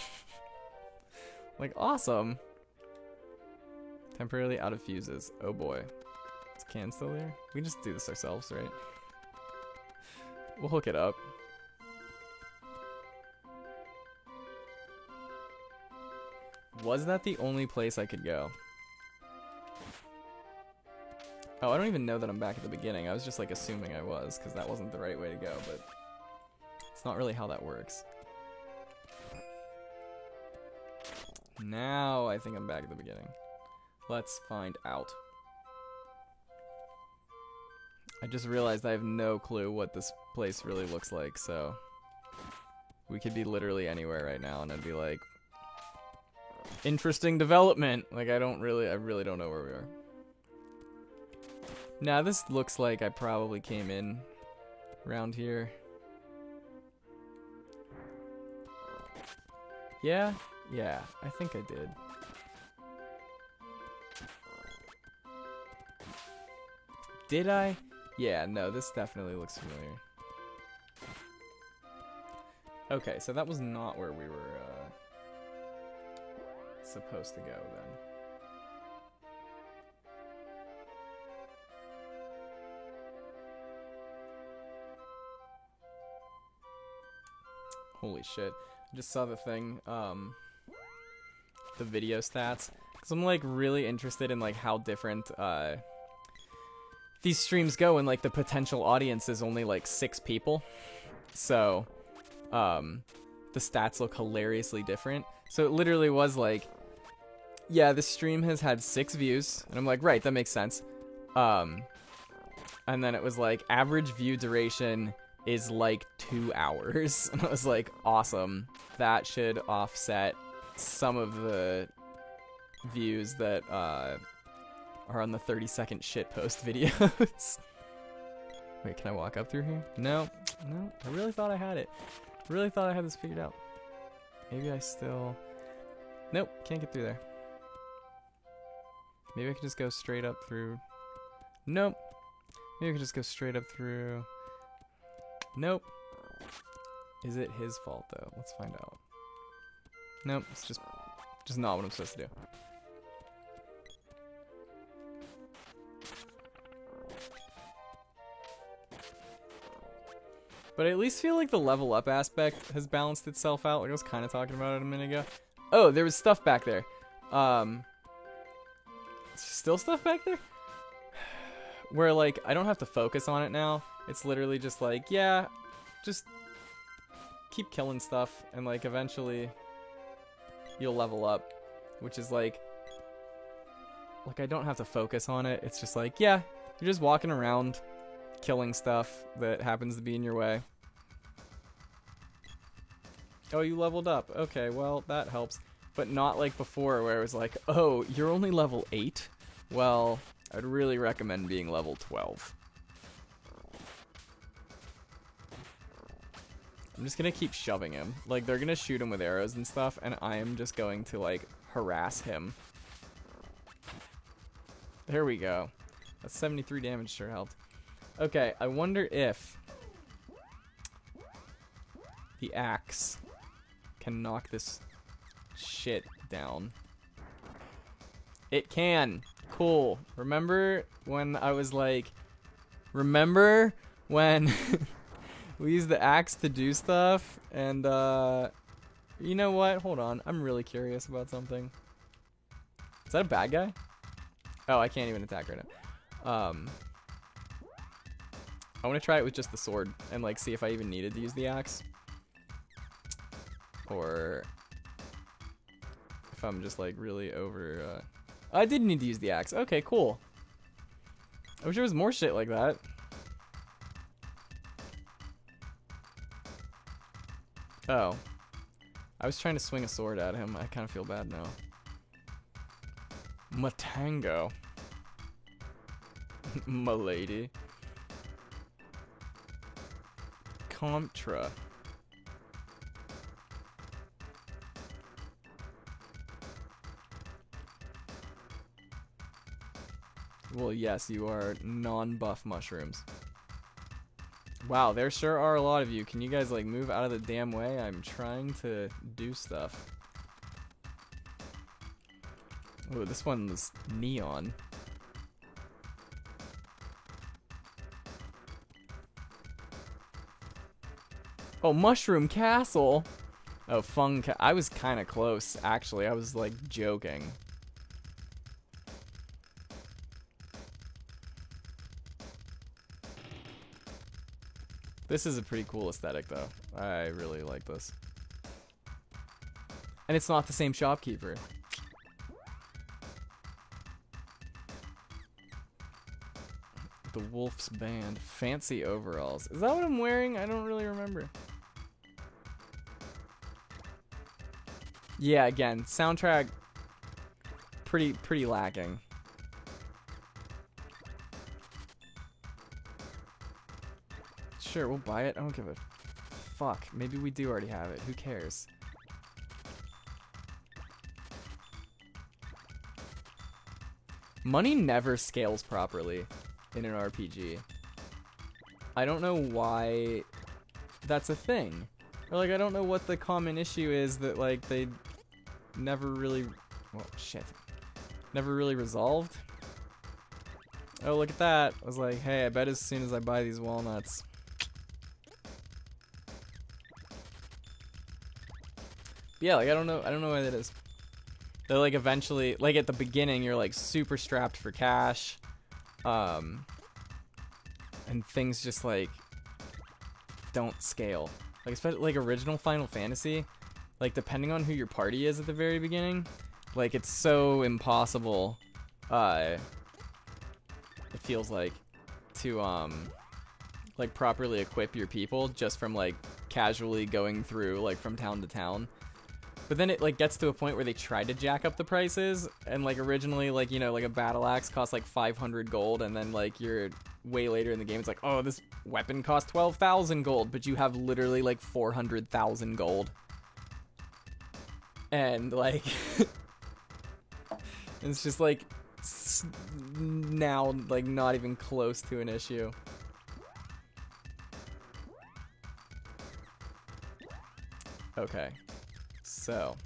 Like, awesome. Temporarily out of fuses. Oh boy. Is Can still there? We can just do this ourselves, right? We'll hook it up. Was that the only place I could go? Oh, I don't even know that I'm back at the beginning. I was just like assuming I was, because that wasn't the right way to go, but it's not really how that works. Now I think I'm back at the beginning. Let's find out. I just realized I have no clue what this place really looks like, so we could be literally anywhere right now and I'd be like, interesting development. Like I really don't know where we are. Now this looks like I probably came in around here. Yeah, I think I did. Did I? Yeah, no, this definitely looks familiar. Okay, so that was not where we were supposed to go then. Holy shit. I just saw the thing, the video stats. Because I'm like really interested in like how different these streams go, and like the potential audience is only like 6 people. So the stats look hilariously different. So it literally was like, yeah, this stream has had 6 views. And I'm like, right, that makes sense. And then it was like average view duration is like 2 hours. And I was like, awesome. That should offset some of the views that are on the 30-second shitpost videos. Wait, can I walk up through here? No. I really thought I had it. I really thought I had this figured out. Maybe I still... Nope, can't get through there. Maybe I could just go straight up through... Nope. Maybe I could just go straight up through... Nope. Is it his fault though? Let's find out. Nope, it's just not what I'm supposed to do. But I at least feel like the level up aspect has balanced itself out. Like I was kind of talking about it a minute ago. Oh, there was stuff back there. Still stuff back there? Where, like, I don't have to focus on it now. It's literally just like, yeah, just keep killing stuff. And, like, eventually you'll level up. Which is, like, I don't have to focus on it. It's just like, yeah, you're just walking around killing stuff that happens to be in your way. Oh, you leveled up. Okay, well, that helps. But not like before where it was like, oh, you're only level 8? Well, I'd really recommend being level 12. I'm just gonna keep shoving him. Like, they're gonna shoot him with arrows and stuff, and I am just going to, like, harass him. There we go. That's 73 damage, sure helped. Okay, I wonder if the axe can knock this shit down. It can. Cool. Remember when I was like, remember when we used the axe to do stuff? And, you know what? Hold on. I'm really curious about something. Is that a bad guy? Oh, I can't even attack right now. I want to try it with just the sword and, like, see if I even needed to use the axe. Or if I'm just, like, really over, I did need to use the axe. Okay, cool. I wish there was more shit like that. Oh. I was trying to swing a sword at him. I kind of feel bad now. Matango. Milady. Contra. Well, yes, you are non-buff mushrooms. Wow, there sure are a lot of you. Can you guys, like, move out of the damn way? I'm trying to do stuff. Oh, this one's neon. Oh, Mushroom Castle! Oh, I was kind of close, actually. I was, like, joking. This is a pretty cool aesthetic, though. I really like this. And it's not the same shopkeeper. The Wolf's Band. Fancy overalls. Is that what I'm wearing? I don't really remember. Yeah, again, soundtrack pretty lacking. Sure, we'll buy it. I don't give a fuck. Maybe we do already have it. Who cares? Money never scales properly in an RPG. I don't know why that's a thing. Or, like, I don't know what the common issue is that, like, they never really... Well, shit. Never really resolved. Oh, look at that. I was like, hey, I bet as soon as I buy these walnuts... Yeah, like, I don't know why that is. They're, like, eventually, like, at the beginning, you're, like, super strapped for cash. And things just, like, don't scale. Like, especially, like, original Final Fantasy, like, depending on who your party is at the very beginning, like, it's so impossible, it feels like, to, like, properly equip your people just from, like, casually going through, like, from town to town. But then it, like, gets to a point where they try to jack up the prices, and, like, originally, like, you know, like, a battle axe costs, like, 500 gold, and then, like, you're way later in the game, it's like, oh, this weapon costs 12,000 gold, but you have literally, like, 400,000 gold. And, like, it's just, like, now, like, not even close to an issue. Okay. So.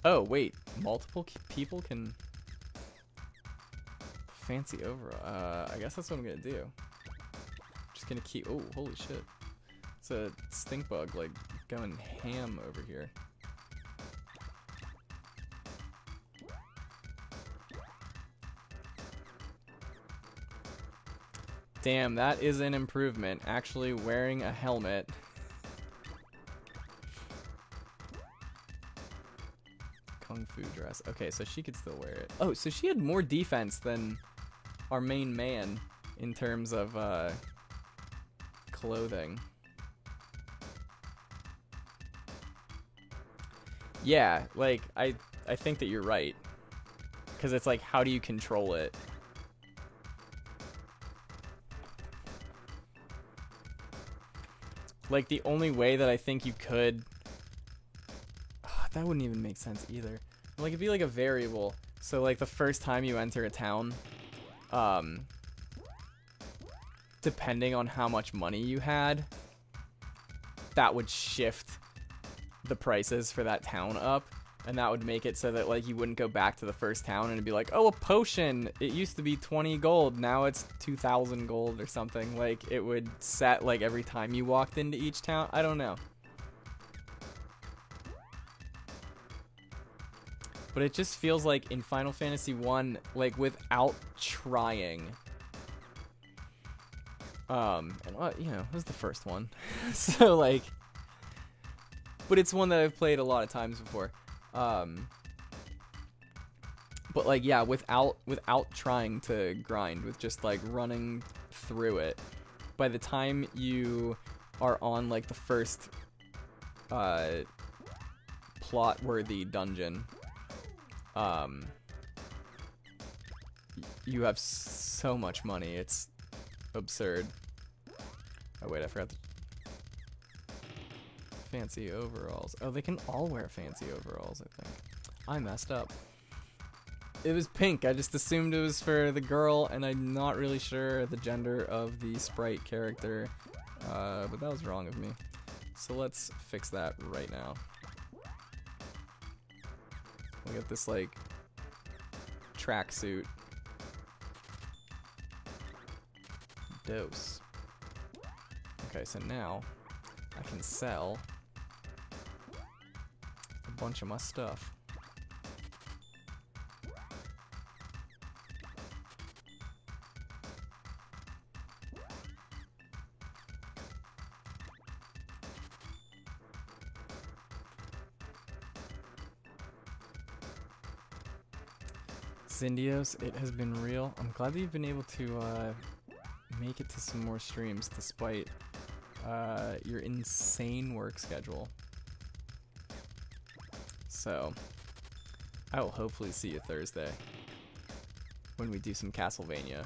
Oh, wait. multiple people can fancy overall. I guess that's what I'm gonna do. Just gonna keep. Oh, holy shit! It's a stink bug like going ham over here. Damn, that is an improvement. Actually wearing a helmet. Kung Fu dress. Okay, so she could still wear it. Oh, so she had more defense than our main man in terms of clothing. Yeah, like I think that you're right. 'Cause it's like, how do you control it? Like, the only way that I think you could... that wouldn't even make sense either. Like, it'd be like a variable. So, like, the first time you enter a town, depending on how much money you had, that would shift the prices for that town up. And that would make it so that, like, you wouldn't go back to the first town and it'd be like, oh, a potion! It used to be 20 gold, now it's 2,000 gold or something. Like, it would set, like, every time you walked into each town. I don't know. But it just feels like in Final Fantasy 1, like, without trying. And, you know, it was the first one. So, like... But it's one that I've played a lot of times before. But like, yeah, without trying to grind, with just like running through it, by the time you are on like the first plot worthy dungeon, you have so much money, it's absurd. Oh wait, I forgot to... Fancy overalls. Oh, they can all wear fancy overalls, I think. I messed up. It was pink. I just assumed it was for the girl, and I'm not really sure the gender of the sprite character. But that was wrong of me. So let's fix that right now. We got this, like, tracksuit. Dose. Okay, so now I can sell a bunch of my stuff. Zindios, it has been real. I'm glad that you've been able to make it to some more streams despite your insane work schedule. So, I will hopefully see you Thursday when we do some Castlevania.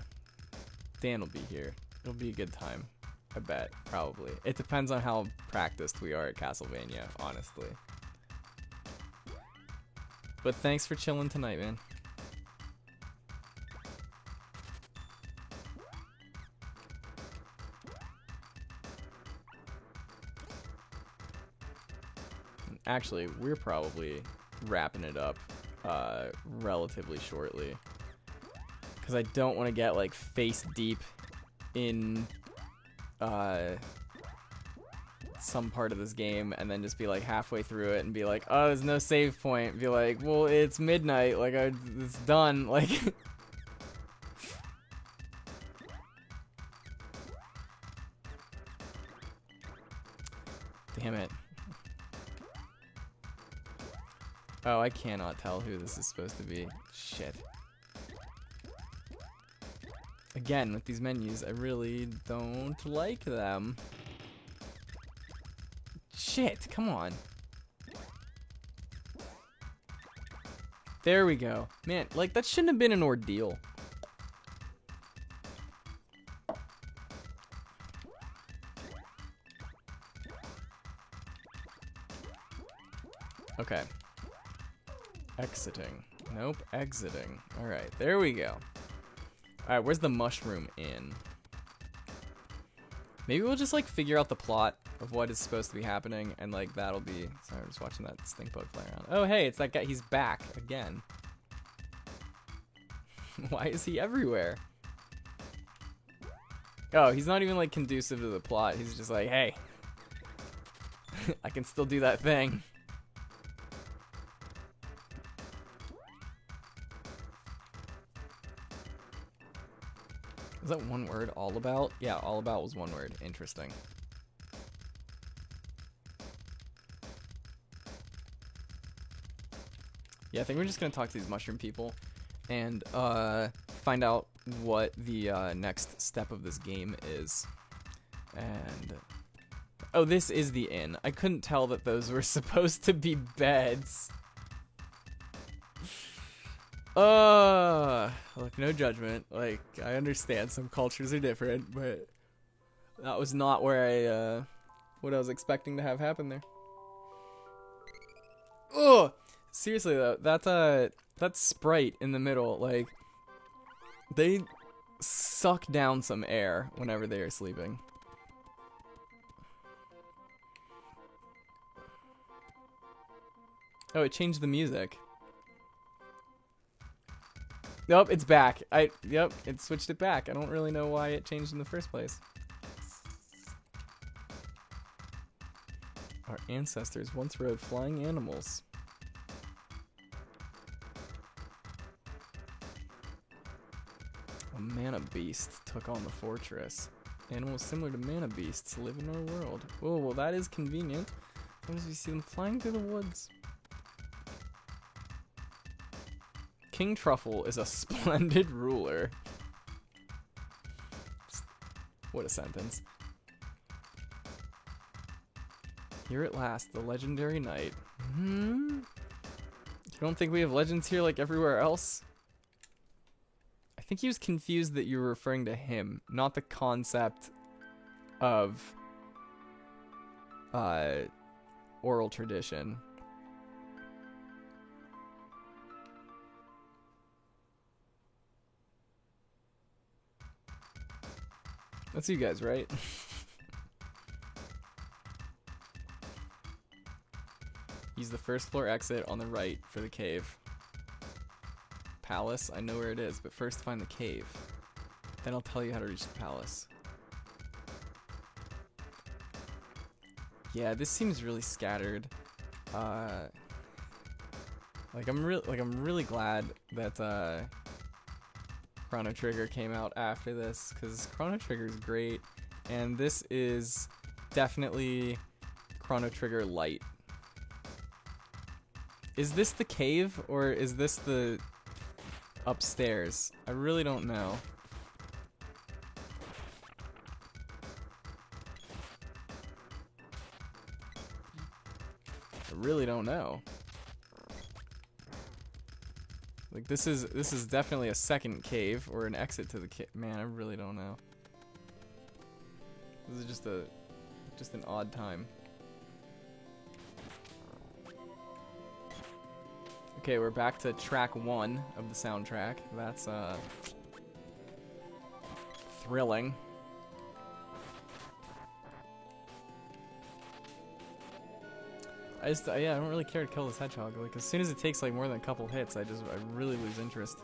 Dan will be here. It'll be a good time. I bet, probably. It depends on how practiced we are at Castlevania, honestly. But thanks for chilling tonight, man. Actually, we're probably wrapping it up relatively shortly. Because I don't want to get, like, face deep in some part of this game and then just be, like, halfway through it and be like, oh, there's no save point. Be like, well, it's midnight. Like, it's done. Like... Damn it. Oh, I cannot tell who this is supposed to be. Shit. Again, with these menus, I really don't like them. Shit, come on. There we go. Man, like, that shouldn't have been an ordeal. Okay. Exiting. Nope, exiting. Alright, there we go. Alright, where's the mushroom inn? Maybe we'll just, like, figure out the plot of what is supposed to be happening, and like that'll be. Sorry, I'm just watching that stink bug fly around. Oh hey, it's that guy. He's back again. Why is he everywhere? Oh, he's not even like conducive to the plot. He's just like, hey, I can still do that thing. Is that one word? All about? Yeah, all about was one word. Interesting. Yeah, I think we're just gonna talk to these mushroom people and find out what the next step of this game is. And oh, this is the inn. I couldn't tell that those were supposed to be beds. Look, no judgment. Like, I understand some cultures are different, but that was not where what I was expecting to have happen there. Ugh! Seriously though, that Sprite in the middle, like, they suck down some air whenever they are sleeping. Oh, it changed the music. Nope, it's back. Yep, it switched it back. I don't really know why it changed in the first place. Our ancestors once rode flying animals. A mana beast took on the fortress. Animals similar to mana beasts live in our world. Oh, well that is convenient. Sometimes we see them flying through the woods. King Truffle is a splendid ruler. What a sentence. Here at last, the legendary knight. You don't think we have legends here like everywhere else? I think he was confused that you were referring to him, not the concept of oral tradition. That's you guys, right? Use the first floor exit on the right for the cave. Palace, I know where it is, but first find the cave. Then I'll tell you how to reach the palace. Yeah, this seems really scattered. Like I'm really glad that Chrono Trigger came out after this, because Chrono Trigger is great, and this is definitely Chrono Trigger light. Is this the cave, or is this the upstairs? I really don't know. I really don't know. Like this is definitely a second cave or an exit to the cave. Man, I really don't know. This is just an odd time. Okay, we're back to track 1 of the soundtrack. That's thrilling. I don't really care to kill this hedgehog. Like, as soon as it takes like more than a couple hits, I really lose interest.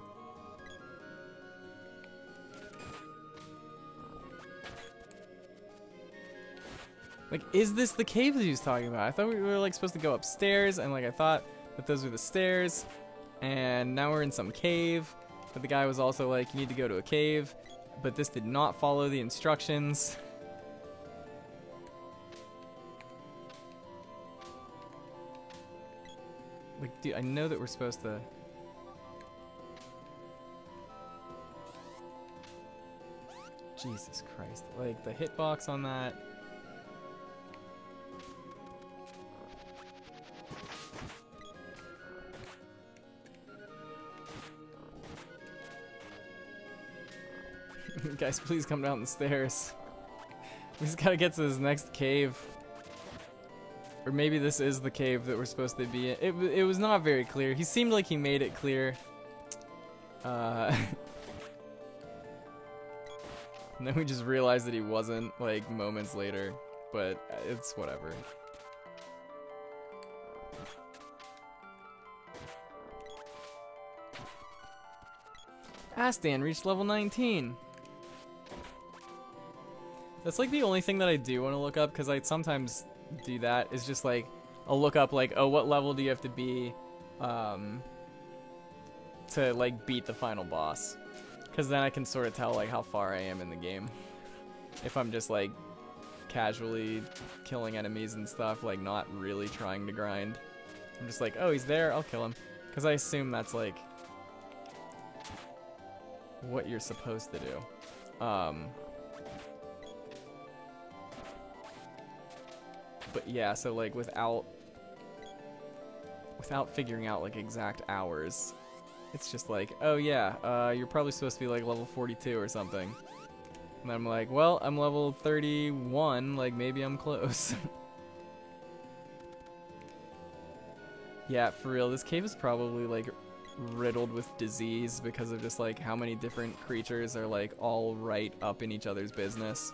Like, is this the cave that he was talking about? I thought we were like supposed to go upstairs, and like I thought that those were the stairs, and now we're in some cave. But the guy was also like, you need to go to a cave, but this did not follow the instructions. Like, dude, I know that we're supposed to... Jesus Christ. Like, the hitbox on that... Guys, please come down the stairs. We just gotta get to this next cave. Or maybe this is the cave that we're supposed to be in. It was not very clear. He seemed like he made it clear. And then we just realized that he wasn't, like, moments later. but it's whatever. Astan reached level 19. That's like the only thing that I do want to look up, because I sometimes do that, is just like, I'll look up like, oh, what level do you have to be to like beat the final boss? Because then I can sort of tell like how far I am in the game. If I'm just like casually killing enemies and stuff, like not really trying to grind. I'm just like, oh, he's there, I'll kill him. Because I assume that's like what you're supposed to do. But yeah, so like without figuring out like exact hours, it's just like, oh yeah, you're probably supposed to be like level 42 or something. And I'm like, well, I'm level 31, like maybe I'm close. Yeah, for real, this cave is probably like riddled with disease because of just like how many different creatures are like all right up in each other's business.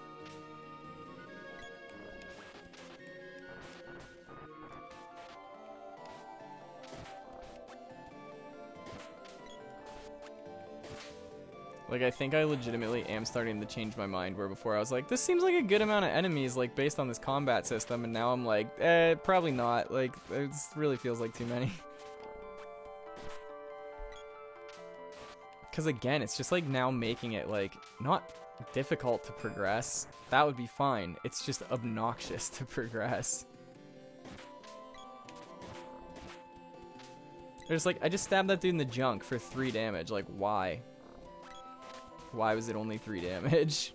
Like, I think I legitimately am starting to change my mind, where before I was like, this seems like a good amount of enemies, like, based on this combat system, and now I'm like, probably not. Like, it really feels like too many. Because, again, it's just, like, now making it, like, not difficult to progress. That would be fine. It's just obnoxious to progress. There's, like, I just stabbed that dude in the junk for 3 damage. Like, why? Why was it only 3 damage?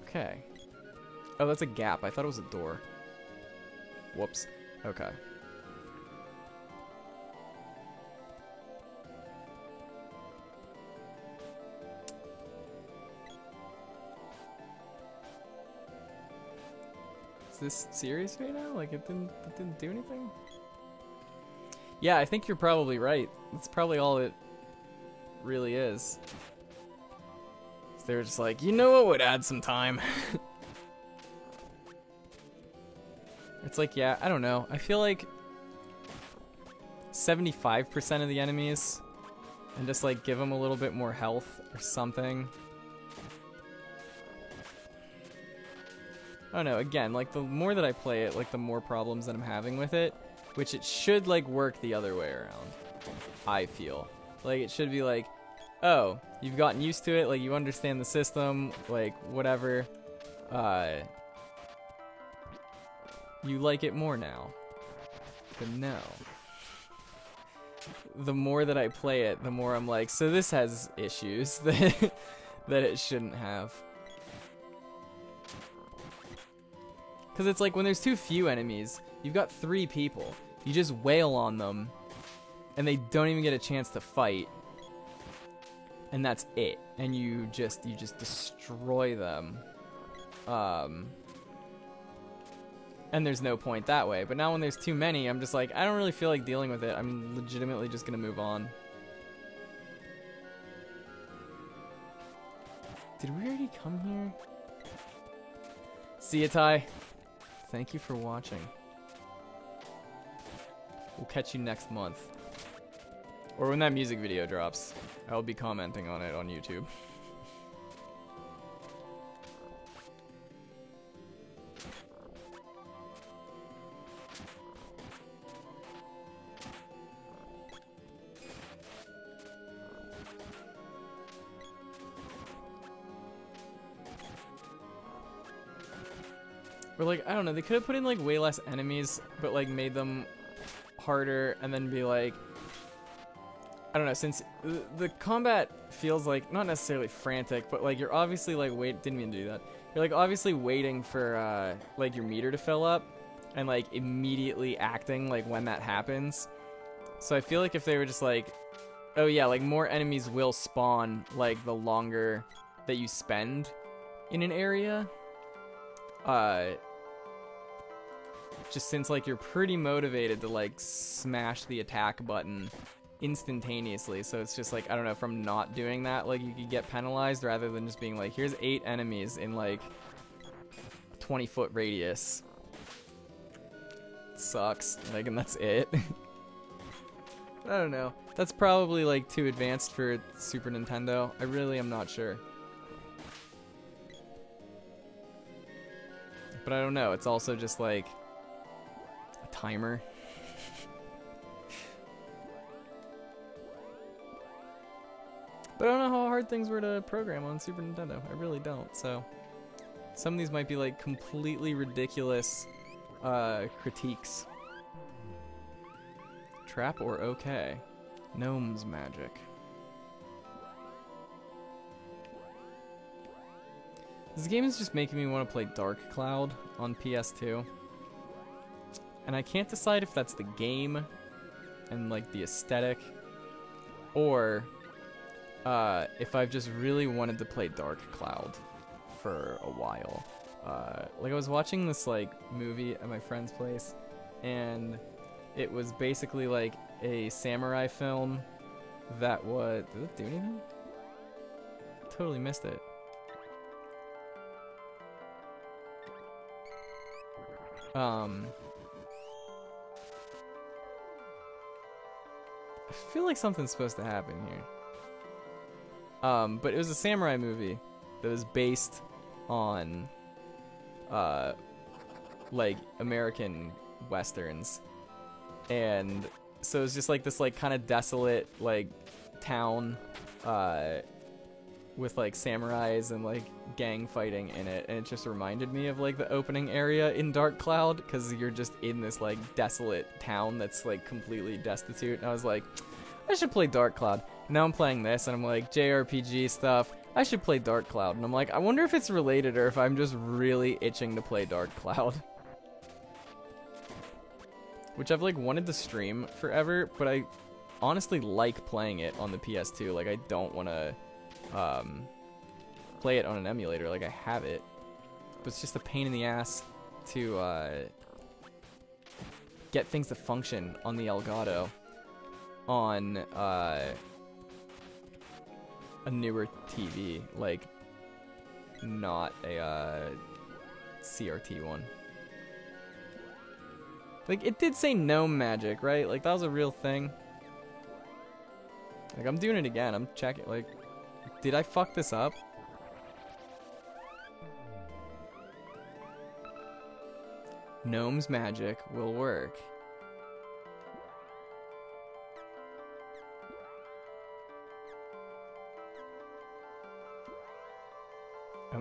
Okay. Oh, that's a gap. I thought it was a door. Whoops. Okay. Is this serious right now? Like, it didn't do anything? Yeah, I think you're probably right. That's probably all it really is. So they were just like, you know what would add some time? It's like, yeah, I don't know. I feel like 75% of the enemies, and just like give them a little bit more health or something. I don't know, again, like the more that I play it, like the more problems that I'm having with it, which it should like work the other way around, I feel. Like it should be like, oh, you've gotten used to it, like you understand the system, like whatever, you like it more now. But no. The more that I play it, the more I'm like, so this has issues that it shouldn't have. Because it's like when there's too few enemies, you've got 3 people. You just wail on them, and they don't even get a chance to fight. And that's it. And you just destroy them. And there's no point that way. But now when there's too many, I'm just like, I don't really feel like dealing with it. I'm legitimately just gonna move on. Did we already come here? See ya, Ty. Thank you for watching. We'll catch you next month. Or when that music video drops. I'll be commenting on it on YouTube. Or like, I don't know, they could have put in like way less enemies, but like made them harder and then be like, I don't know, since the combat feels like, not necessarily frantic, but like you're obviously like, didn't mean to do that. You're like obviously waiting for like your meter to fill up and like immediately acting like when that happens. So I feel like if they were just like, oh yeah, like more enemies will spawn like the longer that you spend in an area. Just since like you're pretty motivated to like smash the attack button instantaneously, so it's just like, I don't know, from not doing that, like you could get penalized rather than just being like, here's 8 enemies in like 20-foot radius. Sucks. Like, and that's it. I don't know. That's probably like too advanced for Super Nintendo. I really am not sure. But I don't know. It's also just like a timer. But I don't know how hard things were to program on Super Nintendo. I really don't. So some of these might be like completely ridiculous critiques. Trap or okay? Gnomes magic. This game is just making me want to play Dark Cloud on PS2. And I can't decide if that's the game and like the aesthetic, or if I've just really wanted to play Dark Cloud for a while. Like I was watching this like movie at my friend's place, and it was basically like a samurai film that was... Did it do anything? Totally missed it. I feel like something's supposed to happen here. But it was a samurai movie that was based on like American westerns, and so it's just like this like kind of desolate like town with like samurais and like gang fighting in it, and it just reminded me of like the opening area in Dark Cloud, because you're just in this like desolate town that's like completely destitute, and I was like, I should play Dark Cloud. Now I'm playing this and I'm like, JRPG stuff, I should play Dark Cloud, and I'm like, I wonder if it's related or if I'm just really itching to play Dark Cloud. Which I've like wanted to stream forever, but I honestly like playing it on the PS2. Like I don't want to play it on an emulator. Like I have it, but it's just a pain in the ass to get things to function on the Elgato on a newer TV, like not a CRT one. Like it did say gnome magic, right? Like that was a real thing. Like I'm doing it again. I'm checking. Like, did I fuck this up? Gnome's magic will work.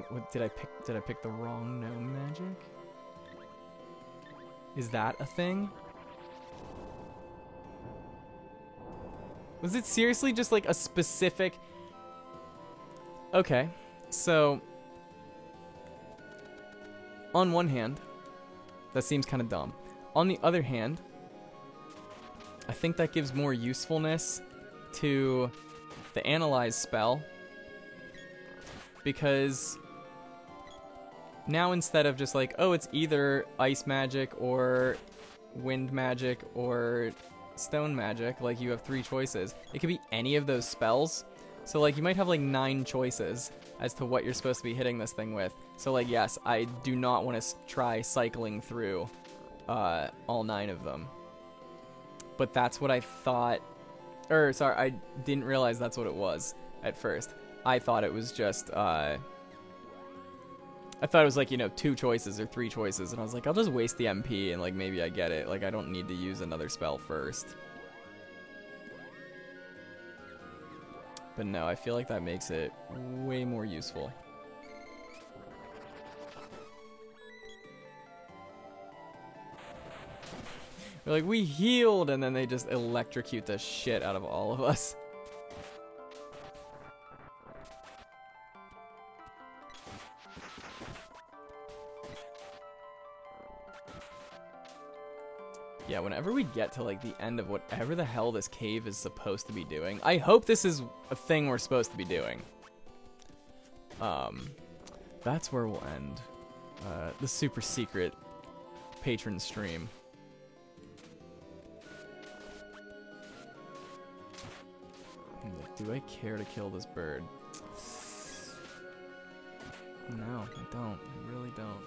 What, did I pick the wrong gnome magic? Is that a thing? Was it seriously just like a specific... Okay, so... On one hand, that seems kind of dumb. On the other hand, I think that gives more usefulness to the Analyze spell, because now instead of just like, oh, it's either ice magic or wind magic or stone magic, like you have 3 choices. It could be any of those spells. So like you might have like 9 choices as to what you're supposed to be hitting this thing with. So like, yes, I do not want to try cycling through all 9 of them. But that's what I thought, or sorry, I didn't realize that's what it was at first. I thought it was just, I thought it was like, you know, 2 choices or 3 choices, and I was like, I'll just waste the MP and like maybe I get it. Like I don't need to use another spell first. But no, I feel like that makes it way more useful. They're like, we healed, and then they just electrocute the shit out of all of us. Yeah, whenever we get to like the end of whatever the hell this cave is supposed to be doing, I hope this is a thing we're supposed to be doing. That's where we'll end the super secret patron stream. Do I care to kill this bird? No, I don't. I really don't.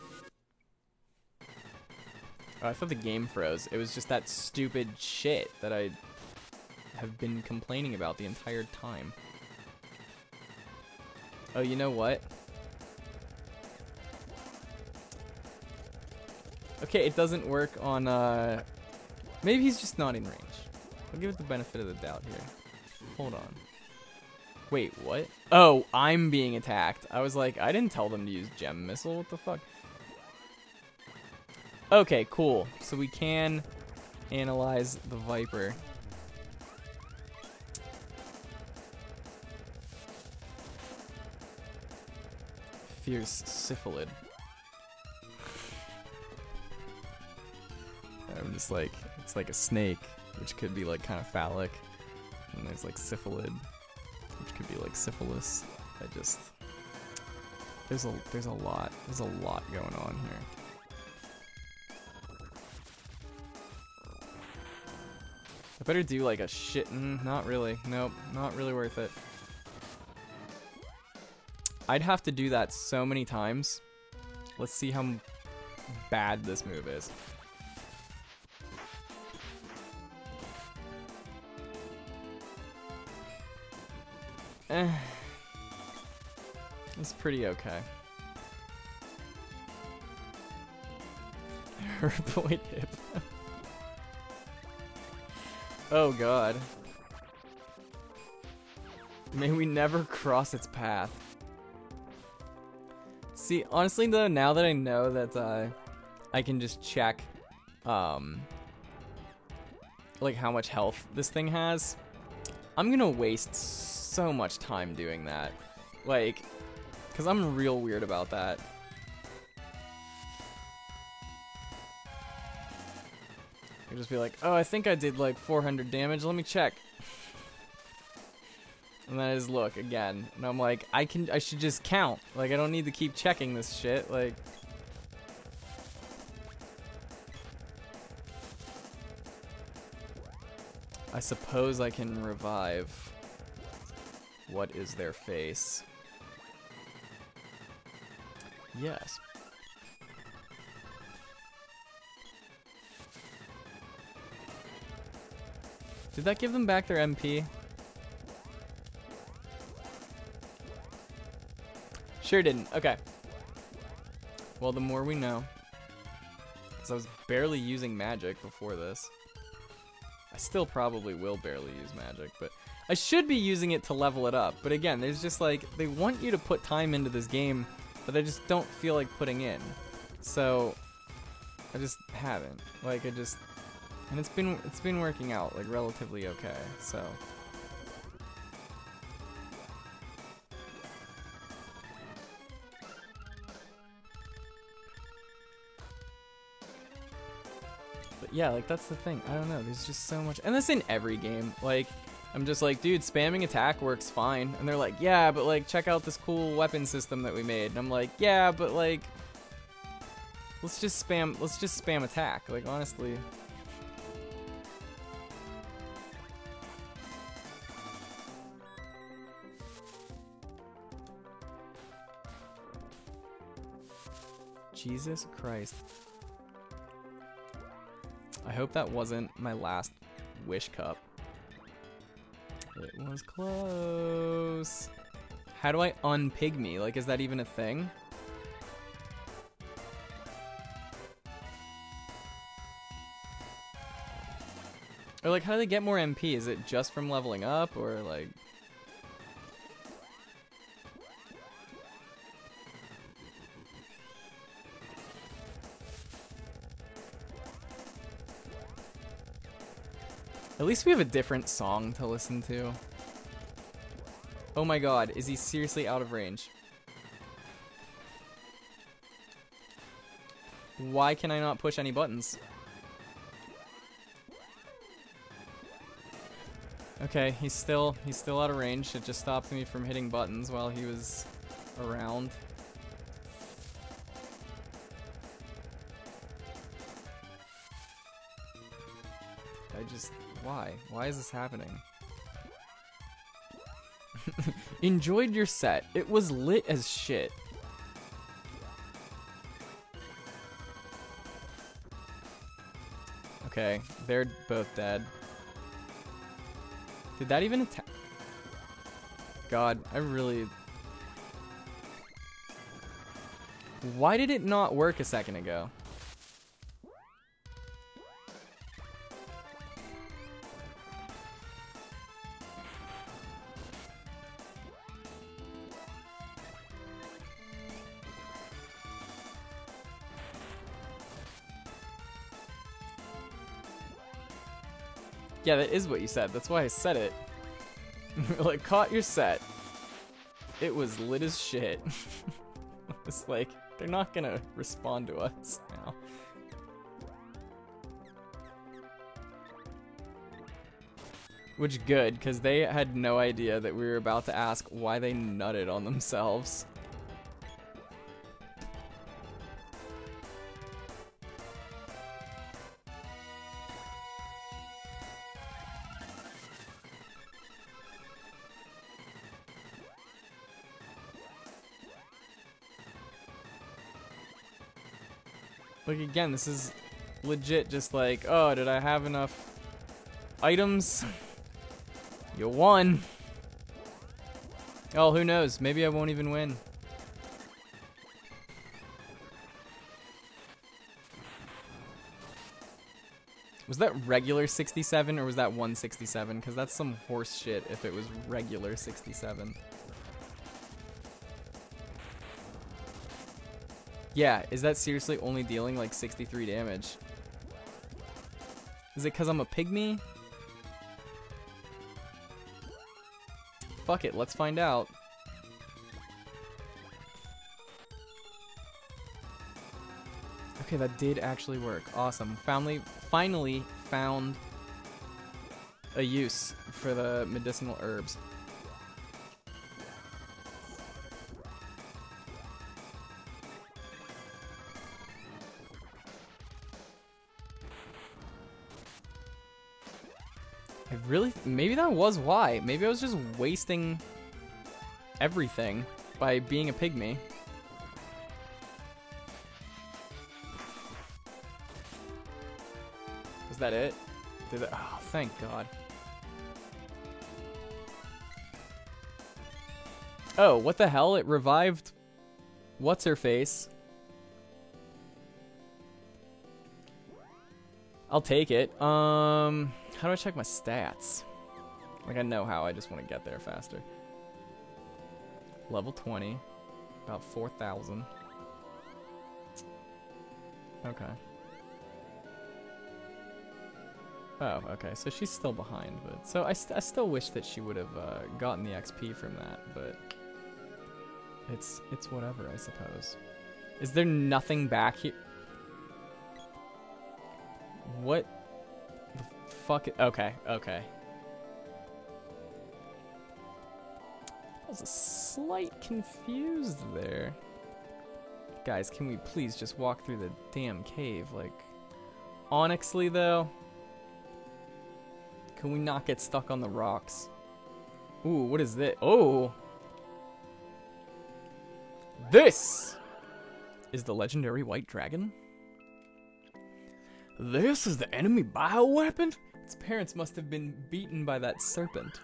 Oh, I thought the game froze. It was just that stupid shit that I have been complaining about the entire time. Oh, you know what? Okay, it doesn't work on, maybe he's just not in range. I'll give it the benefit of the doubt here. Hold on. Wait, what? Oh, I'm being attacked. I was like, I didn't tell them to use gem missile. What the fuck? Okay, cool. So we can analyze the Viper. Fierce Syphilid. I'm just like, it's like a snake, which could be like kind of phallic. And there's like Syphilid, which could be like syphilis. There's a lot going on here. I better do like a shit. Not really. Nope, not really worth it. I'd have to do that so many times. Let's see how bad this move is. It's pretty okay. Herboid hip. Oh god. May we never cross its path. See, honestly though, now that I know that I can just check like how much health this thing has, I'm gonna waste so much time doing that. Like, cause I'm real weird about that. I'll just be like, oh, I think I did like 400 damage, let me check. And then I just look again, and I'm like, I should just count. Like, I don't need to keep checking this shit, like. I suppose I can revive. What is their face? Yes. Did that give them back their MP? Sure didn't. Okay. Well, the more we know. Because I was barely using magic before this. I still probably will barely use magic, but I should be using it to level it up. But again, there's just like, they want you to put time into this game that I just don't feel like putting in. So I just haven't. Like, and it's been working out like relatively okay. So but yeah, like that's the thing. I don't know. There's just so much, and that's in every game. Like, I'm just like, dude, spamming attack works fine. And they're like, yeah, but like, check out this cool weapon system that we made. And I'm like, yeah, but like, let's just spam attack. Like, honestly. Jesus Christ. I hope that wasn't my last wish cup. It was close. How do I unpygmy? Like, is that even a thing? Or like, how do they get more MP? Is it just from leveling up, or like... At least we have a different song to listen to. Oh my god, is he seriously out of range? Why can I not push any buttons? Okay, he's still out of range. It just stopped me from hitting buttons while he was around. Why? Why is this happening? Enjoyed your set. It was lit as shit. Okay, they're both dead. Did that even attack? God, I really... Why did it not work a second ago? Yeah, that is what you said. That's why I said it. Like, caught your set. It was lit as shit. It's like, they're not gonna respond to us now. Which good, because they had no idea that we were about to ask why they nutted on themselves. Like, again, this is legit just like, oh, did I have enough items? You won. Oh, who knows? Maybe I won't even win. Was that regular 67 or was that 167? Because that's some horse shit if it was regular 67. Yeah, is that seriously only dealing like 63 damage? Is it because I'm a pygmy? Fuck it, let's find out. Okay, that did actually work. Awesome. Finally found a use for the medicinal herbs. Maybe that was why. Maybe I was just wasting everything by being a pygmy. Was that it? Did that? Oh, thank God. Oh, what the hell? It revived what's-her-face. I'll take it. How do I check my stats? Like, I know how, I just want to get there faster. Level 20. About 4,000. Okay. Oh, okay, so she's still behind, but... So I still wish that she would have gotten the XP from that, but... It's whatever, I suppose. Is there nothing back here? What the fuck? Okay, okay. I was a slight confused there. Guys, can we please just walk through the damn cave? Like, honestly though, can we not get stuck on the rocks? Ooh, what is this? Oh! This is the legendary white dragon? This is the enemy bioweapon? Its parents must have been beaten by that serpent.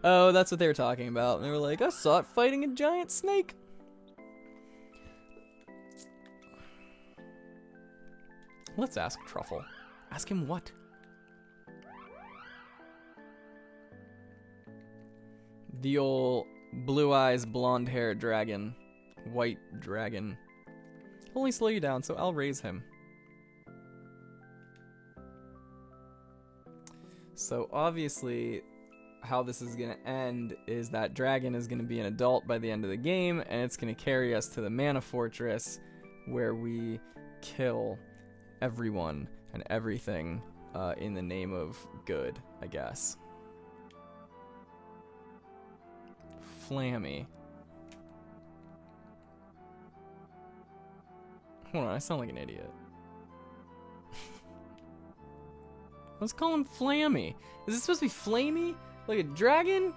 Oh, that's what they were talking about. And they were like, I saw it fighting a giant snake. Let's ask Truffle. Ask him what? The old blue eyes, blonde hair dragon. White dragon. He'll only slow you down, so I'll raise him. So obviously, how this is going to end is that dragon is going to be an adult by the end of the game, and it's going to carry us to the Mana Fortress, where we kill everyone and everything in the name of good, I guess. Flammy. Hold on, I sound like an idiot. Let's call him Flammy. Is this supposed to be Flammy? Like a dragon?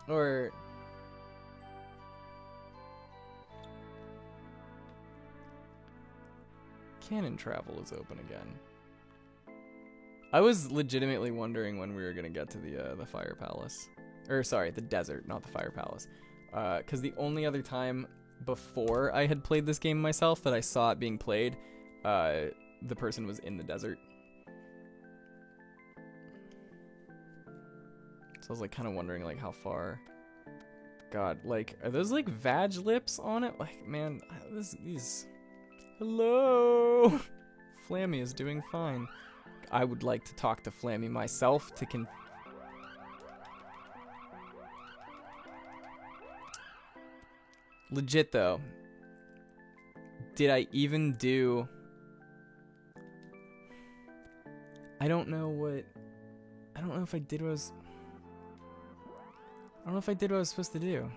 Or Cannon travel is open again. I was legitimately wondering when we were gonna get to the Fire Palace. Or sorry, the desert, not the Fire Palace. Because the only other time before I had played this game myself that I saw it being played, the person was in the desert. So I was like kind of wondering like how far. God, like are those like vag lips on it? Like man, these. Hello. Flammy is doing fine. I would like to talk to Flammy myself to Legit though. Did I even do... I don't know if I did what I was... I don't know if I did what I was supposed to do.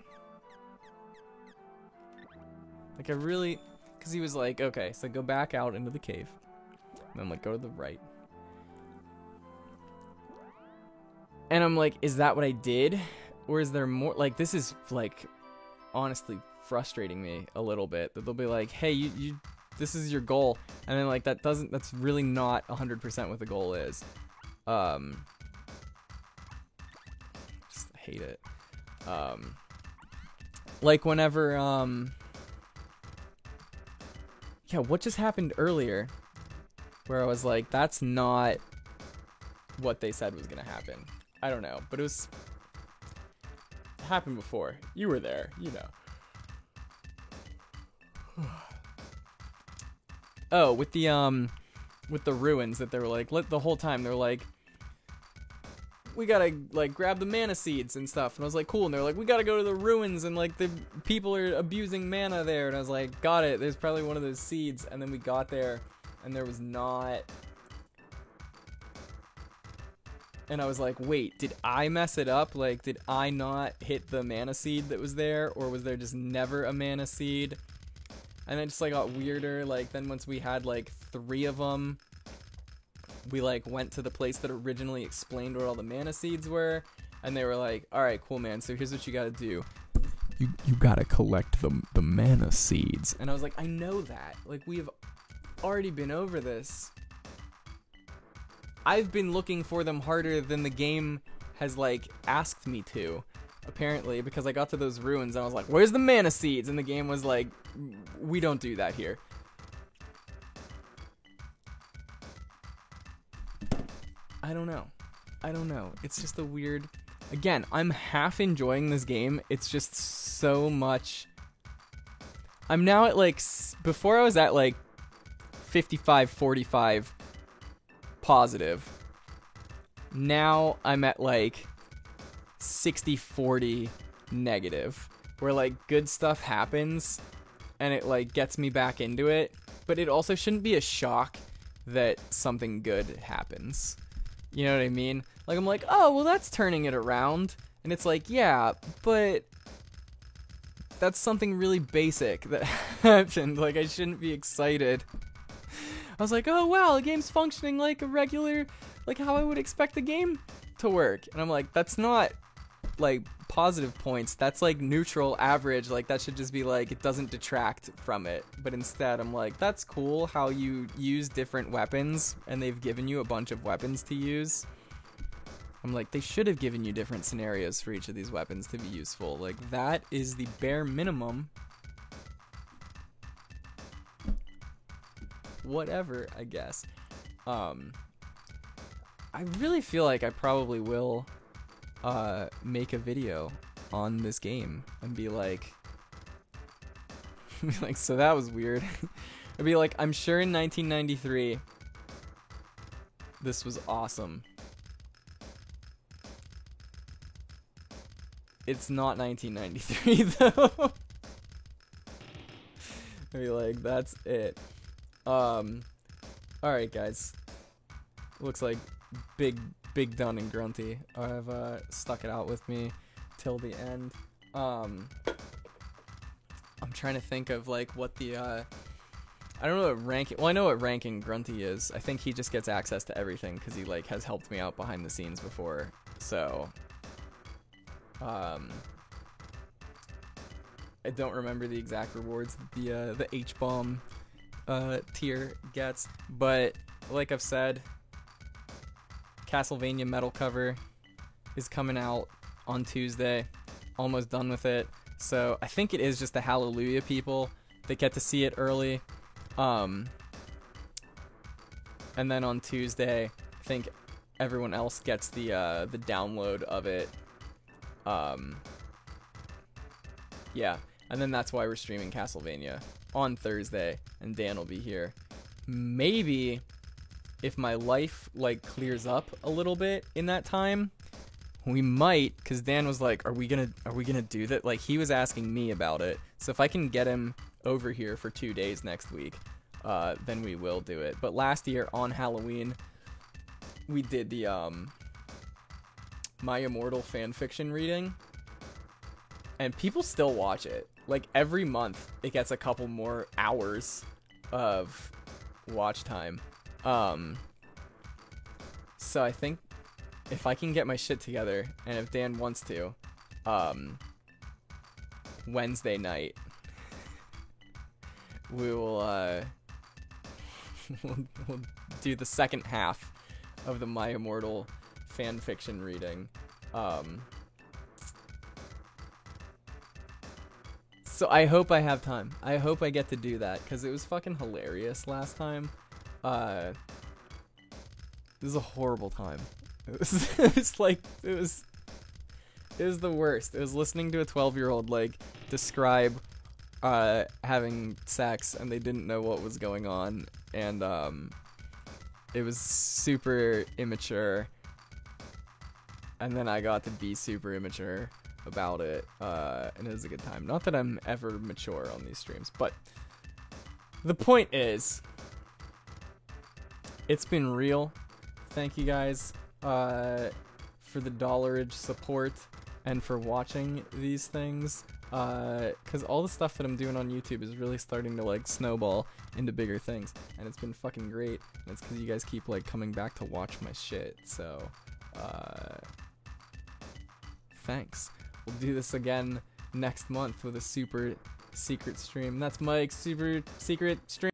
Like I really... Because he was like, okay, so go back out into the cave. And then like go to the right. And I'm like, is that what I did? Or is there more? Like this is like honestly frustrating me a little bit. That they'll be like, hey, you this is your goal. And then like that's really not 100% what the goal is. Just hate it. Like whenever yeah, what just happened earlier where I was like, that's not what they said was gonna happen. I don't know, but it happened before. You were there, you know. Oh, with the ruins that they were like, the whole time they're like, we gotta like grab the mana seeds and stuff, and I was like, cool, and they're like, we gotta go to the ruins and like the people are abusing mana there, and I was like, got it, there's probably one of those seeds, and then we got there and there was not. And I was like, wait, did I mess it up? Like, did I not hit the mana seed that was there? Or was there just never a mana seed? And then it just, like, got weirder. Like, then once we had, like, 3 of them, we, like, went to the place that originally explained where all the mana seeds were. And they were like, alright, cool, man. So here's what you gotta do. You gotta collect the mana seeds. And I was like, I know that. Like, we have already been over this. I've been looking for them harder than the game has, like, asked me to, apparently, because I got to those ruins and I was like, where's the mana seeds? And the game was like, we don't do that here. I don't know. It's just a weird... Again, I'm half enjoying this game. It's just so much... I'm now at, like... Before I was at, like, 55-45... positive. Now I'm at like 60-40 negative, where like good stuff happens and it like gets me back into it, but it also shouldn't be a shock that something good happens. You know what I mean? Like I'm like, oh well, that's turning it around, and it's like, yeah, but that's something really basic that happened. Like I shouldn't be excited. I was like, oh wow, the game's functioning like a regular, like how I would expect the game to work. And I'm like, that's not like positive points. That's like neutral, average. Like that should just be like, it doesn't detract from it. But instead I'm like, that's cool how you use different weapons and they've given you a bunch of weapons to use. I'm like, they should have given you different scenarios for each of these weapons to be useful. Like that is the bare minimum. Whatever, I guess. I really feel like I probably will make a video on this game and be like so that was weird. I'd be like, I'm sure in 1993 this was awesome. It's not 1993 though. I'd be like, that's it. Alright guys, looks like Big Dun and Grunty have stuck it out with me till the end. I'm trying to think of like what the I don't know what ranking, well I know what ranking Grunty is. I think he just gets access to everything because he like has helped me out behind the scenes before, so I don't remember the exact rewards that the H-bomb tier gets. But like I've said, Castlevania metal cover is coming out on Tuesday. Almost done with it. So I think it is just the Hallelujah people that get to see it early. And then on Tuesday, I think everyone else gets the download of it. Yeah, and then that's why we're streaming Castlevania on Thursday, and Dan will be here. Maybe if my life like clears up a little bit in that time, we might, because Dan was like, are we gonna do that? Like, he was asking me about it. So if I can get him over here for 2 days next week, then we will do it. But last year on Halloween, we did the My Immortal fanfiction reading, and people still watch it. Like, every month it gets a couple more hours of watch time. So I think if I can get my shit together, and if Dan wants to, Wednesday night, we will we'll do the second half of the My Immortal fanfiction reading. So I hope I have time. I hope I get to do that, because it was fucking hilarious last time. This is a horrible time. It was the worst. It was listening to a 12-year-old like describe having sex, and they didn't know what was going on, and it was super immature, and then I got to be super immature about it, and it was a good time. Not that I'm ever mature on these streams, but the point is, it's been real. Thank you guys for the dollarage support and for watching these things, because all the stuff that I'm doing on YouTube is really starting to like snowball into bigger things, and it's been fucking great, and it's because you guys keep like coming back to watch my shit. So thanks. We'll do this again next month with a super secret stream. That's Mike's super secret stream.